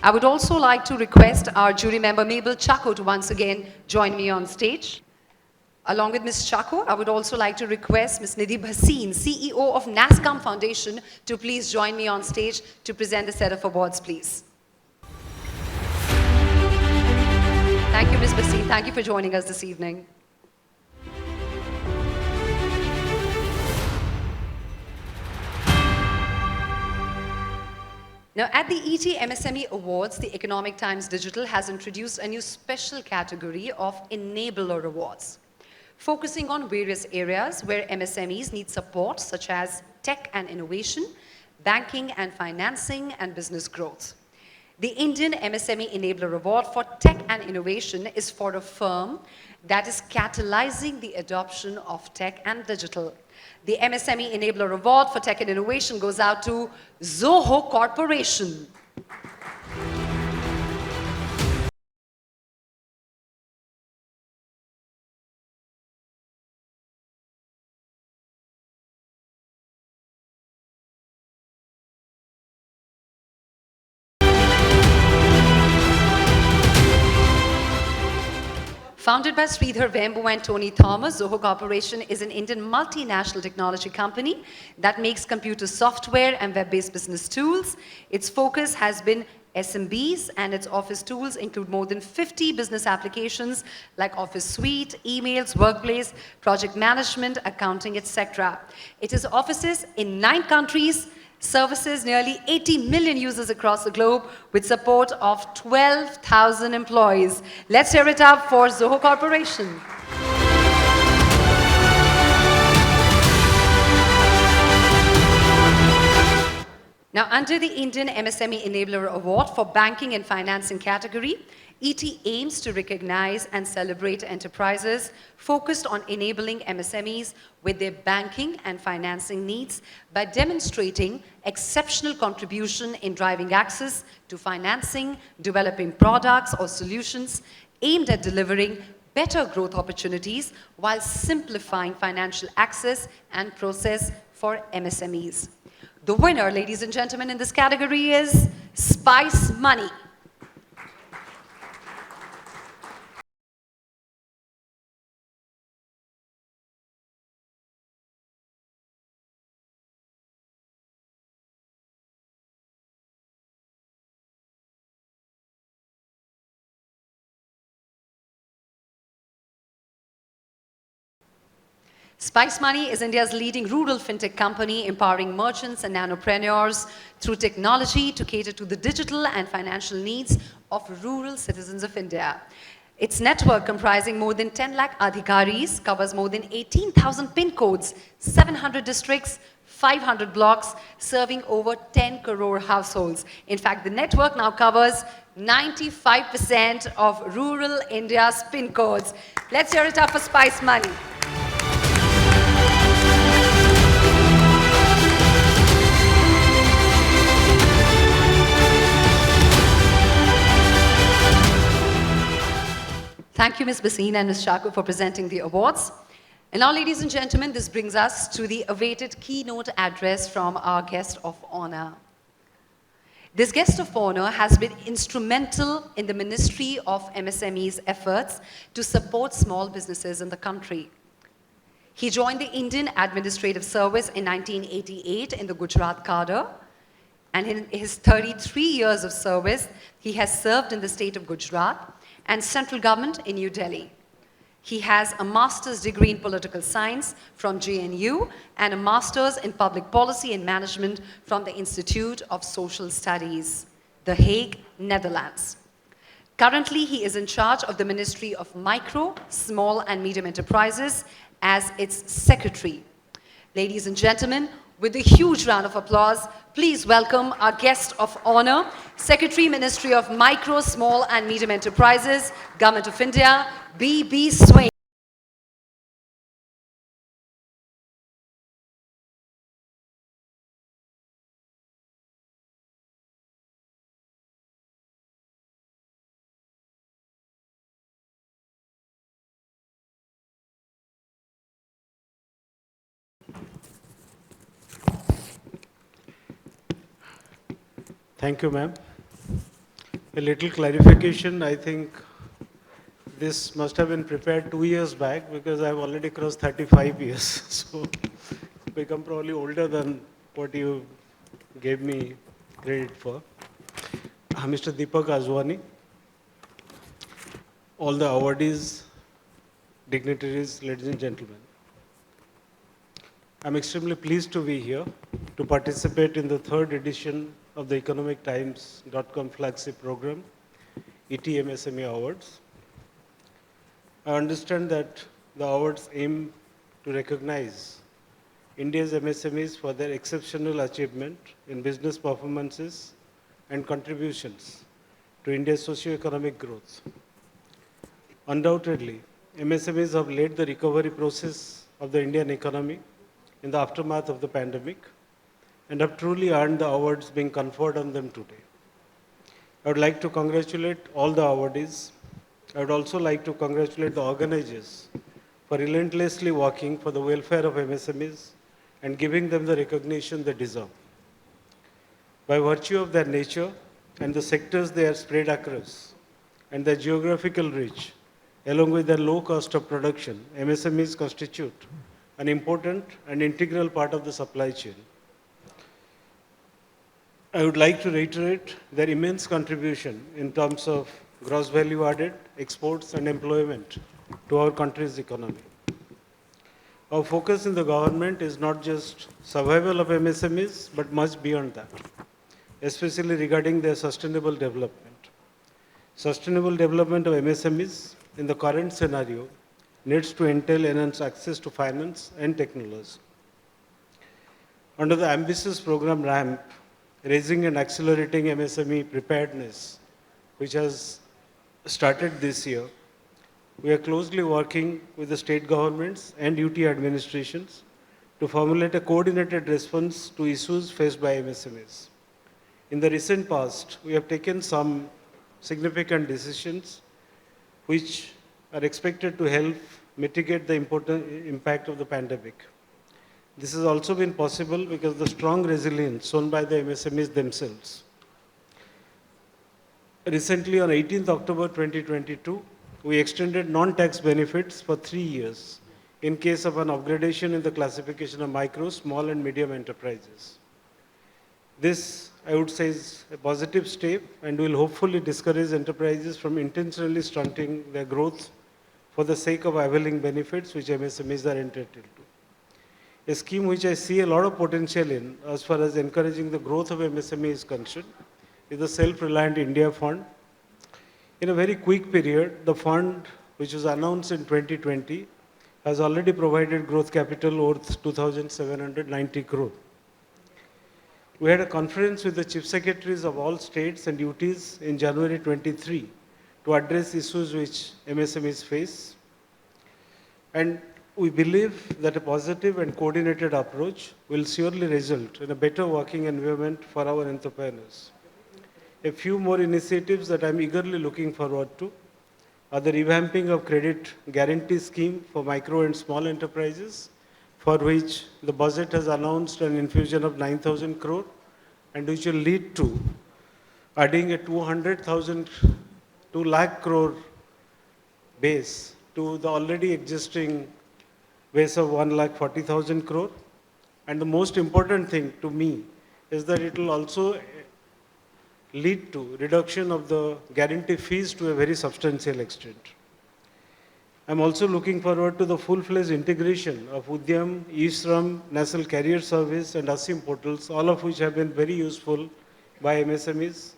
[SPEAKER 1] I would also like to request our jury member Mabel Chacko to once again join me on stage. Along with Ms. Chacko, I would also like to request Ms. Nidhi Bhasin, CEO of NASCOM Foundation, to please join me on stage to present the set of awards, please. Thank you, Ms. Bhasin. Thank you for joining us this evening. Now, at the ET MSME Awards, the Economic Times Digital has introduced a new special category of Enabler Awards, focusing on various areas where MSMEs need support, such as tech and innovation, banking and financing, and business growth. The Indian MSME Enabler Award for Tech and Innovation is for a firm that is catalyzing the adoption of tech and digital. The MSME Enabler Award for Tech and Innovation goes out to Zoho Corporation. Founded by Sridhar Vembu and Tony Thomas, Zoho Corporation is an Indian multinational technology company that makes computer software and web-based business tools. Its focus has been SMBs, and its office tools include more than 50 business applications like Office Suite, emails, workplace, project management, accounting, etc. It has offices in 9 countries, services nearly 80 million users across the globe with support of 12,000 employees. Let's hear it up for Zoho Corporation. Now, under the Indian MSME Enabler Award for Banking and Financing category, ET aims to recognize and celebrate enterprises focused on enabling MSMEs with their banking and financing needs by demonstrating exceptional contribution in driving access to financing, developing products or solutions aimed at delivering better growth opportunities while simplifying financial access and process for MSMEs. The winner, ladies and gentlemen, in this category is Spice Money. Spice Money is India's leading rural fintech company, empowering merchants and nanopreneurs through technology to cater to the digital and financial needs of rural citizens of India. Its network, comprising more than 10 lakh adhikaris, covers more than 18,000 pin codes, 700 districts, 500 blocks, serving over 10 crore households. In fact, the network now covers 95% of rural India's pin codes. Let's hear it up for Spice Money. Thank you, Ms. Baseen and Ms. Shaku, for presenting the awards. And now, ladies and gentlemen, this brings us to the awaited keynote address from our guest of honor. This guest of honor has been instrumental in the Ministry of MSME's efforts to support small businesses in the country. He joined the Indian Administrative Service in 1988 in the Gujarat cadre, and in his 33 years of service, he has served in the state of Gujarat and central government in New Delhi. He has a master's degree in political science from JNU and a master's in public policy and management from the Institute of Social Studies, The Hague, Netherlands. Currently, he is in charge of the Ministry of Micro, Small and Medium Enterprises as its secretary. Ladies and gentlemen, with a huge round of applause, please welcome our guest of honor, Secretary, Ministry of Micro, Small and Medium Enterprises, Government of India, BB Swain.
[SPEAKER 12] Thank you, ma'am. A little clarification, I think this must have been prepared 2 years back because I've already crossed 35 years. So become probably older than what you gave me credit for. Mr. Deepak Azwani, all the awardees, dignitaries, ladies and gentlemen. I'm extremely pleased to be here to participate in the third edition of the economictimes.com flagship program, ET MSME Awards. I understand that the awards aim to recognize India's MSMEs for their exceptional achievement in business performances and contributions to India's socio-economic growth. Undoubtedly, MSMEs have led the recovery process of the Indian economy in the aftermath of the pandemic and have truly earned the awards being conferred on them today. I would like to congratulate all the awardees. I would also like to congratulate the organizers for relentlessly working for the welfare of MSMEs and giving them the recognition they deserve. By virtue of their nature and the sectors they are spread across and their geographical reach, along with their low cost of production, MSMEs constitute an important and integral part of the supply chain. I would like to reiterate their immense contribution in terms of gross value added, exports and employment to our country's economy. Our focus in the government is not just survival of MSMEs, but much beyond that, especially regarding their sustainable development. Sustainable development of MSMEs in the current scenario needs to entail enhanced access to finance and technology. Under the ambitious program RAMP, Raising and Accelerating MSME Preparedness, which has started this year, we are closely working with the state governments and UT administrations to formulate a coordinated response to issues faced by MSMEs. In the recent past, we have taken some significant decisions which are expected to help mitigate the important impact of the pandemic. This has also been possible because of the strong resilience shown by the MSMEs themselves. Recently, on 18th October 2022, we extended non-tax benefits for 3 years in case of an upgradation in the classification of micro, small and medium enterprises. This, I would say, is a positive step and will hopefully discourage enterprises from intentionally stunting their growth for the sake of availing benefits which MSMEs are entitled to. A scheme which I see a lot of potential in as far as encouraging the growth of MSME is concerned is the Self-Reliant India Fund. In a very quick period, the fund, which was announced in 2020, has already provided growth capital worth 2,790 crore. We had a conference with the chief secretaries of all states and UTs in January 23 to address issues which MSMEs face. And we believe that a positive and coordinated approach will surely result in a better working environment for our entrepreneurs. A few more initiatives that I'm eagerly looking forward to are the revamping of credit guarantee scheme for micro and small enterprises, for which the budget has announced an infusion of 9,000 crore and which will lead to adding a 2 lakh crore base to the already existing base of 1,40,000 crore. And the most important thing to me is that it will also lead to reduction of the guarantee fees to a very substantial extent. I'm also looking forward to the full-fledged integration of Udyam, eShram, National Career Service and ASIM portals, all of which have been very useful by MSMEs.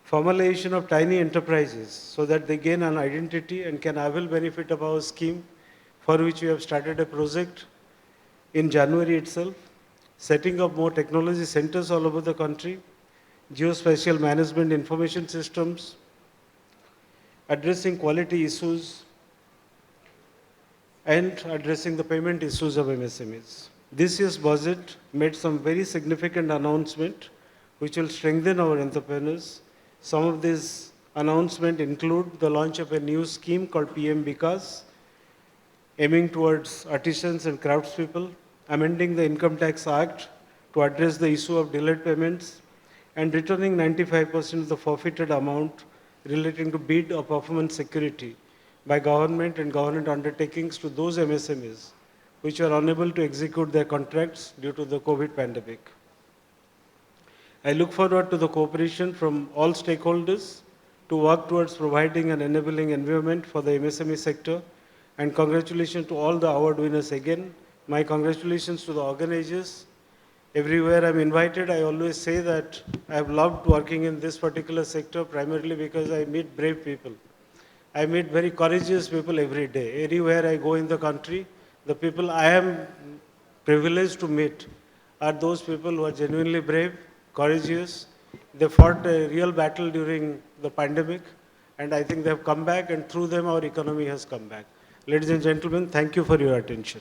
[SPEAKER 12] Formalization of tiny enterprises so that they gain an identity and can avail benefit of our scheme, for which we have started a project in January itself. Setting up more technology centers all over the country, geospatial management information systems, addressing quality issues, and addressing the payment issues of MSMEs. This year's budget made some very significant announcements which will strengthen our entrepreneurs. Some of these announcements include the launch of a new scheme called PM Vikas, aiming towards artisans and craftspeople, amending the Income Tax Act to address the issue of delayed payments, and returning 95% of the forfeited amount relating to bid or performance security by government and government undertakings to those MSMEs which are unable to execute their contracts due to the COVID pandemic. I look forward to the cooperation from all stakeholders to work towards providing an enabling environment for the MSME sector, and congratulations to all the award winners again. My congratulations to the organizers. Everywhere I'm invited, I always say that I've loved working in this particular sector primarily because I meet brave people. I meet very courageous people every day. Anywhere I go in the country, the people I am privileged to meet are those people who are genuinely brave, courageous. They fought a real battle during the pandemic, and I think they have come back, and through them our economy has come back. Ladies and gentlemen, thank you for your attention.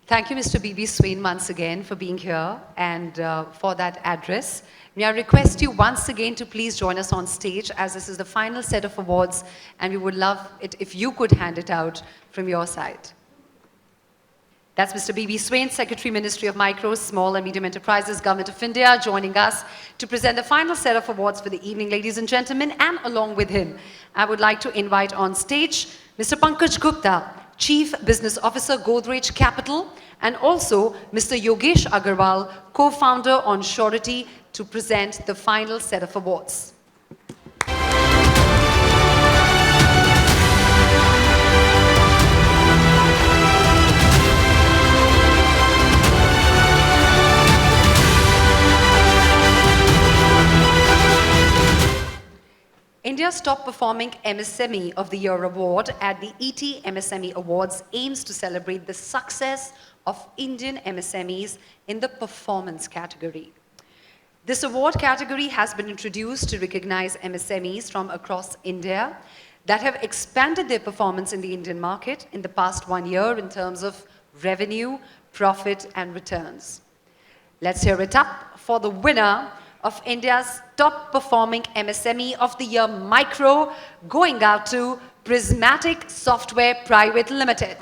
[SPEAKER 1] Thank you, Mr. BB Swain, once again for being here and for that address. May I request you once again to please join us on stage, as this is the final set of awards, and we would love it if you could hand it out from your side. That's Mr. BB Swain, Secretary, Ministry of Micro, Small and Medium Enterprises, Government of India, joining us to present the final set of awards for the evening, ladies and gentlemen. And along with him, I would like to invite on stage Mr. Pankaj Gupta, Chief Business Officer, Godrej Capital, and also Mr. Yogesh Agarwal, Co-founder on Surety, to present the final set of awards. India's top-performing MSME of the Year award at the ET MSME Awards aims to celebrate the success of Indian MSMEs in the performance category. This award category has been introduced to recognize MSMEs from across India that have expanded their performance in the Indian market in the past 1 year in terms of revenue, profit, and returns. Let's hear it up for the winner of India's top-performing MSME of the Year Micro, going out to Prismatic Software Private Limited.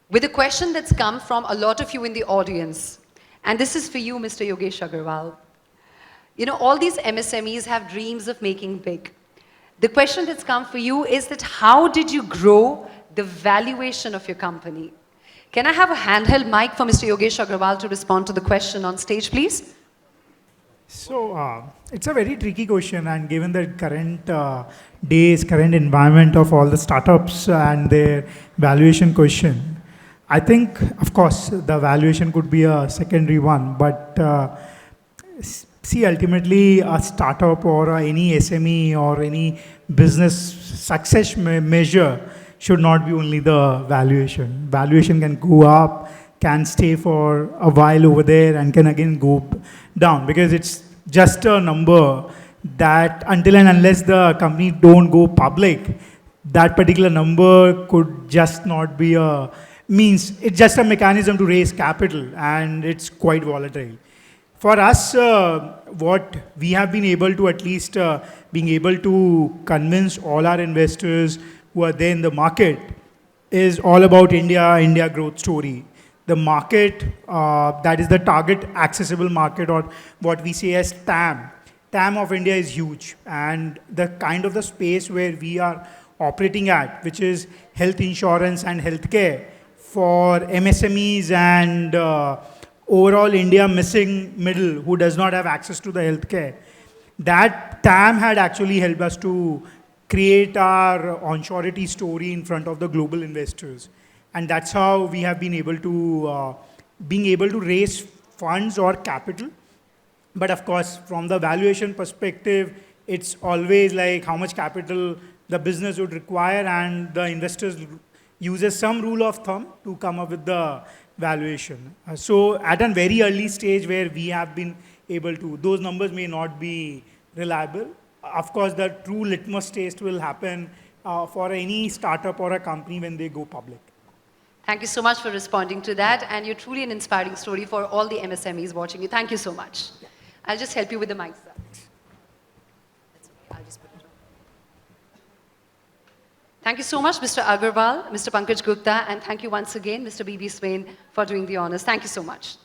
[SPEAKER 1] with a question that's come from a lot of you in the audience. And this is for you, Mr. Yogesh Agarwal. You know, all these MSMEs have dreams of making big. The question that's come for you is that how did you grow the valuation of your company? Can I have a handheld mic for Mr. Yogesh Agarwal to respond to the question on stage, please?
[SPEAKER 6] So it's a very tricky question, and given the current current environment of all the startups and their valuation question, I think, of course, the valuation could be a secondary one, but see, ultimately, a startup or any SME or any business success measure should not be only the valuation. Valuation can go up, can stay for a while over there, and can again go down, because it's just a number that until and unless the company don't go public, that particular number could just not be a means. It's just a mechanism to raise capital, and it's quite volatile. For us, what we have been able to, at least being able to convince all our investors who are there in the market, is all about India growth story. The market, that is the target accessible market, or what we say as TAM. TAM of India is huge, and the kind of the space where we are operating at, which is health insurance and healthcare for MSMEs and overall India missing middle who does not have access to the healthcare. That TAM had actually helped us to create our onshority story in front of the global investors. And that's how we have been able to raise funds or capital. But of course, from the valuation perspective, it's always like how much capital the business would require, and the investors uses some rule of thumb to come up with the valuation. So at a very early stage where we have been able to, those numbers may not be reliable. Of course, the true litmus test will happen for any startup or a company when they go public.
[SPEAKER 1] Thank you so much for responding to that, and you're truly an inspiring story for all the MSMEs watching you. Thank you so much. I'll just help you with the mic, sir. That's okay. I'll just put it on. Thank you so much, Mr. Agarwal, Mr. Pankaj Gupta, and thank you once again, Mr. BB Swain, for doing the honors. Thank you so much.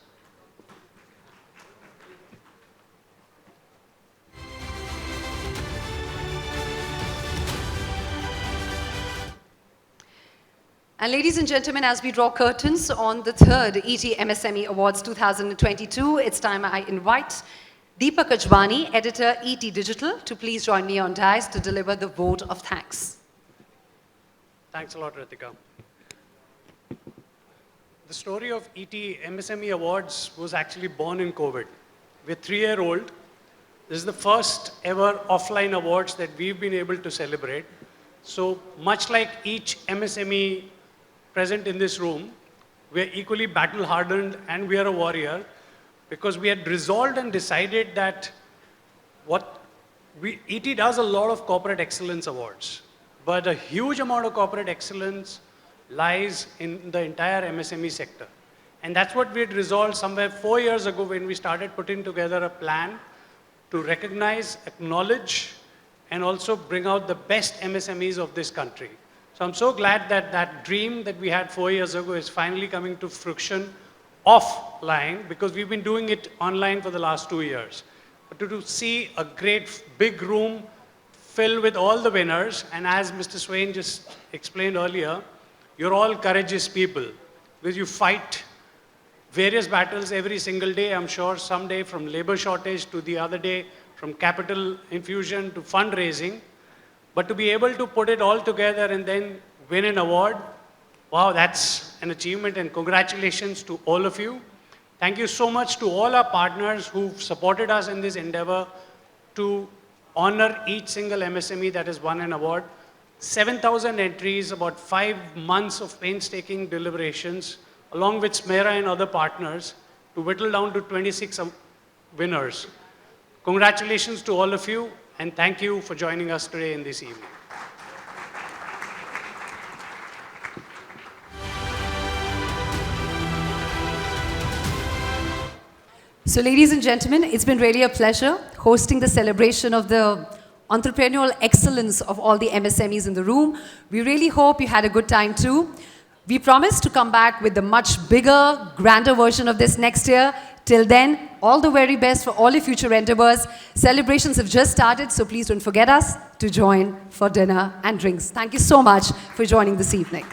[SPEAKER 1] And ladies and gentlemen, as we draw curtains on the third ET MSME Awards 2022, it's time I invite Deepak Ajwani, editor ET Digital, to please join me on dais to deliver the vote of thanks.
[SPEAKER 13] Thanks a lot, Ritika. The story of ET MSME Awards was actually born in COVID. We're 3-year-old. This is the first ever offline awards that we've been able to celebrate. So much like each MSME present in this room, we're equally battle-hardened and we are a warrior, because we had resolved and decided that ET does a lot of corporate excellence awards, but a huge amount of corporate excellence lies in the entire MSME sector. And that's what we had resolved somewhere 4 years ago when we started putting together a plan to recognize, acknowledge, and also bring out the best MSMEs of this country. So I'm so glad that that dream that we had 4 years ago is finally coming to fruition offline, because we've been doing it online for the last 2 years. But to see a great big room filled with all the winners, and as Mr. Swain just explained earlier, you're all courageous people, because you fight various battles every single day. I'm sure someday from labor shortage to the other day, from capital infusion to fundraising. But to be able to put it all together and then win an award, wow, that's an achievement, and congratulations to all of you. Thank you so much to all our partners who've supported us in this endeavor to honor each single MSME that has won an award. 7,000 entries, about 5 months of painstaking deliberations, along with Smera and other partners, to whittle down to 26 winners. Congratulations to all of you, and thank you for joining us today in this evening.
[SPEAKER 1] So ladies and gentlemen, it's been really a pleasure hosting the celebration of the entrepreneurial excellence of all the MSMEs in the room. We really hope you had a good time too. We promise to come back with a much bigger, grander version of this next year. Till then, all the very best for all your future endeavors. Celebrations have just started, so please don't forget us to join for dinner and drinks. Thank you so much for joining this evening.